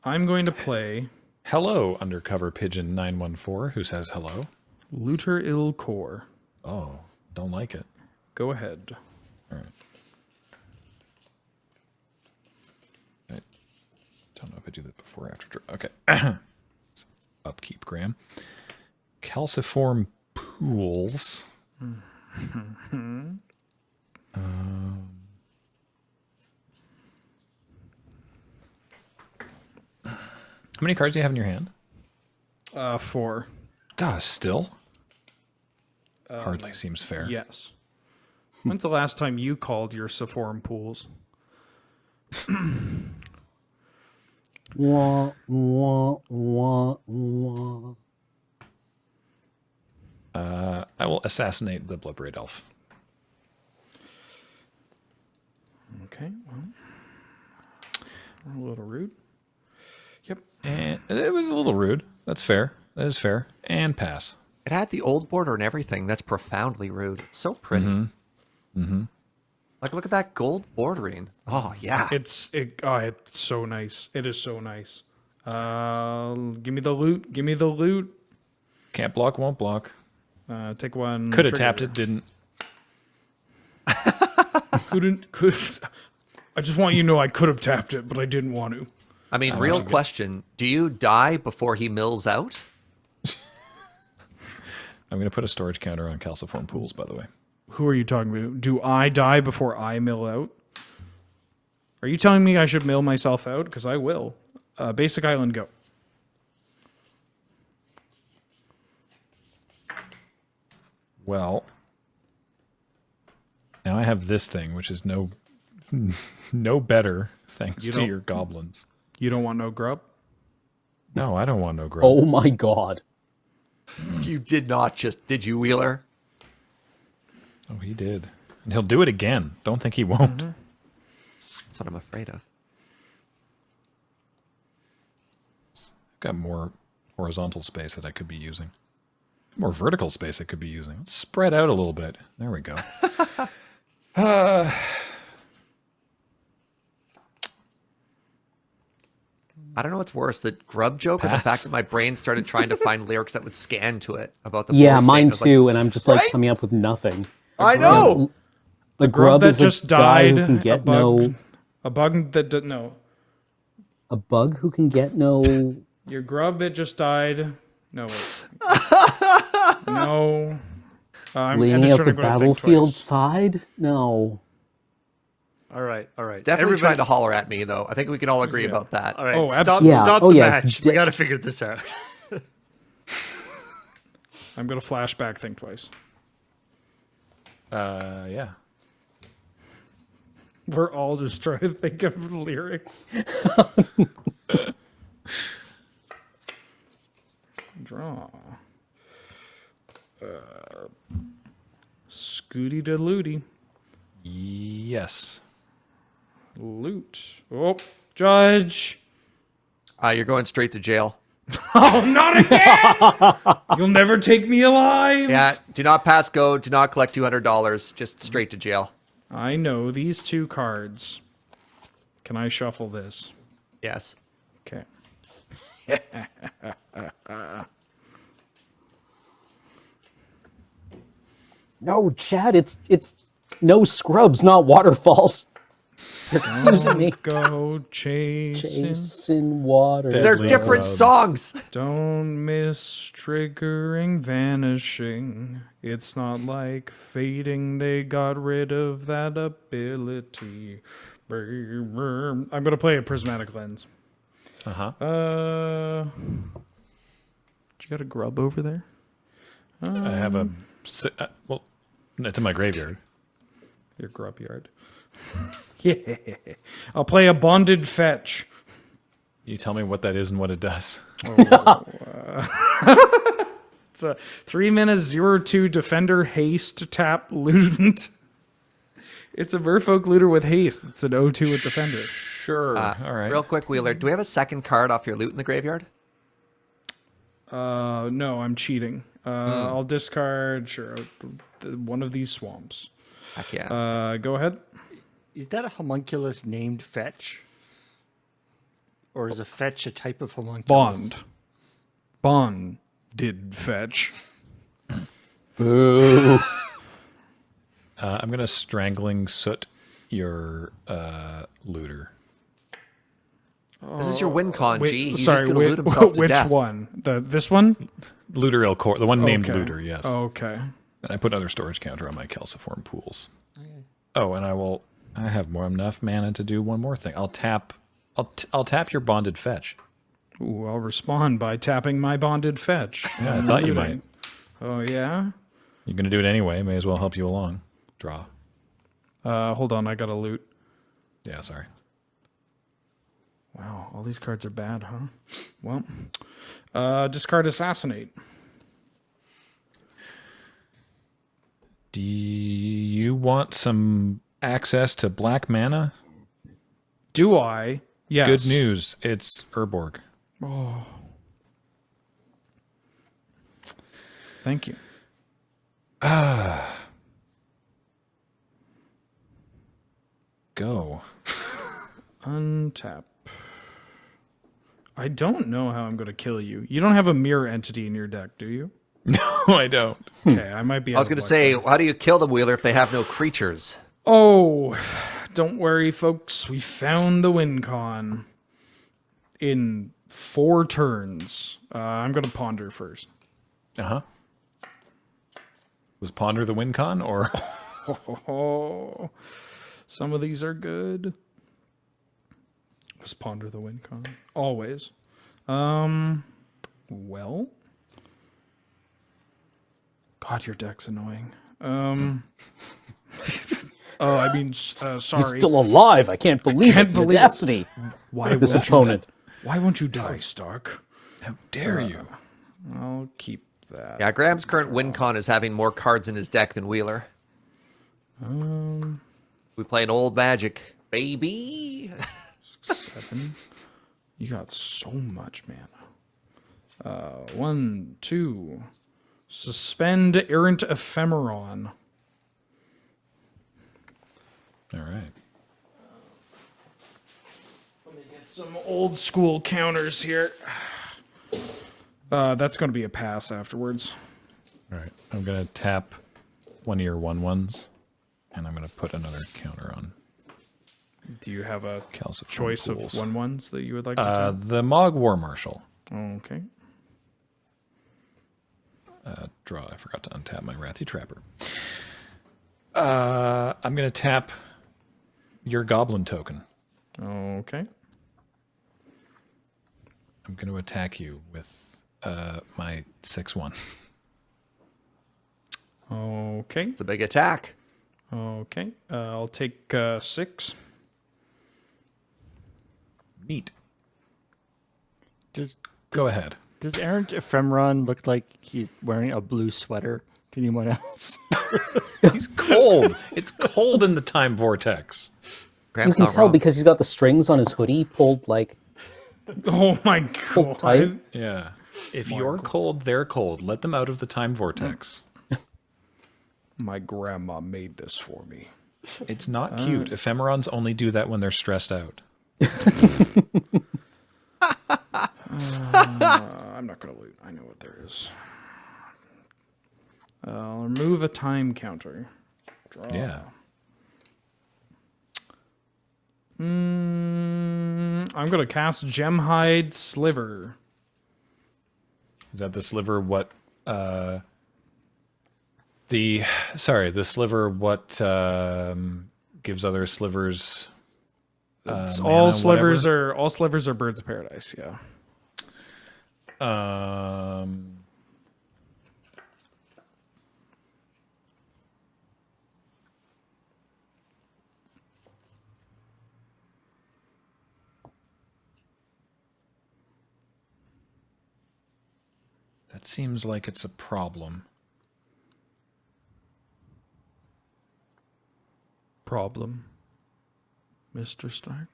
I'm going to play Hello, Undercover Pigeon 914, who says hello. Looter Il Core. Oh, don't like it. Go ahead. All right. I don't know if I do that before or after. Okay. Upkeep, Graham. Calciform Pools. How many cards do you have in your hand? 4. Gosh, still? Hardly seems fair. Yes. When's the last time you called your Sephorum pools? Wah, wah, wah, wah. I will assassinate the Bloodbraid Elf. Okay, well. A little rude. Yep. And it was a little rude. That's fair. That is fair. And pass. It had the old border and everything. That's profoundly rude. It's so pretty. Like, look at that gold bordering. Oh, yeah. It's so nice. It is so nice. Give me the loot. Give me the loot. Can't block, won't block. Take one. Could have trigger. tapped it, didn't. Could. I just want you to know I could have tapped it, but I didn't want to. I mean, real question. Do you die before he mills out? I'm going to put a storage counter on calciform pools, by the way. Who are you talking about? Do I die before I mill out? Are you telling me I should mill myself out? Because I will. Basic Island, go. Well, now I have this thing, which is no better thanks to your goblins. You don't want no grub? No, I don't want no growth. Oh my god. You did not just, did you, Wheeler? Oh, he did. And he'll do it again. Don't think he won't. That's what I'm afraid of. Got more horizontal space that I could be using. More vertical space I could be using. Let's spread out a little bit. There we go. I don't know what's worse, the grub joke or the Pass. fact that my brain started trying to find lyrics that would scan to it about the Yeah, board mine state. I was too, and I'm just like right? coming up with nothing. Like, I know! The Grub grub that is just a guy died. who can get no. A bug that did no. A bug who can get no. Your grub that just died. No. Wait. No. I'm Leaning just out trying the to think battlefield twice. side? No. All right. Definitely Everybody- trying to holler at me, though. I think we can all agree about that. All right. Oh, stop absolutely. Yeah. stop Oh, the yeah, it's match. de- We got to figure this out. I'm going to flashback think twice. Yeah. We're all just trying to think of lyrics. Draw. Scooty to looty. Yes. Loot. Oh, judge. You're going straight to jail. Oh, not again! You'll never take me alive. Yeah, do not pass go, do not collect $200, just straight to jail. I know these two cards. Can I shuffle this? Yes. Okay. No, Chad, it's no scrubs, not waterfalls. You're confusing me. Go chasing. Chasing water. They're Deadly different grubs. songs. Don't miss triggering vanishing. It's not like fading. They got rid of that ability. I'm gonna play a prismatic lens. Uh-huh. You got a grub over there? I have a... well, it's in my graveyard. Your grub yard. Yeah. I'll play a bonded fetch. You tell me what that is and what it does. It's a 3-2 defender haste tap lootant. It's a merfolk looter with haste. It's an 0-2 with defender. Sure. All right. Real quick, Wheeler, do we have a second card off your loot in the graveyard? No, I'm cheating. I'll discard one of these swamps. Heck yeah. Go ahead. Is that a homunculus named Fetch? Or is a fetch a type of homunculus? Bond did fetch. Boo. I'm going to strangling soot your looter. This is your win con, G. He's sorry, just going to loot himself to which death. one? This one? Looter El Cor, the one named Okay. Looter, yes. Okay. And I put another storage counter on my calciform pools. Oh, and I have enough mana to do one more thing. I'll tap your bonded fetch. Ooh, I'll respond by tapping my bonded fetch. Yeah, I thought you might. Oh, yeah? You're going to do it anyway. May as well help you along. Draw. Hold on, I got to loot. Yeah, sorry. Wow, all these cards are bad, huh? Well, discard Assassinate. Do you want some access to black mana? Do I? Yes. Good news. It's Urborg. Thank you. Go. Untap. I don't know how I'm going to kill you. You don't have a mirror entity in your deck, do you? No, I don't. Okay, I might be. I was going to say, how do you kill them, Wheeler, if they have no creatures? Oh, don't worry, folks. We found the win con in 4 turns. I'm going to ponder first. Uh-huh. Was Ponder the win con, or? Oh, some of these are good. Let's ponder the win con. Always. Well. God, your deck's annoying. Oh, I mean, sorry. He's still alive. I can't believe can't it. believe the it. audacity. Why This won't opponent. why won't you die, Stark? How dare you? I'll keep that. Yeah, Graham's current win con is having more cards in his deck than Wheeler. We play an old Magic, baby. 7. You got so much mana. 1, 2. Suspend Errant Ephemeron. All right. Let me get some old school counters here. That's going to be a pass afterwards. All right. I'm going to tap one of your 1/1s, and I'm going to put another counter on. Do you have a Calciform choice Pools. of 1/1s that you would like to tap? The Mog War Marshal. Okay. Draw. I forgot to untap my Wrathy Trapper. I'm going to tap your Goblin token. Okay. I'm going to attack you with my 6/1. Okay. It's a big attack. Okay. I'll take 6. Neat. Does Go ahead. Errant Ephemeron look like he's wearing a blue sweater to anyone else? He's cold. It's cold in the time vortex. You Graham's can not tell wrong. because he's got the strings on his hoodie pulled like Oh my pulled god. tight. Yeah. If you're cold, they're cold. Let them out of the time vortex. My grandma made this for me. It's not cute. Ephemerons only do that when they're stressed out. I'm not going to loot. I know what there is. I'll remove a time counter. Draw. Yeah. I'm going to cast Gemhide Sliver. Is that the sliver what the sliver what gives other slivers It's mana, all slivers whatever? are birds of paradise, yeah. That seems like it's a problem. Problem, Mr. Stark.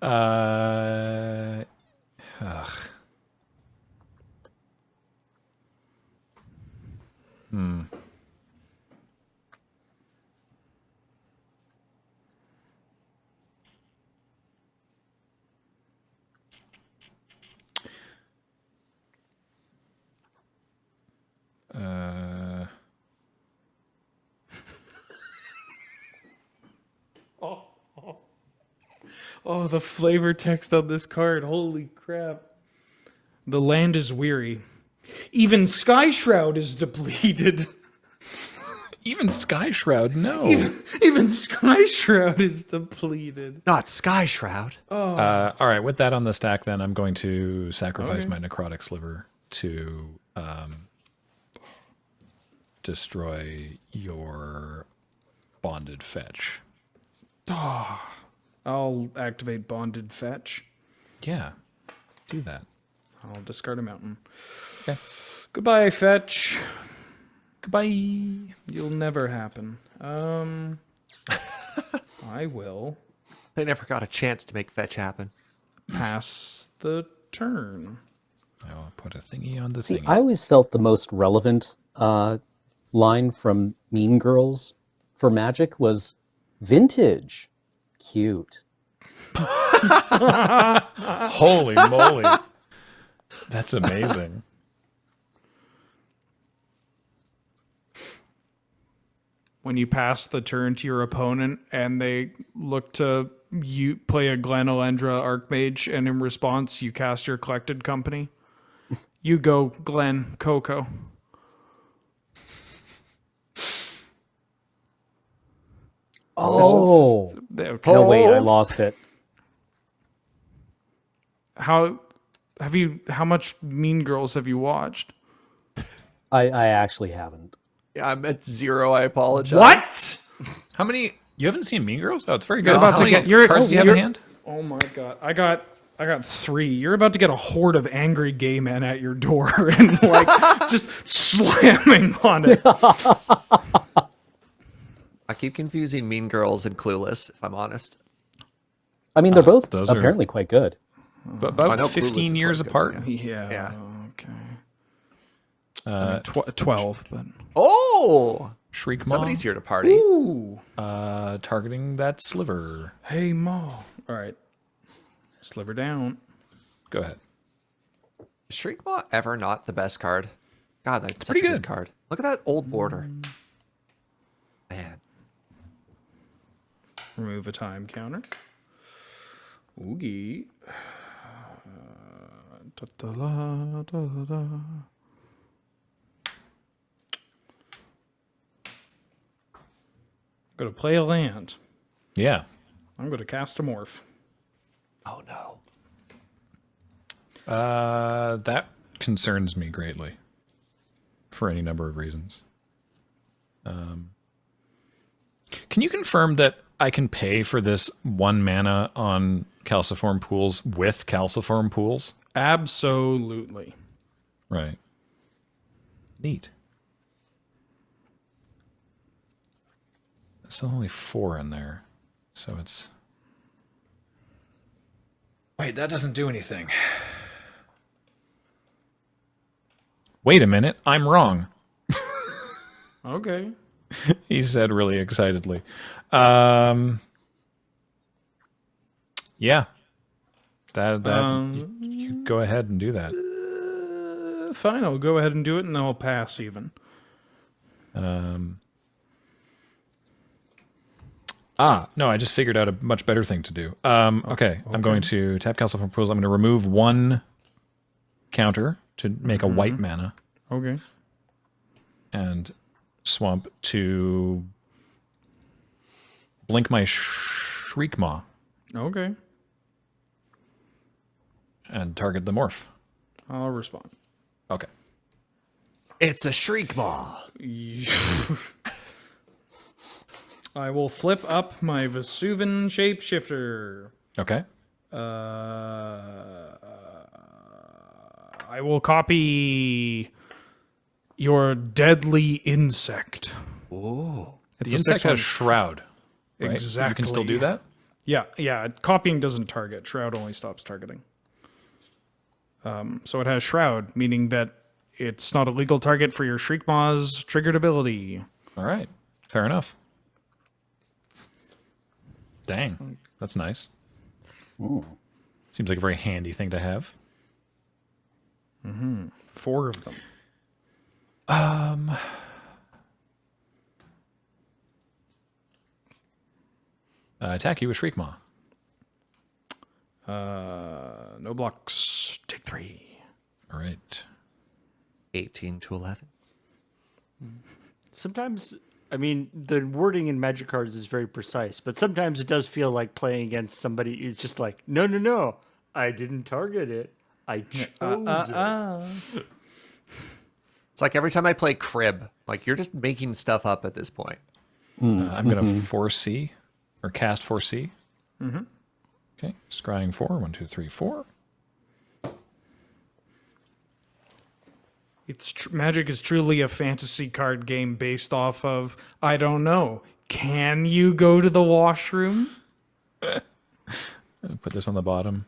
Ugh. Oh, the flavor text on this card. Holy crap. The land is weary. Even Sky Shroud is depleted. Even Sky Shroud, no. Even Sky Shroud is depleted. Not Sky Shroud. All right, with that on the stack, then I'm going to sacrifice my Necrotic Sliver to destroy your Bonded Fetch. I'll activate Bonded Fetch. Yeah, do that. I'll discard a mountain. Okay. Goodbye, Fetch. Goodbye. You'll never happen. I will They never got a chance to make fetch happen. pass the turn. I'll put a thingy on the See, thingy. I always felt the most relevant line from Mean Girls for Magic was vintage. Cute. Holy moly. That's amazing. When you pass the turn to your opponent and they look to you play a Glen Elendra Archmage, and in response you cast your Collected Company, you go Glen Coco. Oh, Okay. no, wait, I Hold. lost it. How much Mean Girls have you watched? I actually haven't. Yeah, I'm at 0. I apologize. What? How many? You haven't seen Mean Girls? Oh, it's very good. You're about How to many get your cards do you have in hand? Oh my god. I got 3. You're about to get a horde of angry gay men at your door and like just slamming on it. I keep confusing Mean Girls and Clueless, if I'm honest. I mean, they're both those are- apparently quite good. But I know about Clueless 15 is years quite good, apart. Yeah. Yeah. Okay. I mean, 12, but Oh! Shriek Maw. Somebody's here to party. ooh. Targeting that sliver. Hey, Ma. All right. Sliver down. Go ahead. Is Shriekmaw ever not the best card? God, that's such pretty a good good. card. Look at that old border. Man. Remove a time counter. Oogie. Da-da-la, da-da-da. Gonna play a land. Yeah. I'm gonna cast a morph. Oh no. That concerns me greatly. For any number of reasons. Can you confirm that I can pay for this 1 mana on Calciform Pools with Calciform Pools? Absolutely. Right. Neat. There's still only 4 in there. So it's... Wait, that doesn't do anything. Wait a minute, I'm wrong. Okay. He said really excitedly. Yeah. You go ahead and do that. Fine, I'll go ahead and do it, and then I'll pass even. No, I just figured out a much better thing to do. Okay, I'm going to tap Calciform Pools. I'm going to remove 1 counter to make a white mana Okay. and swamp to blink my Shriekmaw Okay. and target the morph. I'll respond. Okay. It's a Shriekmaw. I will flip up my Vesuvan Shapeshifter. Okay. I will copy your deadly insect. Ooh. It's The a insect 6/1. has Shroud, right? Exactly. You can still do that? Yeah. Copying doesn't target. Shroud only stops targeting. So it has Shroud, meaning that it's not a legal target for your Shriekmaw's triggered ability. All right. Fair enough. Dang. That's nice. Seems like a very handy thing to have. 4 of them. Attack you with Shriekmaw. No blocks. Take 3. All right. 18 to 11. Sometimes, I mean, the wording in Magic cards is very precise, but sometimes it does feel like playing against somebody. It's just like, no, I didn't target it. I chose it. It's like every time I play Crib, like you're just making stuff up at this point. I'm going to 4C or cast 4C. Okay. Scrying 4. 1, 2, 3, 4. Magic is truly a fantasy card game based off of, I don't know, can you go to the washroom? Put this on the bottom.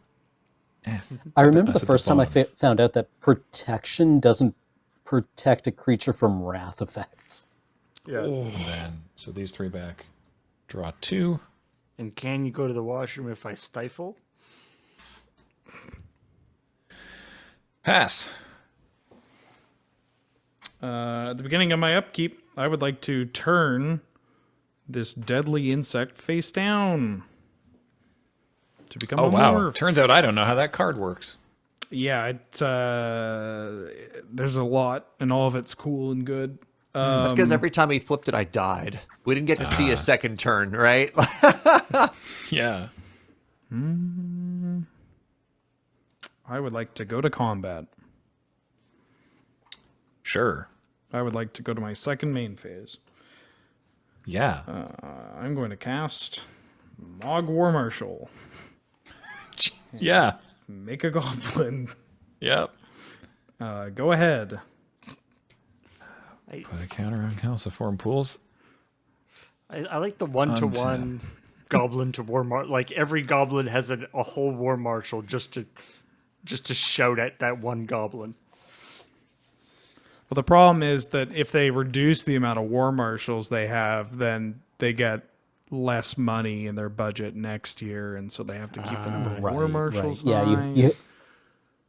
I remember us the at the first time I bottom. found out that protection doesn't protect a creature from wrath effects. Yeah. And then, so these 3 back. Draw 2. And can you go to the washroom if I stifle? Pass. At the beginning of my upkeep, I would like to turn this deadly insect face down to become Oh, a wow. morph. Turns out I don't know how that card works. Yeah, there's a lot, and all of it's cool and good. That's because every time he flipped it, I died. We didn't get to see a second turn, right? Yeah. I would like to go to combat. Sure. I would like to go to my second main phase. Yeah. I'm going to cast Mog War Marshal. Yeah. Make a goblin. Yep. Go ahead. Put a counter on calciform pools. I like the 1-to-1 goblin to war marshal. Like every goblin has a whole war marshal just to shout at that one goblin. Well, the problem is that if they reduce the amount of war marshals they have, then they get less money in their budget next year, and so they have to keep the number of war marshals Yeah, high.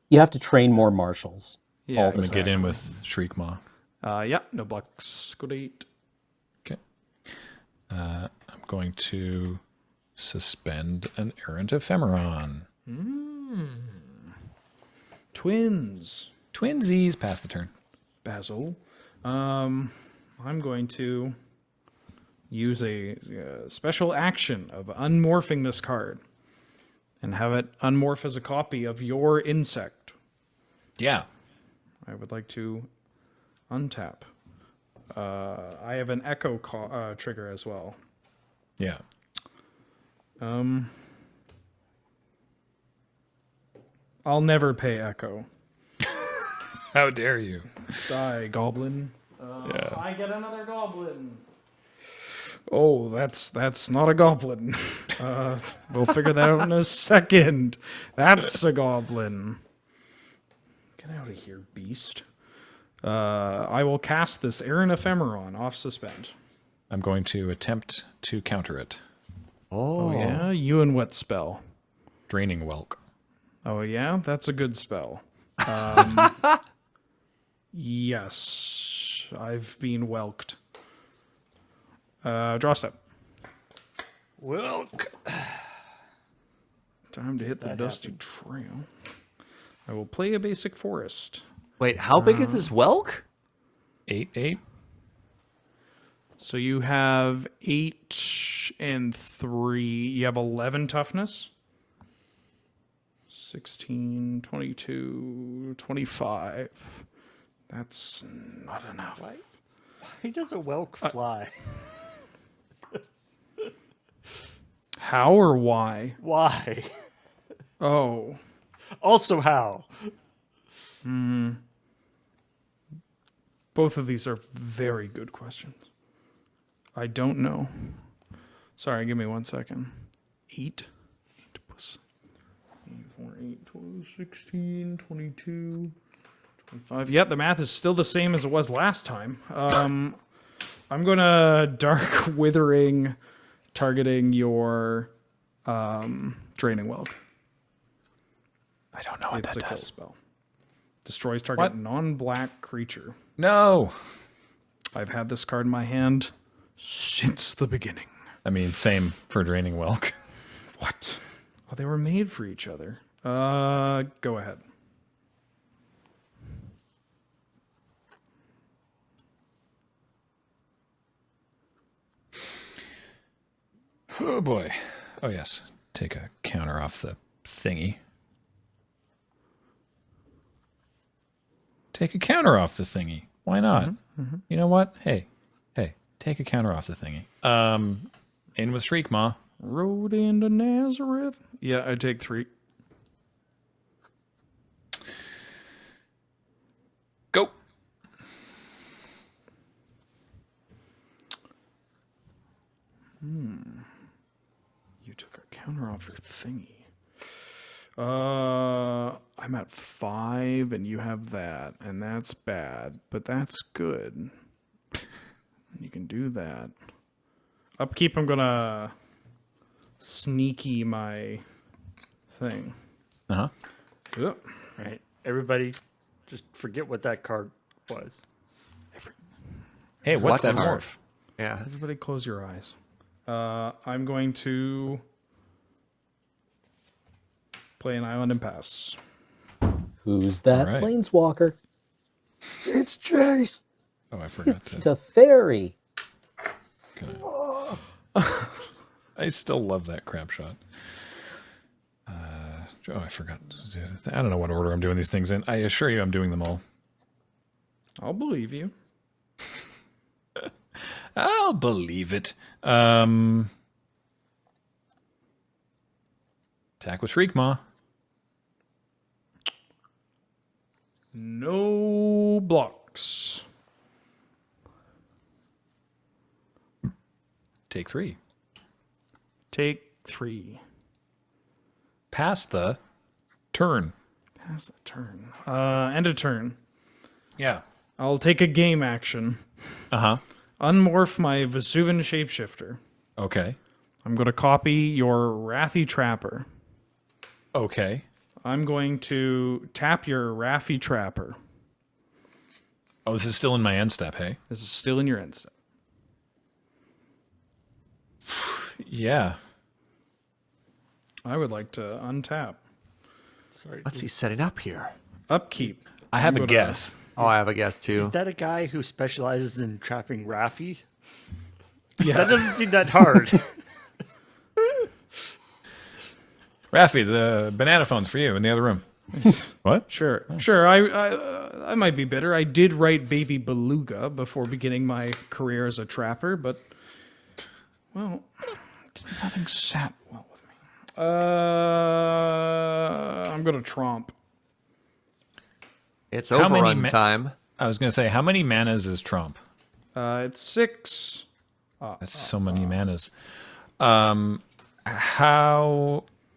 you have to train more marshals. Yeah, all I'm the going to time. get in with Shriekmaw. Yeah, no blocks. Go to 8. Okay. I'm going to suspend an errant ephemeron. Twins. Twinsies. Pass the turn. Basil. I'm going to use a special action of unmorphing this card and have it unmorph as a copy of your insect. Yeah. I would like to untap. I have an echo trigger as well. Yeah. I'll never pay echo. How dare you? Die, goblin. Yeah. I get another goblin. Oh, that's not a goblin. We'll figure that out in a second. That's a goblin. Get out of here, beast. I will cast this Errant Ephemeron off suspend. I'm going to attempt to counter it. Oh yeah? You and what spell? Draining Whelk. Oh yeah? That's a good spell. Yes. I've been whelked. Draw step. Whelk. Time to hit the dusty trail. I will play a basic forest. Wait, how big is this Welk? 8/8. So you have 8 and 3. You have 11 toughness. 16, 22, 25. That's not enough. Why does a whelk fly? How or why? Why? Oh. Also, how? Both of these are very good questions. I don't know. Sorry, give me 1 second. 8. 8 plus 4, 8, 12, 16, 22, 25. Yeah, the math is still the same as it was last time. I'm going to Dark Withering, targeting your Draining Whelk. I don't know what It's that a kill does. spell. Destroys target What? non-black creature. No. I've had this card in my hand since the beginning. I mean, same for Draining Whelk. What? Oh, they were made for each other. Go ahead. Oh boy. Oh yes. Take a counter off the thingy. Take a counter off the thingy. Why not? You know what? Hey, take a counter off the thingy. In with Shriekmaw. Road into Nazareth. Yeah, I take 3. Go. You took a counter off your thingy. I'm at 5 and you have that, and that's bad, but that's good. You can do that. Upkeep, I'm gonna sneaky my thing. Uh huh. Yep. Right. Everybody, just forget what that card was. Hey, what's What that card? morph? Yeah. Everybody close your eyes. I'm going to play an island and pass. Who's that All right. planeswalker? It's Jace. Oh, I forgot It's to. Teferi. I still love that crap shot. Oh, I forgot. I don't know what order I'm doing these things in. I assure you I'm doing them all. I'll believe you. I'll believe it. Attack with Shriekmaw. No blocks. Take 3. Take 3. Pass the turn. Pass the turn. End of turn. Yeah. I'll take a game action. Uh-huh. Unmorph my Vesuvan shapeshifter. Okay. I'm going to copy your Wrathy Trapper. Okay. I'm going to tap your Wrathy Trapper. Oh, this is still in my end step, hey? This is still in your end step. Yeah. I would like to untap. Sorry. What's he setting up here? Upkeep. I have a gonna- guess. Oh, I have a guess Is too. that a guy who specializes in trapping Raffi? Yeah. That doesn't seem that hard. Raffi, the banana phone's for you in the other room. What? Sure. Sure. I might be bitter. I did write Baby Beluga before beginning my career as a trapper, but, well, nothing sat well with me. I'm going to tromp. It's How many overrun time. I was going to say, how many manas is Trump? It's 6. That's so many manas. How,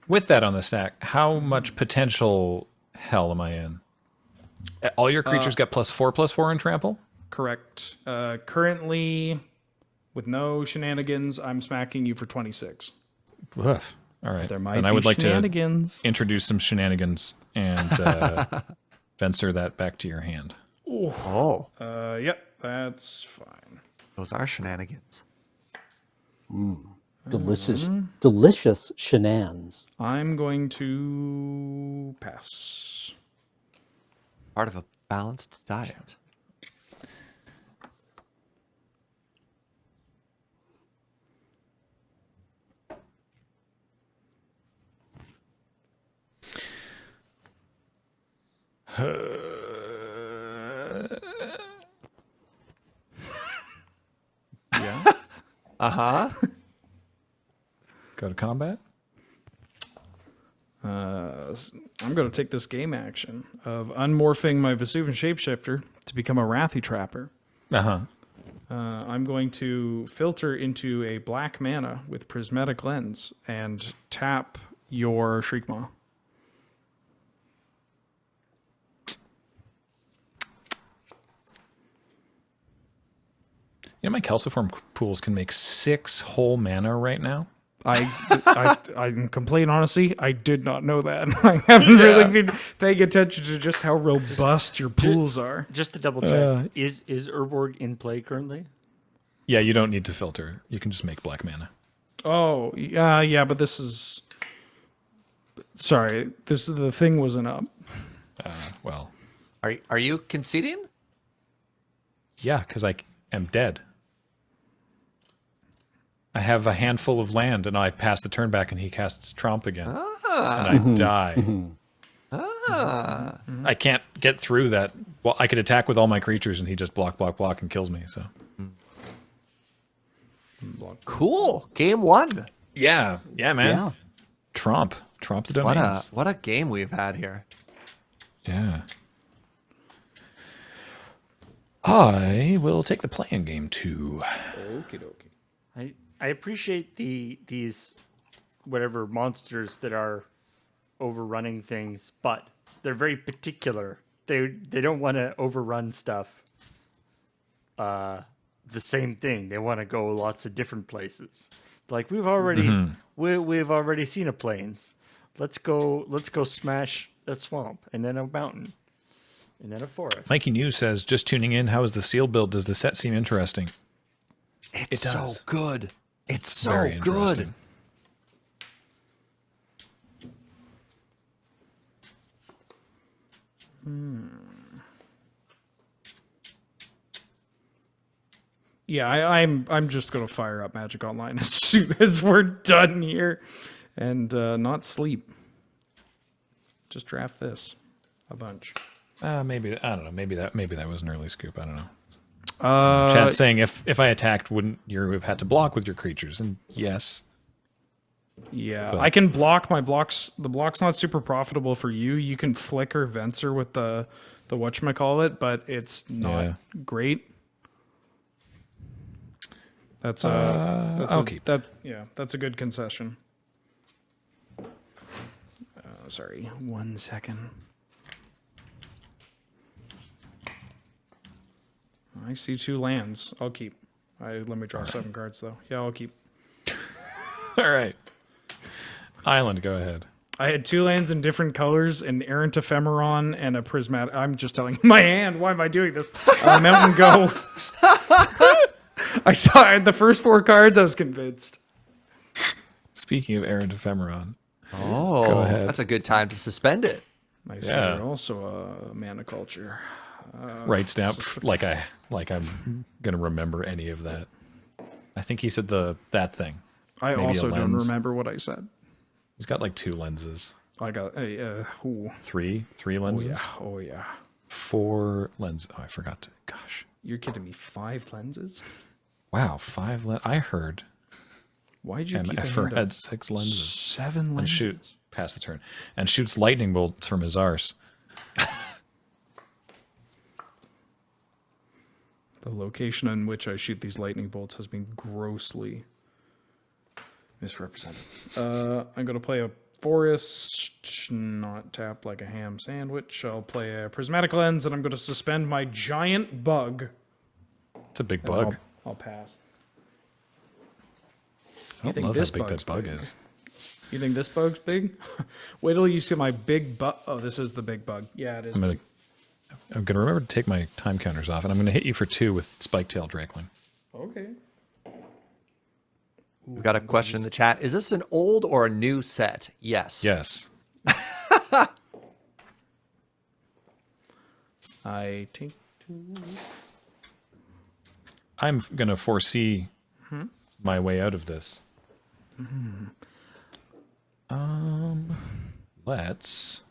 with that on the stack, how much potential hell am I in? All your creatures get +4/+4 in trample? Correct. Currently, with no shenanigans, I'm smacking you for 26. Ugh. All right. There might And be I would like to shenanigans. introduce some shenanigans and Venser that back to your hand. Oh, Yep, that's fine. those are shenanigans. Delicious, delicious shenanigans. I'm going to pass. Part of a balanced diet. Yeah. Uh-huh. Go to combat? I'm going to take this game action of unmorphing my Vesuvan shapeshifter to become a Wrathy Trapper. Uh-huh. I'm going to filter into a black mana with Prismatic Lens and tap your Shriekmaw. You know my calciform pools can make 6 whole mana right now? I'm complete honesty, I did not know that. I haven't really been paying attention to just how robust your pools are. Just to double check, is Urborg in play currently? Yeah, you don't need to filter. You can just make black mana. Oh, yeah, but this is... Sorry, the thing wasn't up. Well, Are you conceding? yeah, because I am dead. I have a handful of land, and I pass the turn back, and he casts Tromp again. And I die. I can't get through that. Well, I could attack with all my creatures, and he just block, and kills me. So Cool. Game 1. yeah, man. Yeah. Tromp the domains. What a game we've had here. Yeah. I will take the playing game too. Okie dokie. I appreciate these whatever monsters that are overrunning things, but they're very particular. They don't want to overrun stuff. The same thing. They want to go lots of different places. Like we've already we've already seen a plains. Let's go smash a swamp, and then a mountain, and then a forest. Mikey News says, just tuning in, how is the seal build? Does the set seem interesting? It's It so does. good. It's so Very good. interesting. Yeah, I'm just gonna fire up Magic Online as soon as we're done here, and not sleep. Just draft this a bunch. Maybe, I don't know. Maybe that was an early scoop. I don't know. Uh, Chad's saying if I attacked, wouldn't you have had to block with your creatures? And yes. yeah, but- I can block my blocks. The block's not super profitable for you. You can flicker Venser with the whatchamacallit, but it's not Yeah. great. That's I'll keep. that's a good concession. Sorry, 1 second. I see 2 lands. I'll keep. Let me draw 7 cards though. Yeah, I'll keep. All right. Island, go ahead. I had 2 lands in different colors, an errant ephemeron and a prismatic. I'm just telling you my hand. Why am I doing this? Mountain Go. I saw the first 4 cards. I was convinced. Speaking of Errant Ephemeron, Oh, Go ahead. that's a good time to suspend it. I Yeah. see you're also a mana culture. writes down like I'm gonna remember any of that. I think he said that thing. I Maybe a also don't lens. remember what I said. He's got like 2 lenses, I got ooh. 3 Oh lenses, yeah. Oh yeah. 4 lenses. Oh, I forgot to. Gosh, You're kidding me. 5 lenses? wow, 5 lenses. I heard Why'd you keep a MFR hand had up? 6 lenses. 7 And lenses. shoot, pass the turn, and shoots lightning bolts from his arse. The location in which I shoot these lightning bolts has been grossly misrepresented. I'm going to play a forest, not tap like a ham sandwich. I'll play a prismatic lens, and I'm going to suspend my giant bug. It's a big And bug. I'll pass. I don't think love this how big bug's that bug big? is. You think this bug's big? Wait till you see my big bug. Oh, this is the big bug. Yeah, it is. I'm gonna remember to take my time counters off, and I'm gonna hit you for 2 with Spike-tailed Drakeling. Okay. We got a question in the chat. Is this an old or a new set? Yes. Yes. I take 2. I'm gonna foresee my way out of this. Let's.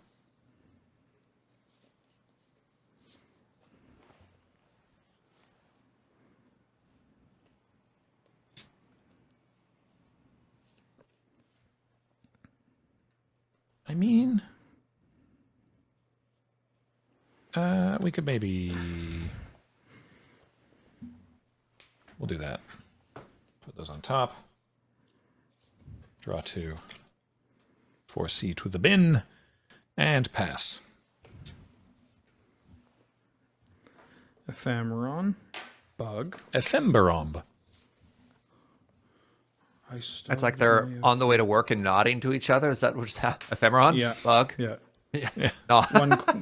I mean, we could maybe. We'll do that. Put those on top. Draw 2. Foresee to the bin. And pass. Ephemeron. Bug. Ephemeromb. That's like they're on the way to work and nodding to each other. Is that what's happening? Ephemeron? Yeah. Bug? Yeah. Yeah. No.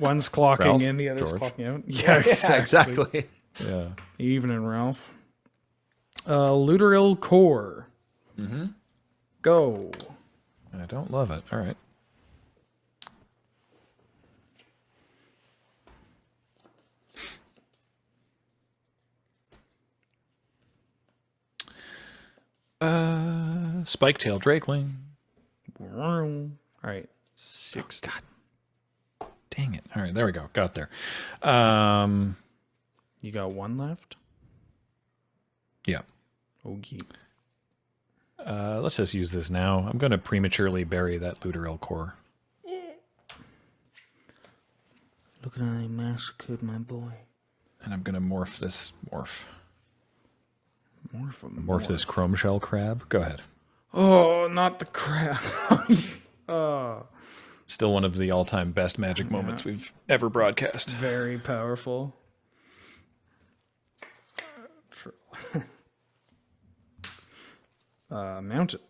One's clocking Ralph? in, the other's George? clocking out. Yeah, Exactly. Yeah. Evening, Ralph. Luteril Core. Mm-hmm. Go. I don't love it. All right. Spike-tail Drakeling. All right. 6. God. Dang it. All right, there we go. Got there. You got 1 left? Yeah. Okay. Let's just use this now. I'm going to prematurely bury that Luteril core. Look at how I massacred my boy. And I'm going to morph this Morph this chrome shell crab. Go ahead. Oh, not the crap. Oh, Still one of the all-time best Magic moments we've ever broadcast. very powerful. Mountain.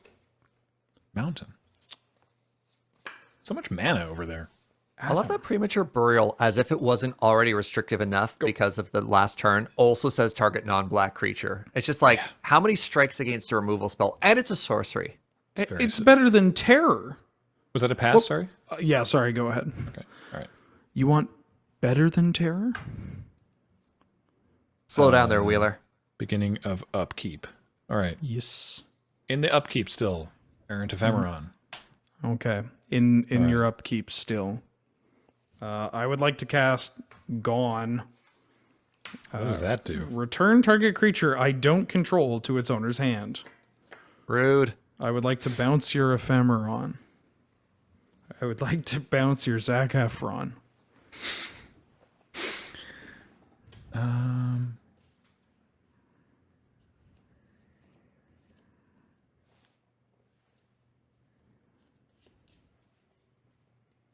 Mountain. So much mana over there. I love that premature burial, as if it wasn't already restrictive enough because of the last turn, also says target non-black creature. It's just like, how many strikes against a removal spell? And it's a sorcery. It's better than terror. Was that a pass? Sorry. Yeah, sorry, go ahead. Okay. All right. You want better than terror? Slow down there, Wheeler. Beginning of upkeep. All right. Yes. In the upkeep still, Errant Ephemeron. Okay. In your upkeep still. I would like to cast Gone. What does that do? Return target creature I don't control to its owner's hand. Rude. I would like to bounce your Ephemeron. I would like to bounce your Zac Efron.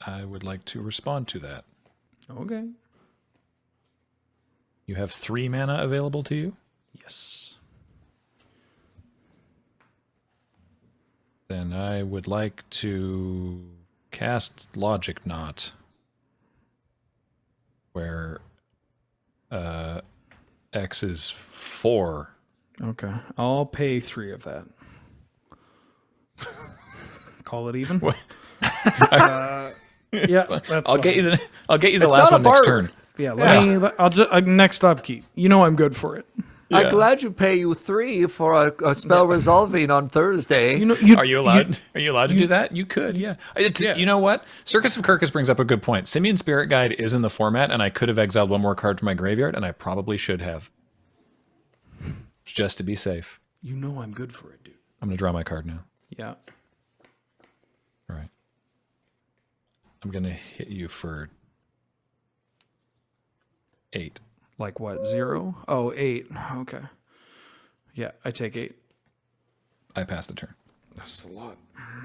I would like to respond to that. Okay. You have 3 mana available to you? Yes. Then I would like to cast Logic Knot, where X is 4. Okay. I'll pay 3 of that. Call it even? What? Yeah, that's I'll fine. get you the It's last not a one next barter. turn. Yeah, I'll just next upkeep. You know I'm good for it. Yeah. I'm glad you pay you 3 for a spell resolving on Thursday. You know, Are you allowed? Are you allowed to do that? You could, yeah. Yeah. You know what? Circus of Kirkus brings up a good point. Simian Spirit Guide is in the format, and I could have exiled 1 more card from my graveyard, and I probably should have, just to be safe. You know I'm good for it, dude. I'm gonna draw my card now. Yeah. All right. I'm gonna hit you for 8. Like what? 0? Oh, 8. Okay. Yeah, I take 8. I pass the turn. That's a lot.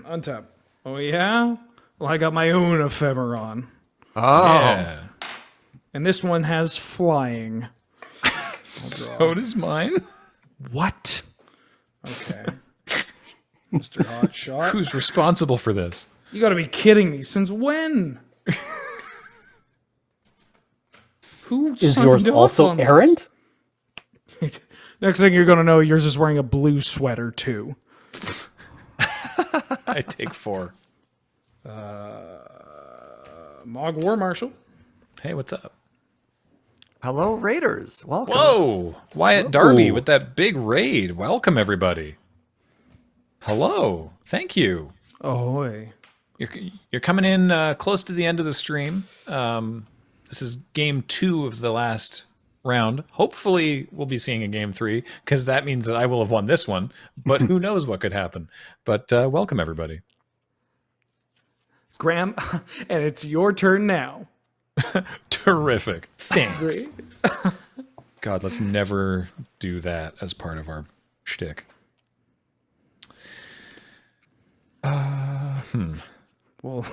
Untap. Oh yeah. Well, I got my own Ephemeron, Oh. Yeah. and this one has flying. So does mine. What? Okay. Mr. Hotshot. Who's responsible for this? You gotta be kidding me. Since when? Who Is signed yours off also on this? errant? Next thing you're gonna know, yours is wearing a blue sweater too. I take 4. Mog War Marshal. Hey, what's up? Hello, Raiders. Welcome. Whoa! Wyatt Darby Whoa. with that big raid. Welcome, everybody. Hello. Thank you. Ahoy. You're coming in close to the end of the stream. This is game 2 of the last round. Hopefully, we'll be seeing a game 3, because that means that I will have won this one. But who knows what could happen. But welcome, everybody. Graham, and it's your turn now. Terrific. Thanks. Great. God, let's never do that as part of our shtick. Well,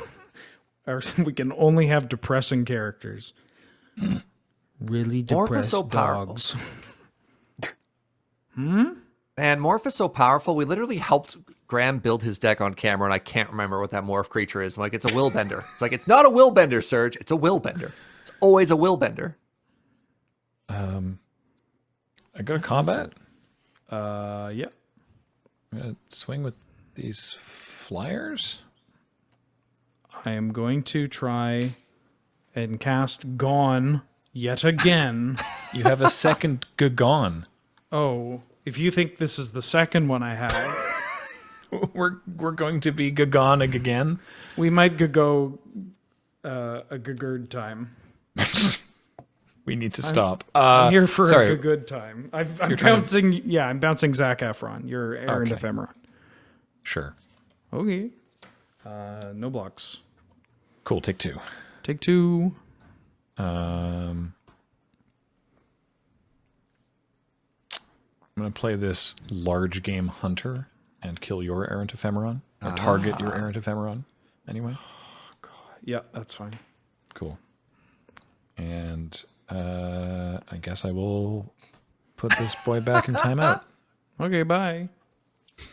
we can only have depressing characters. Really Morph is depressed so powerful. dogs. Man, Morph is so powerful. We literally helped Graham build his deck on camera, and I can't remember what that Morph creature is. I'm like, it's a Willbender. It's like, it's not a Willbender, Serge. It's a Willbender. It's always a Willbender. I go to combat. Yeah. I'm gonna swing with these flyers. I am going to try and cast Gone yet again. You have a second Gagon. Oh, if you think this is the second one I have, We're going to be Gagonig again. we might go a good time. We need to stop. I'm here for sorry. a good time. I'm trying to- bouncing. Yeah, I'm bouncing Zac Efron. You're Aaron Okay. Ephemeron. Sure. Okay. No blocks. Cool. Take 2. Take 2. I'm going to play this large game hunter and kill your errant ephemeron, or target your errant ephemeron. Anyway, Yeah, that's fine. cool. And I guess I will put this boy back in timeout. Okay, bye.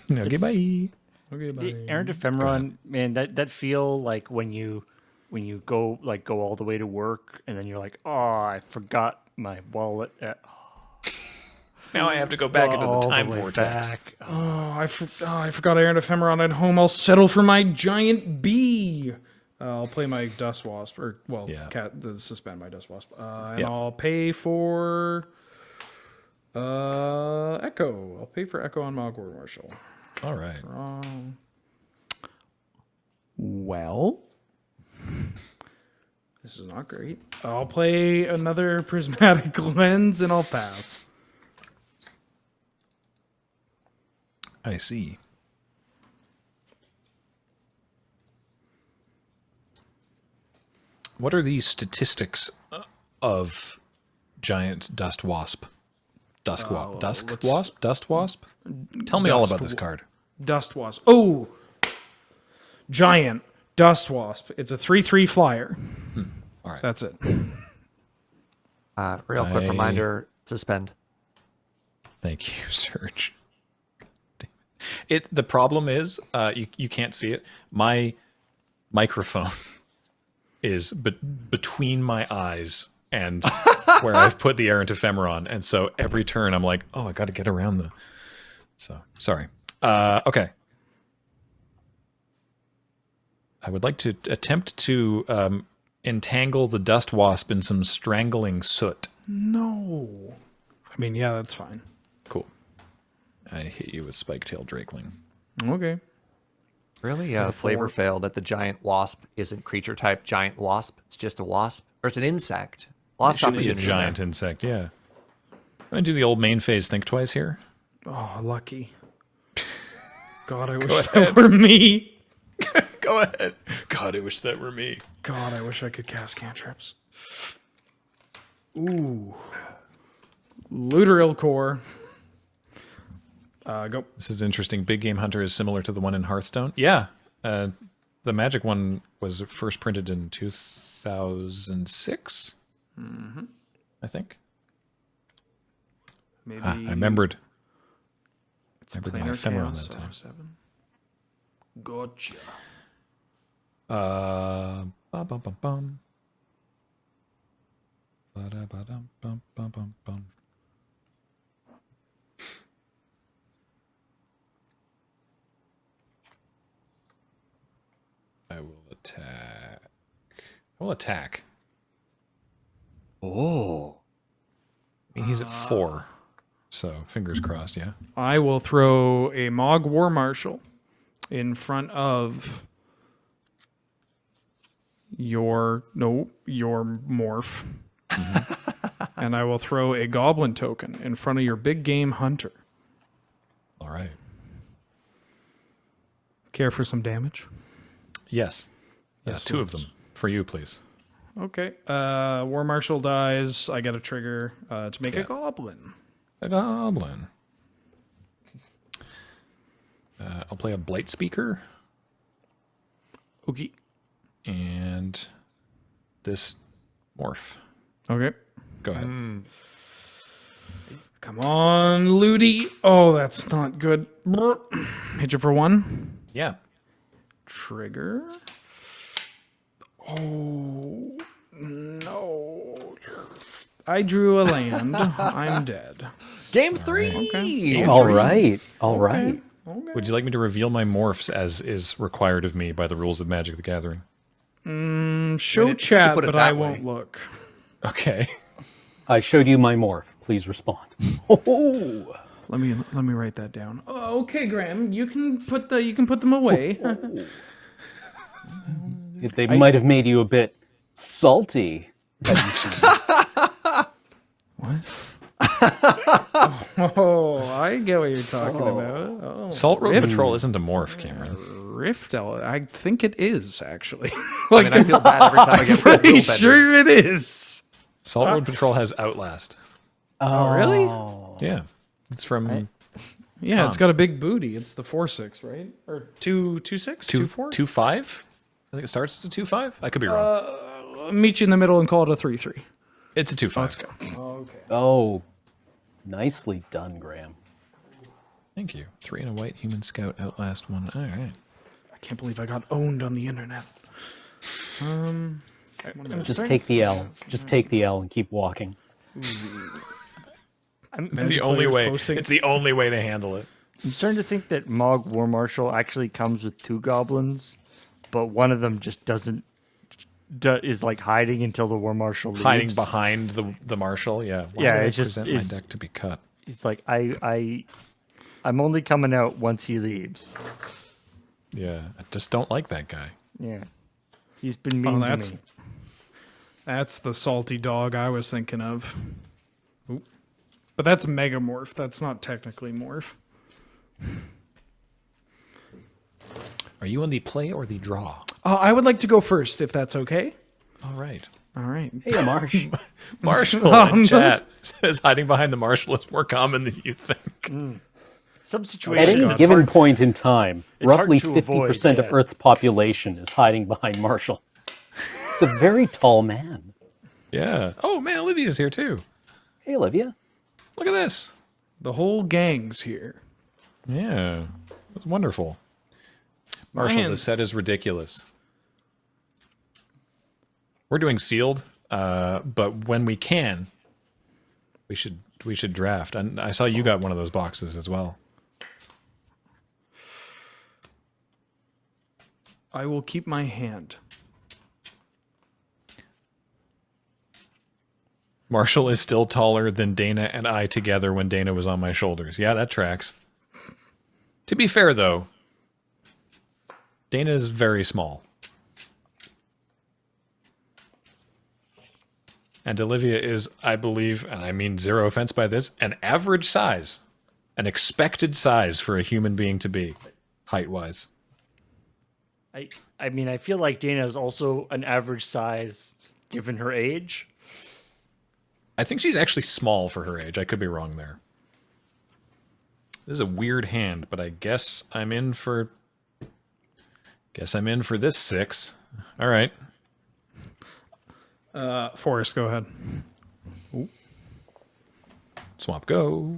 Okay, bye. Okay, bye. The Errant Ephemeron, man, that feel like when you when you go all the way to work, and then you're like, oh, I forgot my wallet at Now I have to go back into the all time way vortex. back. Oh, I forgot Iron Ephemeron at home. I'll settle for my giant bee. I'll play my Dust Wasp, or Yeah. suspend my Dust Wasp, and Yeah. I'll pay for Echo. I'll pay for Echo on Mogwai Marshall. All right. Well, this is not great. I'll play another Prismatic Lens, and I'll pass. I see. What are the statistics of giant dust wasp? Dusk wasp? Dust wasp? Tell me all about this card. Dust Wasp. Oh! Giant Dust Wasp. It's a 3/3 flyer. All right. That's it. Real quick reminder: suspend. Thank you, Serge. Damn it. The problem is you can't see it. My microphone is between my eyes and where I've put the errant ephemeron, and so every turn I'm like, oh, I got to get around the. So sorry. Okay. I would like to attempt to entangle the dust wasp in some strangling soot. No. I mean, yeah, that's fine. Cool. I hit you with spike-tailed drakeling. Okay. Really? Flavor fail that the giant wasp isn't creature type giant wasp. It's just a wasp, or it's an insect. Lost Should be a opportunity. giant insect, yeah. I'm going to do the old main phase think twice here. Oh, lucky. God, I wish that were me. Go ahead. God, I wish that were me. God, I wish I could cast cantrips. Ooh. Luteral Core. Go. This is interesting. Big Game Hunter is similar to the one in Hearthstone. Yeah. The Magic one was first printed in 2006, I think. Maybe I remembered. it's a remembered my planar ephemeron chaos that time. 7. Gotcha. Bum, bum, bum, bum. Ba-da-ba-dum, bum, bum, bum, bum. I will attack. I will attack. Oh. I mean, he's at 4, so fingers crossed. Yeah. I will throw a Mog War Marshal in front of your morph. And I will throw a Goblin token in front of your Big Game Hunter. All right. Care for some damage? Yes. Yes. 2 of them for you, please. Okay. War Marshal dies. I get a trigger to make a Yeah. Goblin. A goblin. I'll play a Blight Speaker Okay. and this morph. Okay. Go ahead. Come on, Ludi. Oh, that's not good. Hit you for 1. Yeah. Trigger. Oh, no. I drew a land. I'm dead. Game 3. Okay. All right. All right. Okay. Would you like me to reveal my morphs as is required of me by the rules of Magic the Gathering? Show Since you chat, put it but I that way. won't look. Okay. I showed you my morph. Please respond. Oh, Let me write that down. Oh, okay, Graham, you can put them away. they might have made you a bit salty. What? Oh, I get what you're talking about. Oh, Salt Road Patrol isn't a morph, Cameron. Rift Element. I think it is actually. I mean, I feel bad every time I get rid of Pretty Willbender. sure it is. Salt Road Patrol has Outlast. Oh, really? Yeah. It's from Yeah, it's got a big booty. It's the 4/6, right? Or 2/6, 2/4. 2-5? I think it starts as a 2-5. I could be wrong. I'll meet you in the middle and call it a 3/3. It's a 2-5. Let's go. Okay. Oh, nicely done, Graham. Thank you. 3 and a white human scout Outlast 1. All right. I can't believe I got owned on the internet. I'm Just take the L. Just take the L and keep walking. I'm The only way. posting. It's the only way to handle it. starting to think that Mog War Marshal actually comes with 2 goblins, but one of them just is like hiding until the War Marshal leaves. Hiding behind the marshal. Yeah. Why Yeah, would I it's just- present it's- my deck to be cut. He's like, I'm only coming out once he leaves. Yeah. I just don't like that guy. Yeah, he's been mean to me. That's the salty dog I was thinking of. Oop. But that's Megamorph. That's not technically Morph. Are you on the play or the draw? I would like to go first, if that's okay. All right. All right. Hey, Marsh. Marshall in chat says hiding behind the marshal is more common than you think. Some At situations, any it's given hard- point in time, it's hard roughly to 50% avoid, of Earth's population is hiding behind Marshall. It's a very tall man. Yeah. Oh man, Olivia's here too. Hey, Olivia. Look at this. The whole gang's here. Yeah. That's wonderful. Marshall, the hands- set is ridiculous. We're doing sealed, but when we can, we should draft. And I saw you got one of those boxes as well. I will keep my hand. Marshall is still taller than Dana and I together when Dana was on my shoulders. Yeah, that tracks. To be fair, though, Dana is very small. And Olivia is, I believe, and I mean zero offense by this, an average size. An expected size for a human being to be, height-wise. I mean, I feel like Dana is also an average size given her age. I think she's actually small for her age. I could be wrong there. This is a weird hand, but I guess I'm in for... this 6. All right. Forrest, go ahead. Swamp go.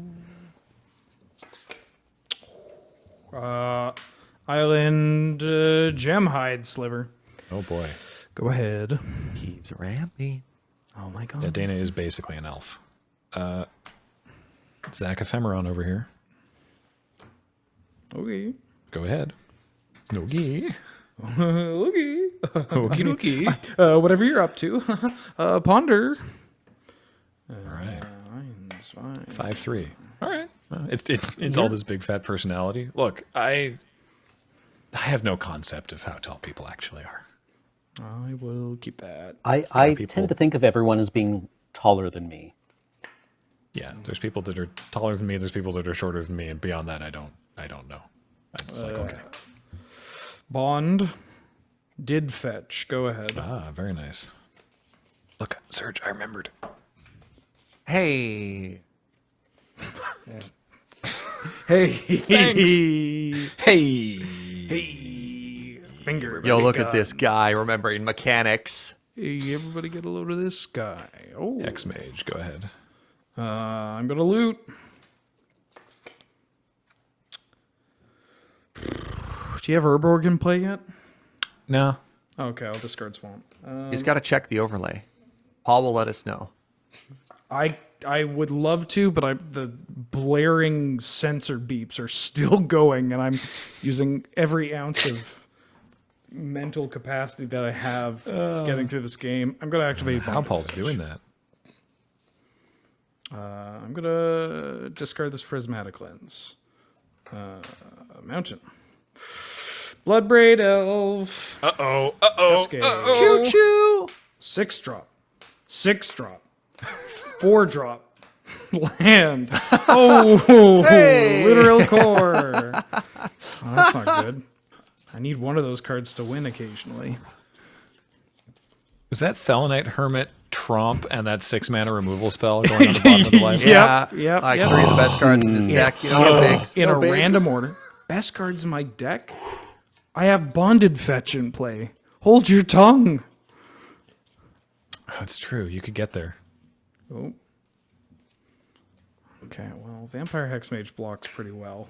Island Gemhide Sliver. Oh boy. Go ahead. He's ramping. Oh my god. Yeah, Dana is basically an elf. Zach Ephemeron over here. Okay. Go ahead. Okay. Okay. Okie dokie. Whatever you're up to. Ponder. All right. Mine's fine. 5-3. All right. Well, it's all this big fat personality. Look, I have no concept of how tall people actually are. I will keep that. I people- tend to think of everyone as being taller than me. Yeah, there's people that are taller than me. There's people that are shorter than me, and beyond that, I don't know. I'm just like, okay. Bond did fetch. Go ahead. Ah, very nice. Look, Serge, I remembered. Hey. Hey. Hey. Hey. Finger. Yo, look at this guy remembering mechanics. Hey, everybody get a load of this guy. Oh. X-Mage, go ahead. I'm going to loot. Do you have Herb Organ play yet? No. Okay, I'll discard Swamp. He's got to check the overlay. Paul will let us know. I would love to, but the blaring sensor beeps are still going, and I'm using every ounce of mental capacity that I have getting through this game. I'm going to activate How Bond Paul's Fetch. doing that? I'm going to discard this Prismatic Lens. Mountain. Bloodbraid Elf. Uh-oh. Cascade. Choo choo. 6 drop. 6 drop. 4 drop. Land. Oh, Hey! literal core. Oh, that's not good. I need one of those cards to win occasionally. Was that Thelonite Hermit Tromp and that 6-mana removal spell going on the bottom of the life? Yep, Yeah. yep, Like yep. 3 of the best cards in his deck. You know, no bigs. In no a bigs. random order. Best cards in my deck. I have Bonded Fetch in play. Hold your tongue. That's true. You could get there. Oh. Okay, well, Vampire Hexmage blocks pretty well.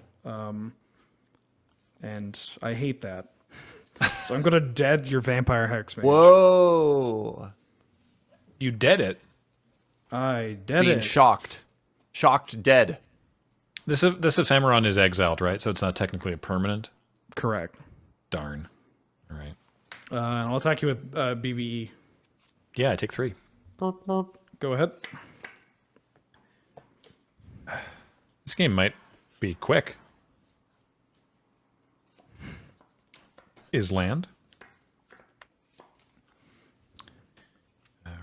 And I hate that. So I'm gonna dead your vampire hex mage. Whoa. You dead it. I dead Being it. shocked. Shocked dead. This ephemeron is exiled, right? So it's not technically a permanent. Correct. Darn. All right. And I'll attack you with BBE. Yeah, I take 3. Go ahead. This game might be quick. Is land.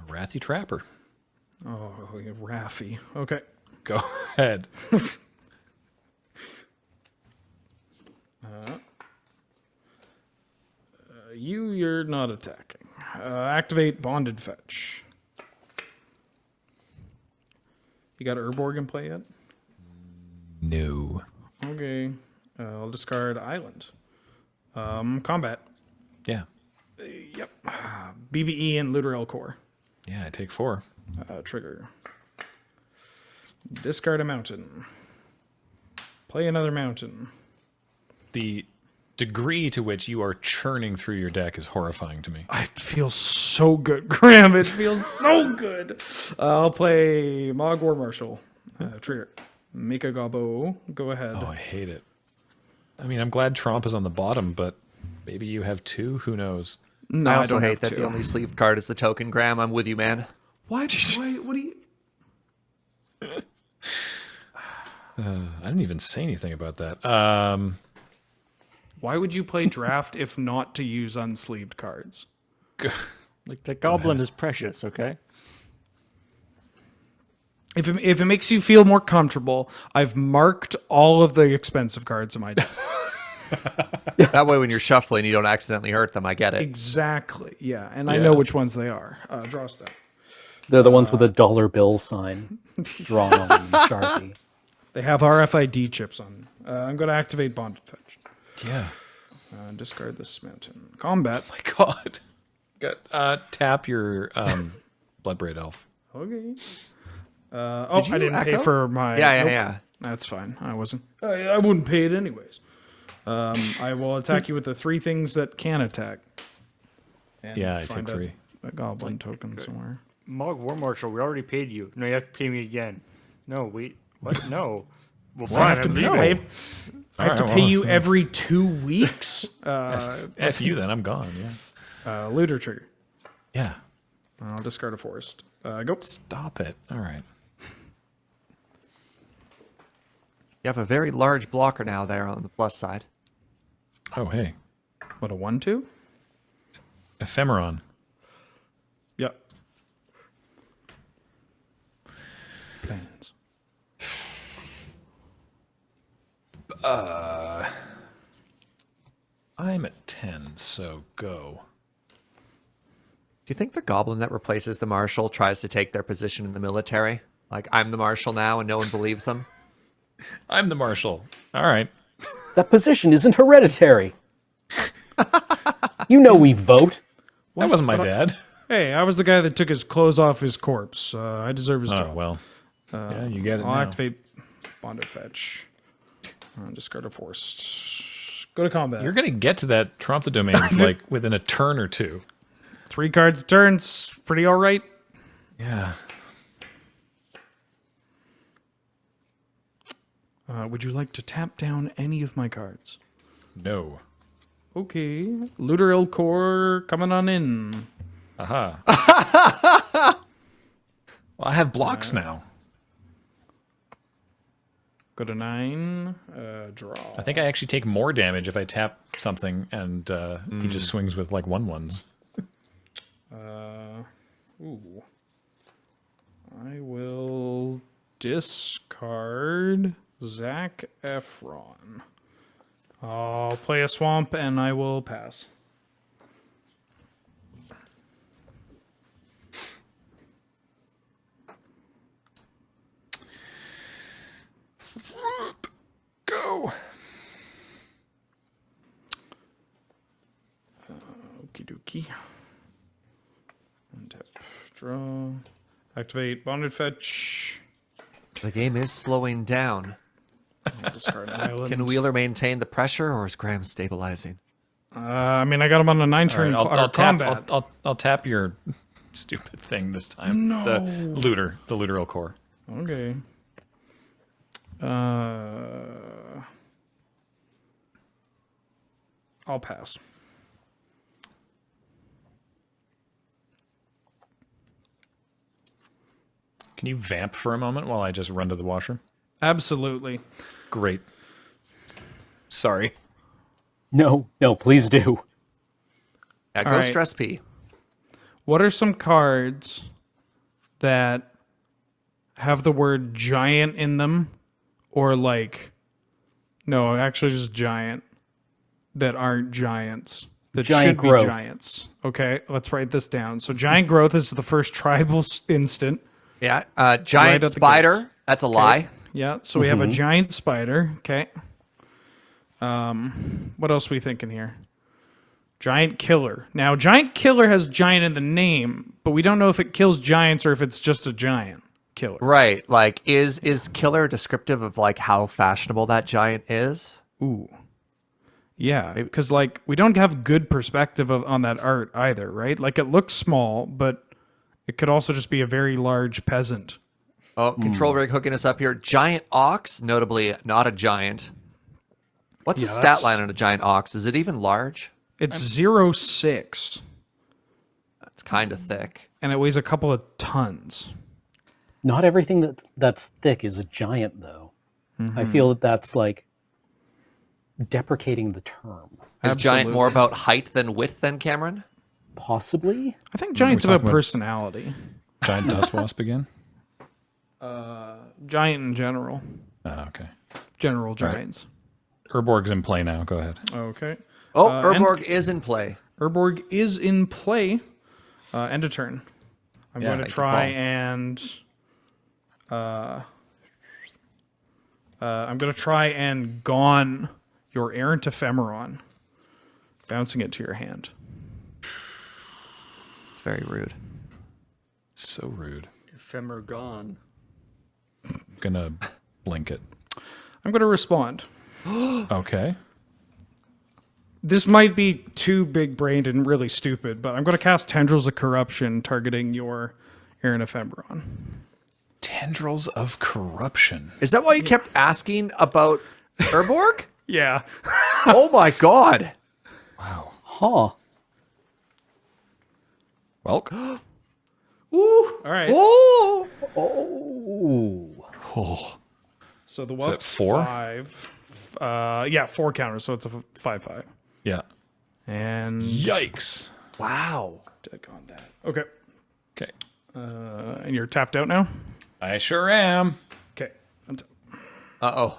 Wrathy Trapper. Oh, yeah, Raffi. Okay. Go ahead. You're not attacking. Activate Bonded Fetch. You got Urborg in play yet? No. Okay. I'll discard Island. Combat. Yeah. Yep. BBE and Literal Core. Yeah, I take 4. Trigger. Discard a mountain. Play another mountain. The degree to which you are churning through your deck is horrifying to me. It feels so good, Graham. It feels so good. I'll play Mog War Marshal. Trigger. Make a gobbo. Go ahead. Oh, I hate it. I mean, I'm glad Tromp is on the bottom, but maybe you have 2? Who knows? No, I I also don't hate have that to. the only sleeved card is the token, Graham. I'm with you, man. Why? What do you... I didn't even say anything about that. Why would you play draft if not to use unsleeved cards? Like the goblin is precious, okay? If it makes you feel more comfortable, I've marked all of the expensive cards in my deck. That way when you're shuffling, you don't accidentally hurt them. I get it. Exactly. Yeah, and I know which ones they are. Draw a step. They're the ones with a dollar bill sign drawn on them in Sharpie. They have RFID chips on. I'm going to activate Bonded Fetch. Yeah. Discard this mountain. Combat. My God. Tap your Bloodbraid Elf. Okay. Did I you didn't pay echo? for my. Yeah. Nope. That's fine. I wasn't. I wouldn't pay it anyways. I will attack you with the 3 things that can attack. And Yeah, I find take 3. a goblin token somewhere. Mog War Marshal, we already paid you. No, you have to pay me again. No, wait. What? No. Well, I have fine, to I'm pay. leaving. I have to Alright, pay well. you every 2 weeks. F you then, I'm gone, yeah. Looter trigger. Yeah. I'll discard a forest. Go. Stop it. All right. You have a very large blocker now there on the plus side. Oh, hey. What, a 1/2? Ephemeron. Yep. Plans. I'm at 10, so go. Do you think the goblin that replaces the marshal tries to take their position in the military? Like, I'm the marshal now and no one believes them? I'm the marshal. All right. That position isn't hereditary. You know we vote. That wasn't my dad. Hey, I was the guy that took his clothes off his corpse. I deserve his Oh, job. well. Yeah, you get it I'll now. activate Bond of Fetch. Discard a forest. Go to combat. You're going to get to that Trump the Domains like within a turn or 2. 3 cards a turns. Pretty all right. Yeah. Would you like to tap down any of my cards? No. Okay. Looter Il Core coming on in. Aha. Well, I have blocks now. Go to 9. Draw. I think I actually take more damage if I tap something and he just swings with like 1/1s. Ooh. I will discard Zac Efron. I'll play a swamp and I will pass. Go. Okie dokie. Untap. Draw. Activate Bonded Fetch. The game is slowing down. I'll discard an island. Can Wheeler maintain the pressure, or is Graham stabilizing? I mean, I got him on a All 9-turn right, I'll tap. combat. I'll tap your stupid thing this time. No. The looteral core. Okay. I'll pass. Can you vamp for a moment while I just run to the washroom? Absolutely. Great. Sorry. No, please do. Yeah, go All right. stress P. What are some cards that have the word giant in them, or like, no, actually just giant, that aren't giants, that Giant should growth. be giants? Okay, let's write this down. So giant growth is the first tribal instant. Yeah, Right giant at the spider. gates. That's a lie. Yeah, so we have a giant spider. Okay. What else are we thinking here? Giant killer. Now, giant killer has giant in the name, but we don't know if it kills giants or if it's just a giant killer. Right. Like, is killer descriptive of like how fashionable that giant is? Ooh. Yeah, because like we don't have good perspective on that art either, right? Like it looks small, but it could also just be a very large peasant. Oh, control rig hooking us up here. Giant ox, notably not a giant. What's the Yeah, stat that's- line on a giant ox? Is it even large? It's 0.6, It's kind of thick. and it weighs a couple of tons. Not everything that's thick is a giant, though. I feel that that's like deprecating the term. Is giant more Absolutely. about height than width then, Cameron? Possibly. I think giant's talking about about- personality. Giant dust wasp again? Giant in general. Oh, okay. General giants. Urborg's in play now. Go ahead. Okay. Oh, and- Urborg is in play. Urborg is in play. End of turn. I'm Yeah, going to good try call. and I'm going to try and gone your errant ephemeron, bouncing it to your hand. It's very rude. So rude. Ephemer gone. I'm gonna blink it. I'm going to respond. Okay. This might be too big-brained and really stupid, but I'm going to cast Tendrils of Corruption targeting your errant ephemeron. Tendrils of corruption. Is that why you kept asking about Urborg? Yeah. Oh my god. Wow. Huh. Well, All right. Oh! Oh. So the that what's 4? 5. Yeah, 4 counters, so it's a 5/5. yeah. And Yikes. Wow. deck on that. Okay. Okay. And you're tapped out now? I sure am. Okay. Untap. Uh-oh.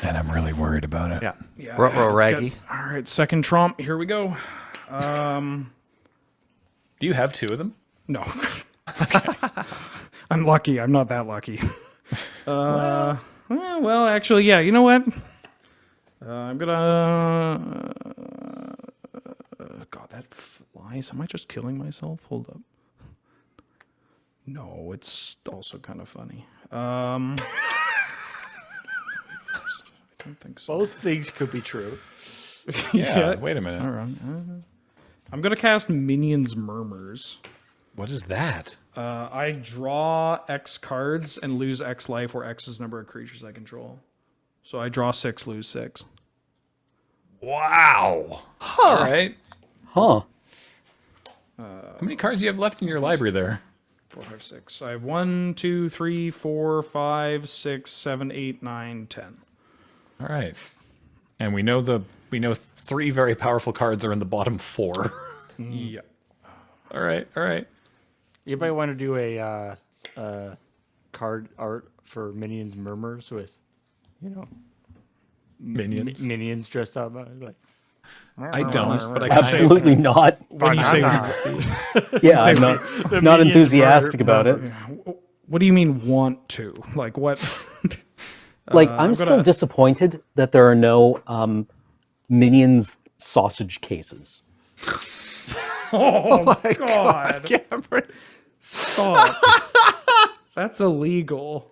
And I'm really worried about it. Yeah. Yeah. Ruh-roh, let's Raggy. get- all right, second tromp. Here we go. Do you have 2 of them? No. Okay. I'm lucky. I'm not that lucky. Well, actually, yeah. You know what? I'm gonna. God, that flies. Am I just killing myself? Hold up. No, it's also kind of funny. I don't think so. Both things could be true. Yeah. Wait a minute. All right. I'm gonna cast Minions Murmurs. What is that? I draw X cards and lose X life, where X is the number of creatures I control. So I draw 6, lose 6. Wow. All right. Huh. How many cards do you have left in your library there? 4, 5, 6. I have 1, 2, 3, 4, 5, 6, 7, 8, 9, 10. All right. And we know 3 very powerful cards are in the bottom 4. Yeah. All right. All right. Anybody want to do a card art for Minions Murmurs with, Minions. minions dressed up like? I don't, but I can Absolutely not. When you say, Yeah, I'm not Minions enthusiastic about it. what do you mean want to? Like what? Like, I'm still gonna- disappointed that there are no Minions sausage cases. Oh my God. Cameron. Stop. That's illegal.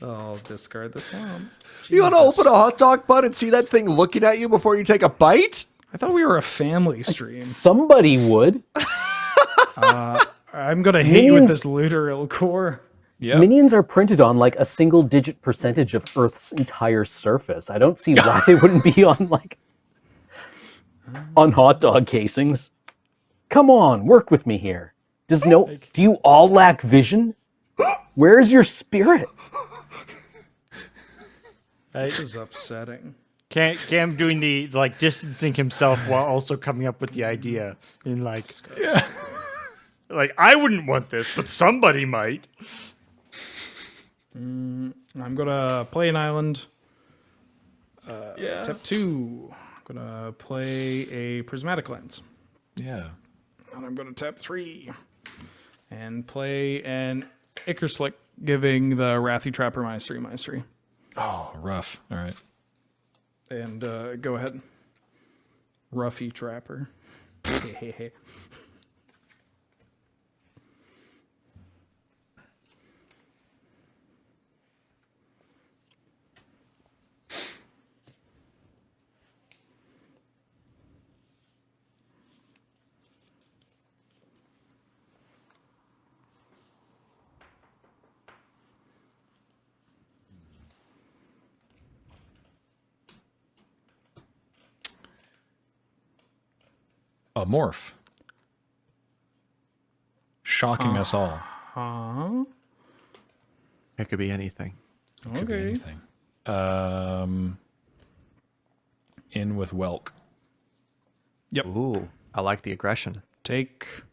I'll discard this one. You want to open a hot dog bun and see that thing looking at you before you take a bite? I thought we were a family stream. Somebody would. I'm gonna hit you with Minions- this Looter core. Yep. Minions are printed on like a single-digit percentage of Earth's entire surface. I don't see why they wouldn't be on hot dog casings. Come on, work with me here. Do you all lack vision? Where's your spirit? This is upsetting. Cam doing the distancing himself while also coming up with the idea in like I wouldn't want this, but somebody might. I'm gonna play an island. Step 2. I'm gonna play a prismatic lens. Yeah. And I'm gonna tap 3 and play an Ichor Slick, giving the Wrathy Trapper -3/-3. Oh, rough. All right. And go ahead. Roughy Trapper. A morph. Shocking us all. Huh? It could be anything. Could be Okay. anything. In with Welk. Yep. Ooh, I like the aggression. Take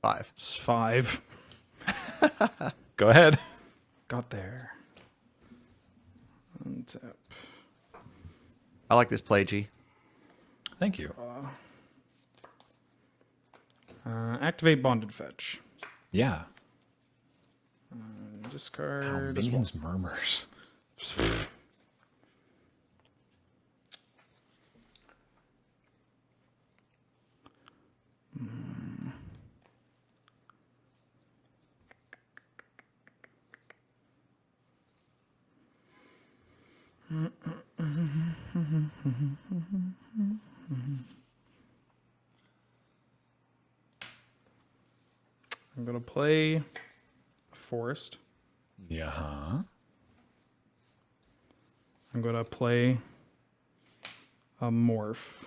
5. 5. Go ahead. Got there. Untap. I like this play, G. Thank you. Activate Bonded Fetch. Yeah. Discard. this one. Minions murmurs. I'm gonna play Forest. Yeah. Huh? I'm gonna play a Morph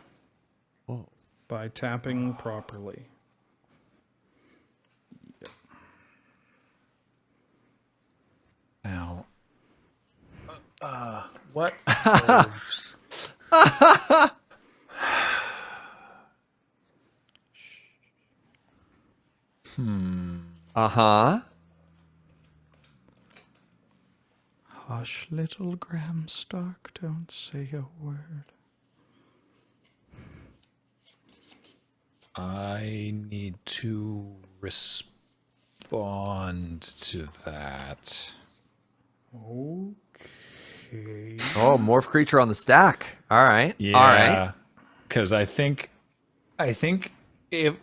Whoa. by tapping properly. Now. What? Uh-huh. Hush, little Graham Stark, don't say a word. I need to respond to that. Okay. Oh, morph creature on the stack. All right. Yeah. All right. Because I think if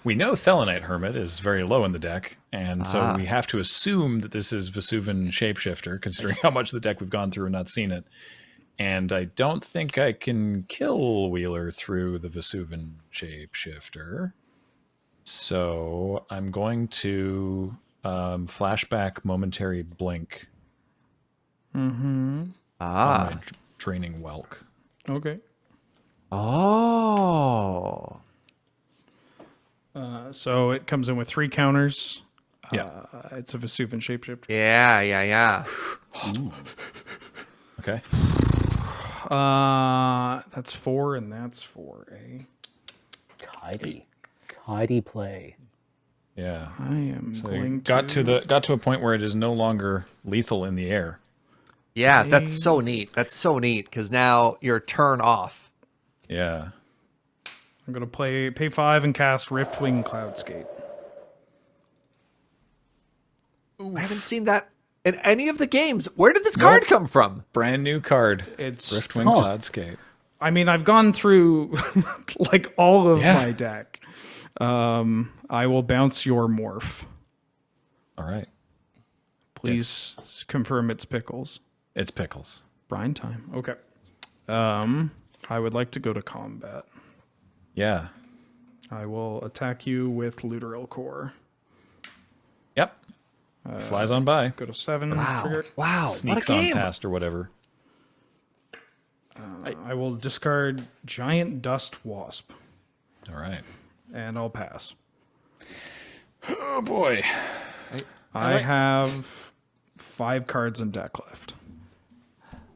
we know Thelanite Hermit is very low in the deck, and so we have to assume that this is Vesuvan Shapeshifter, considering how much of the deck we've gone through and not seen it. And I don't think I can kill Wheeler through the Vesuvan Shapeshifter. So I'm going to flashback Momentary Blink on my Draining Welk. Okay. Oh. So it comes in with 3 counters. Yeah. It's a Vesuvan Shapeshifter. Yeah. Okay. That's 4 and that's 4, eh? Tidy play. Yeah. I am So going it got to a point where it is no longer lethal in the air. Yeah, that's so neat. That's so neat because now you're turn off. Yeah. I'm gonna pay 5 and cast Riftwing Cloudscape. I haven't seen that in any of the games. Where did this card come from? Brand new card. It's Riftwing Cloudscape. I mean, I've gone through like all of Yeah. my deck. I will bounce your morph. All right. Please confirm it's pickles. It's pickles. Brine time. Okay. I would like to go to combat. Yeah. I will attack you with Looteril Core. Yep. Flies on by. Go to 7. Wow. Trigger. Wow. Sneaks what a on game. past or whatever. I will discard Giant Dust Wasp, All right. and I'll pass. Oh boy. I have 5 cards in deck left.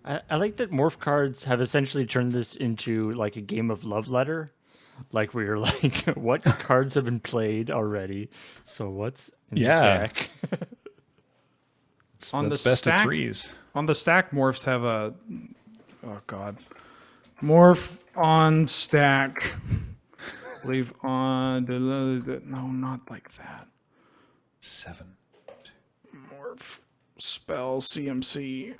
I like that morph cards have essentially turned this into like a game of love letter. Like where you're like, what cards have been played already? So what's in the deck? On That's the best of stack- 3s. On the stack, morphs have a... Oh, God. Morph on stack. Leave on... No, not like that. 7. Morph. Spell CMC.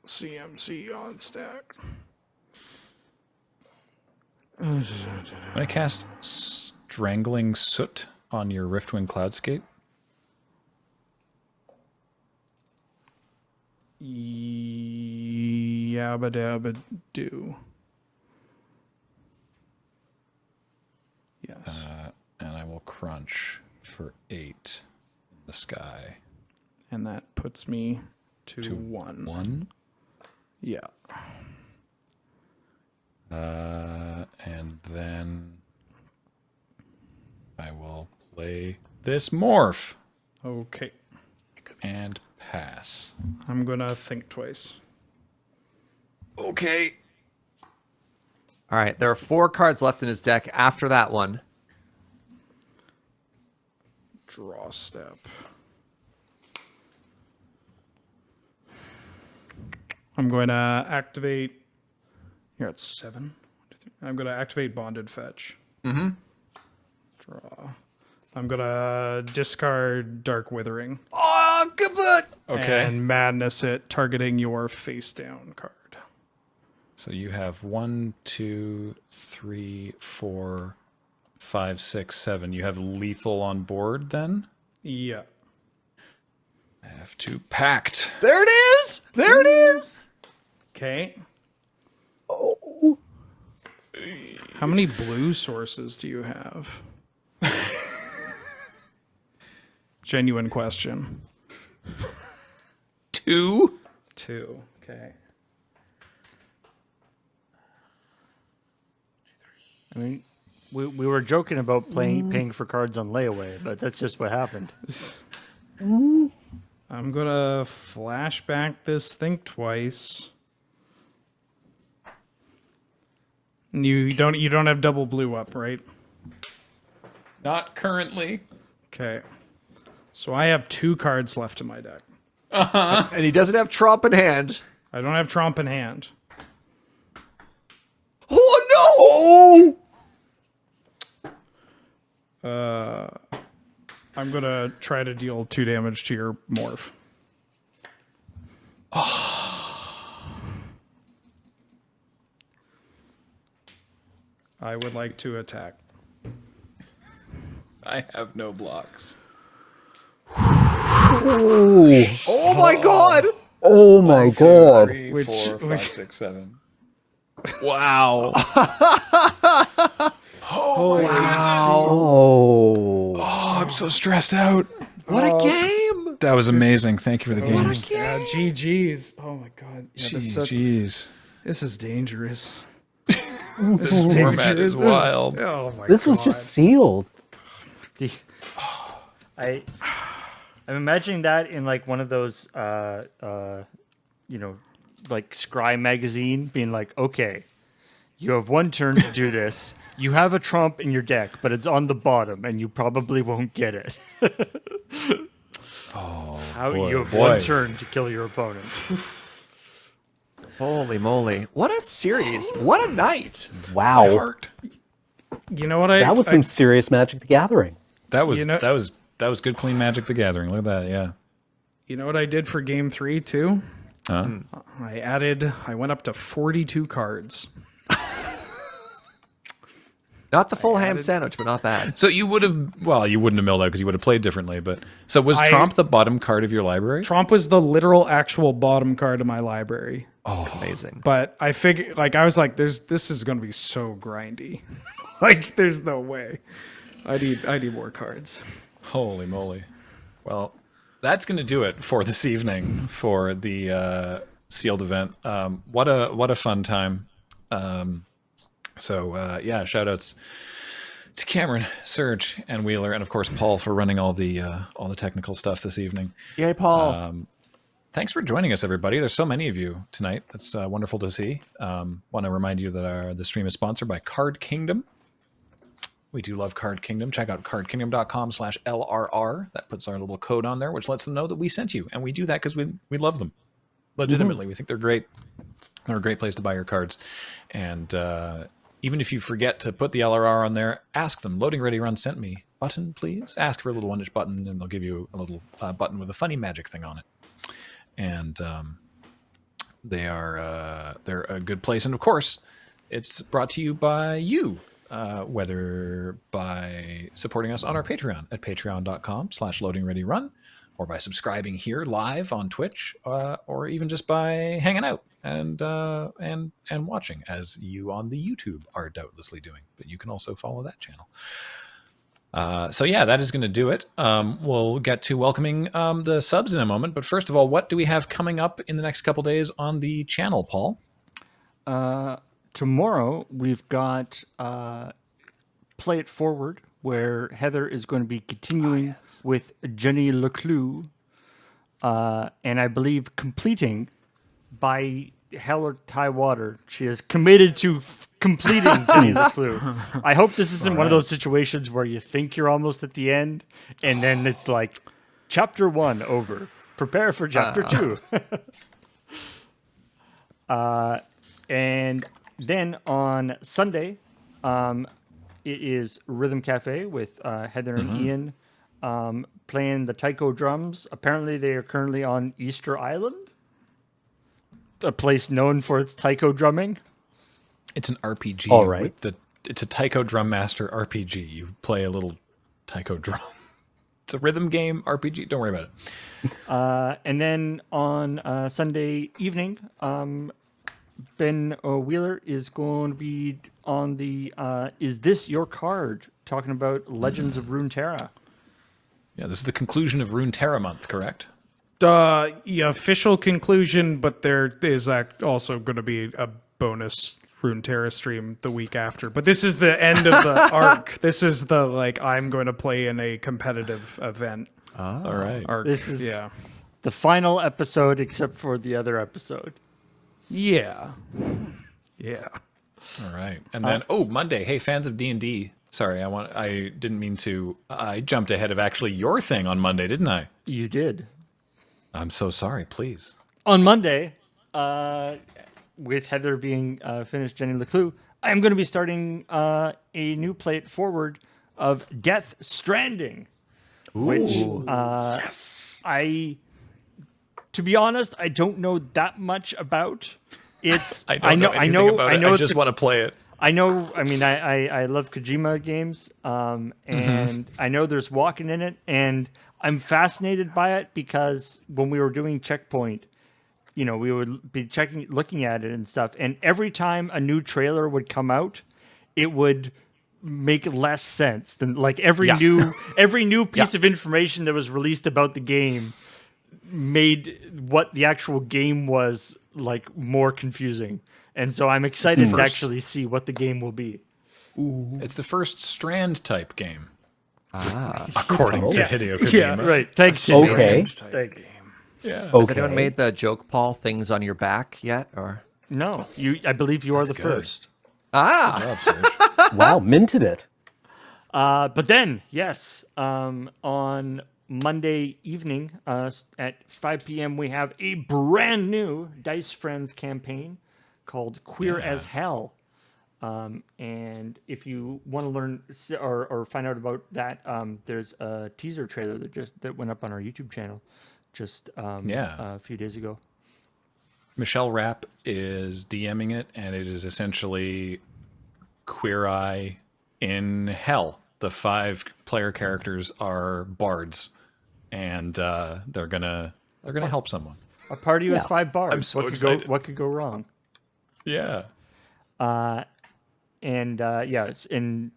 CMC on stack. I'm gonna cast Strangling Soot on your Riftwind Cloudscape. Yabba dabba do. Yes. And I will crunch for 8 in the sky. And that puts me to 1. 1. Yeah. And then I will play this morph Okay. and pass. I'm gonna think twice. Okay. All right. There are 4 cards left in his deck after that one. Draw step. I'm going to activate. You're at 7. 1, 2, 3. I'm going to activate Bonded Fetch. Mm-hmm. Draw. I'm going to discard Dark Withering. Oh, good book. Okay. And Madness it, targeting your face down card. So you have 1, 2, 3, 4, 5, 6, 7. You have lethal on board then? Yeah. I have 2 packed. There it is. There it is. Okay. How many blue sources do you have? Genuine question. 2? 2. Okay. I mean, we were joking about paying for cards on layaway, but that's just what happened. I'm gonna flashback this think twice. And you don't have double blue up, right? Not currently. Okay. So I have 2 cards left in my deck. And he doesn't have Trump in hand. I don't have Tromp in hand. Oh, I'm gonna try to deal 2 damage to your morph. I would like to attack. I have no blocks. Oh my God. Oh my god. 3, Which- 4, 5, which- 6, 7. Wow. Oh. Oh, I'm so stressed out. What a game. That was amazing. Thank you for the games. Yeah, GG's. Oh my god. Yeah, Jeez. this is dangerous. This format is wild. Oh my This was just sealed. I'm imagining that in like one of those, like Scry magazine, being like, okay, you have 1 turn to do this. You have a trump in your deck, but it's on the bottom, and you probably won't get it. Boy, You have boy. 1 turn to kill your opponent. Holy moly. What a series. What a night. Wow. Heart. You know what That was some serious Magic the Gathering. That was You know- that was good, clean Magic the Gathering. Look at that. Yeah. You know what I did for game 3 too? Huh? I went up to 42 cards. Not the full ham sandwich, but not bad. So you would have, well, you wouldn't have milled out because you would have played differently. But so was Tromp the bottom card of your library? Tromp was the literal actual bottom card of my library. Oh, amazing. But I figured, like, I was like, this is going to be so grindy. Like, there's no way. I need more cards. Holy moly! Well, that's going to do it for this evening for the sealed event. What a fun time. Yeah, shout outs to Cameron, Serge, and Wheeler, and of course Paul for running all the technical stuff this evening. Yay, Paul. Thanks for joining us, everybody. There's so many of you tonight. It's wonderful to see. Want to remind you that the stream is sponsored by Card Kingdom. We do love Card Kingdom. Check out cardkingdom.com/LRR. That puts our little code on there, which lets them know that we sent you. And we do that because we love them. Legitimately, we think they're great. They're a great place to buy your cards. And even if you forget to put the LRR on there, ask them. Loading Ready Run sent me. Button, please. Ask for a little 1-inch button, and they'll give you a little button with a funny magic thing on it. And they're a good place. And of course, it's brought to you by you. Whether by supporting us on our Patreon at patreon.com/loadingreadyrun, or by subscribing here live on Twitch, or even just by hanging out and watching, as you on the YouTube are doubtlessly doing. But you can also follow that channel. So yeah, that is going to do it. We'll get to welcoming the subs in a moment. But first of all, what do we have coming up in the next couple days on the channel, Paul? Tomorrow we've got Play It Forward, where Heather is going to be continuing with Jenny Leclue, and I believe completing by hell or high water. She is committed to completing Jenny Leclue. I hope this isn't one of those situations where you think you're almost at the end, and then it's like, chapter 1 over. Prepare for chapter 2. And then on Sunday, it is Rhythm Cafe with Heather and Ian playing the taiko drums. Apparently, they are currently on Easter Island, a place known for its taiko drumming. It's an RPG. All right. It's a taiko drum master RPG. You play a little taiko drum. It's a rhythm game RPG. Don't worry about it. And then on Sunday evening, Ben Wheeler is going to be on the Is This Your Card? Talking about Legends of Runeterra. Yeah, this is the conclusion of Runeterra month, correct? The official conclusion, but there is also going to be a bonus Runeterra stream the week after. But this is the end of the arc. This is the, I'm going to play in a competitive event. All right. Arc. This is the final episode, except for the other episode. Yeah. Yeah. All right. And then, Monday. Hey, fans of D&D. Sorry, I didn't mean to. I jumped ahead of actually your thing on Monday, didn't I? You did. I'm so sorry. Please. On Monday, with Heather being finished Jenny Leclue, I am going to be starting a new Play It Forward of Death Stranding. Which, yes. To be honest, I don't know that much about. I know about it. I just want to play it. I know. I mean, I love Kojima games, and I know there's walking in it, and I'm fascinated by it because when we were doing Checkpoint, we would be looking at it and stuff, and every time a new trailer would come out, it would make less sense than every new piece of information that was released about the game made what the actual game was more confusing. And so I'm excited to actually see what the game will be. Ooh. It's the first Strand type game. According to Hideo Kojima. Yeah, right. Thanks. Okay. Thanks. Yeah. Has anyone made the joke, Paul, things on your back yet? Or No, I believe you are the first. Ah, Good job, Serge. Wow, minted it. But then, yes, on Monday evening at 5 p.m., we have a brand new Dice Friends campaign called Queer as Hell. And if you want to learn or find out about that, there's a teaser trailer that went up on our YouTube channel just a few days ago. Michelle Rapp is DMing it, and it is essentially Queer Eye in hell. The 5 player characters are bards, and they're gonna help someone. A party with 5 bars. I'm so what excited. What could go wrong? Yeah. It's in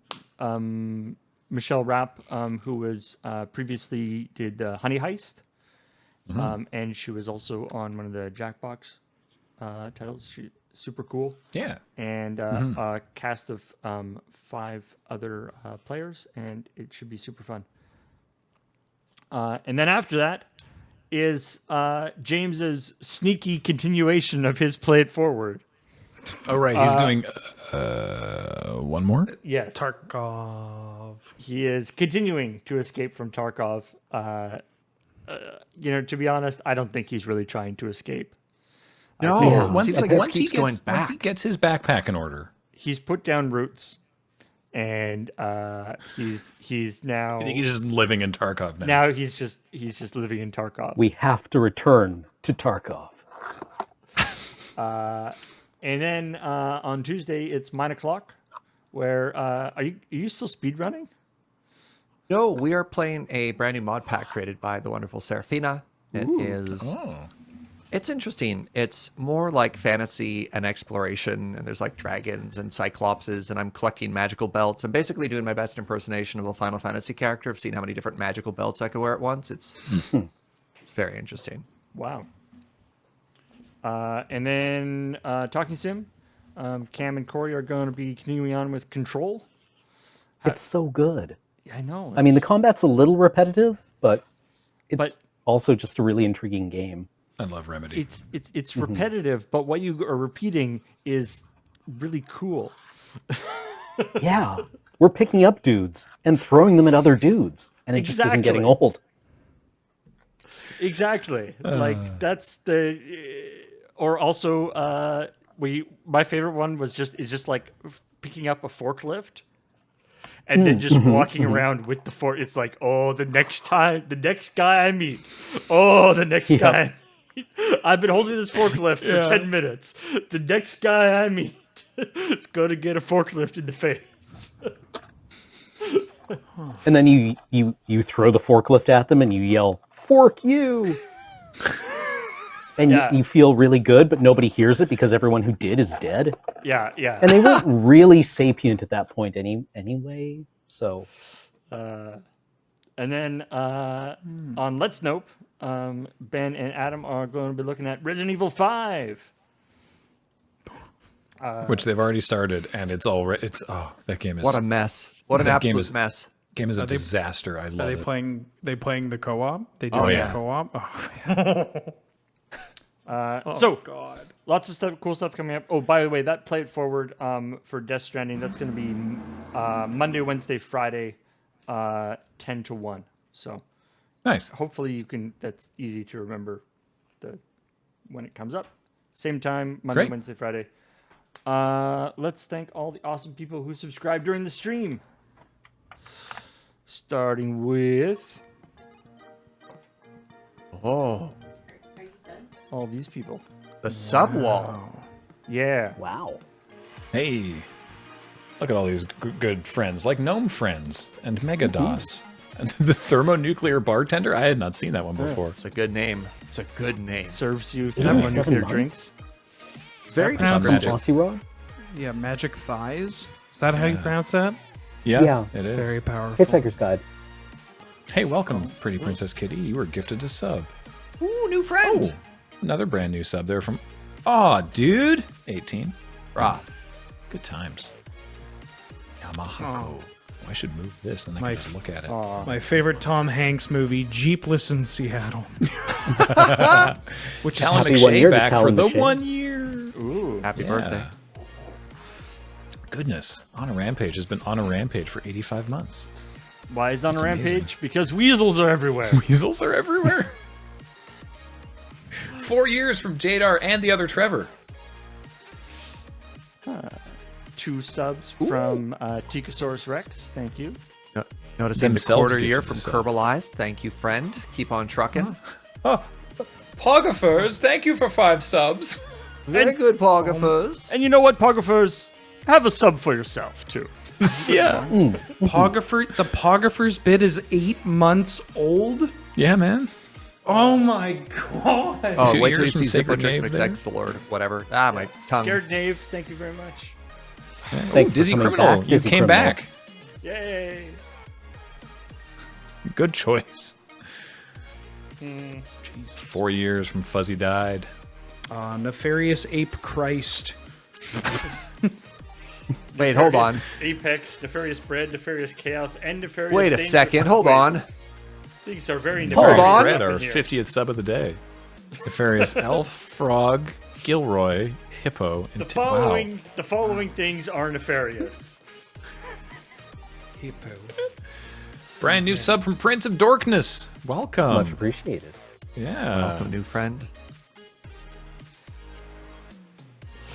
Michelle Rapp, who was previously did Honey Heist, and she was also on one of the Jackbox titles. She super cool. Yeah. And a cast of 5 other players, and it should be super fun. And then after that is James's sneaky continuation of his Play It Forward. Oh, right. He's doing one more. Yes, Tarkov. he is continuing to escape from Tarkov. To be honest, I don't think he's really trying to escape. No, Once, seems like once this he keeps going gets once back. he gets his backpack in order, He's put down roots, and he's now I think he's just living in Tarkov now. now he's just living in Tarkov. We have to return to Tarkov. And then on Tuesday it's mine o'clock. Where are you still speedrunning? No, we are playing a brand new mod pack created by the wonderful Serafina. It is. Oh. It's interesting. It's more like fantasy and exploration, and there's like dragons and cyclopses, and I'm collecting magical belts. I'm basically doing my best impersonation of a Final Fantasy character. I've seen how many different magical belts I could wear at once. It's very interesting. Wow. And then Talking Sim, Cam and Corey are going to be continuing on with Control. It's so good. Yeah, I know. I mean, the combat's a little repetitive, but it's But- also just a really intriguing game. I love Remedy. it's repetitive, but what you are repeating is really cool. Yeah, we're picking up dudes and throwing them at other dudes, and it just isn't getting Exactly. old. Exactly. Like that's the or also my favorite one was just like picking up a forklift and then just walking around with the fork. It's like, oh, the next guy I meet. Oh, the next guy I meet. I've been holding this forklift for 10 minutes. The next guy I meet is going to get a forklift in the face. And then you throw the forklift at them and you yell, "Fork you!" And Yeah. you feel really good, but nobody hears it because everyone who did is dead. Yeah, yeah. And they weren't really sapient at that point anyway. So And then on Let's Nope, Ben and Adam are going to be looking at Resident Evil 5. Which they've already started, and it's already that game is What a mess. What an That game absolute is- mess. game is a Are they- disaster. I Are love they it. playing? They playing the co-op? They do Oh, the yeah. co-op. Oh. So God. lots of stuff, cool stuff coming up. Oh, by the way, that Play It Forward for Death Stranding, that's going to be Monday, Wednesday, Friday, 10 to 1. So Nice. hopefully that's easy to remember when it comes up. Same time, Monday, Great. Wednesday, Friday. Let's thank all the awesome people who subscribed during the stream. Starting with Oh, all these people. the sub wall. Yeah. wow. Hey, look at all these good friends, like Gnome Friends and Megados. And the thermonuclear bartender? I had not seen that one before. It's a good name. It's a good name. Serves you Isn't it 7 thermonuclear months? drinks. It's very Sounds From descriptive. Aussie Raw? Yeah, magic thighs. Is that how you Yeah. pronounce that? Yeah, Yeah. it is. Very powerful. Hitchhiker's Guide. Hey, welcome, pretty Princess Kitty. You were gifted a sub. Ooh, new friend. Oh, another brand new sub there from. Aw, dude. 18. Rah. Good times. Yamaha. I should move this, then I My can just look at it. My favorite Tom Hanks movie, Jeepless in Seattle. Which is Talon Happy 1 year McShay to back for Talon the McShay. 1 year. Ooh. Happy Yeah. birthday. Goodness, On a Rampage has been on a rampage for 85 months. Why is it on a That's rampage? amazing. Because weasels are everywhere. Weasels are everywhere. 4 years from Jadar and the other Trevor. 2 subs from Tikosaurus Rex. Thank you. Noticing the Themselves quarter gifted year a from sub. Kerbalized. Thank you, friend. Keep on trucking. Pogophers, thank you for 5 subs. Very good, Pogophers. And you know what, Pogophers? Have a sub for yourself, too. Yeah. The Pogographer's bid is 8 months old. Yeah, man. Oh my god. Oh, 2 wait till you years from see Zipper Sacred Church Knave of there. Excelord, whatever. Ah, my tongue. Scared Knave, thank you very much. Oh, you for Dizzy coming Criminal. back, You Dizzy came Criminal. back. Yay! Good choice. 4 years from Fuzzy died. Nefarious Ape Christ. Wait, hold on. Apex, Nefarious Bread, Nefarious Chaos, and Nefarious Wait a Danger. second. Hold Wait, on. These are very Hold nefarious. on. Red, up our in here. 50th sub of the day. Nefarious Elf, Frog, Gilroy, Hippo, and The following things are nefarious. Hippo. Brand new sub from Prince of Dorkness. Welcome. Much appreciated. Yeah. Welcome, new friend.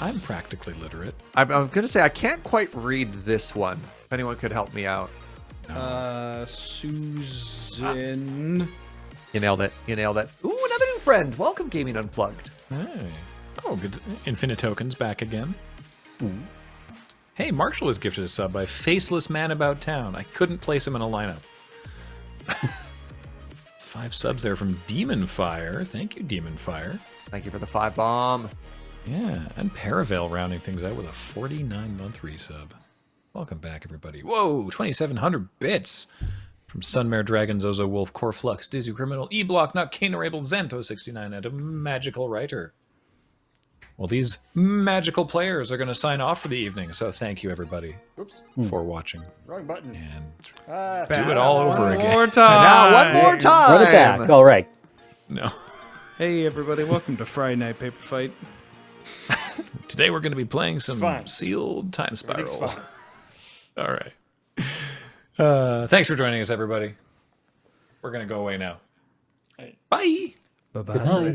I'm practically literate. I'm going to say I can't quite read this one. If anyone could help me out. Susan. You nailed it. You nailed it. Ooh, another new friend. Welcome, Gaming Unplugged. Hey. Oh, good. Infinite Tokens back again. Hey, Marshall was gifted a sub by Faceless Man About Town. I couldn't place him in a lineup. 5 subs there from Demon Fire. Thank you, Demon Fire. Thank you for the 5 bomb. Yeah, and Paraveil rounding things out with a 49-month resub. Welcome back, everybody. Whoa, 2,700 bits from Sunmare Dragon, Zozo Wolf, Core Flux, Dizzy Criminal, E-Block, Not Cane-Able, Zento69, and a Magical Writer. Well, these magical players are going to sign off for the evening, so thank you, everybody, for watching. Wrong button. And Ah, do it all over again. More time. Now, one more time. Run it back. All right. No. Hey, everybody. Welcome to Friday Night Paper Fight. Today we're going to be playing some Fine. Sealed Time Everything's Spiral. fine. All right. Thanks for joining us, everybody. We're going to go away now. Hey. Bye. Bye-bye. Good night.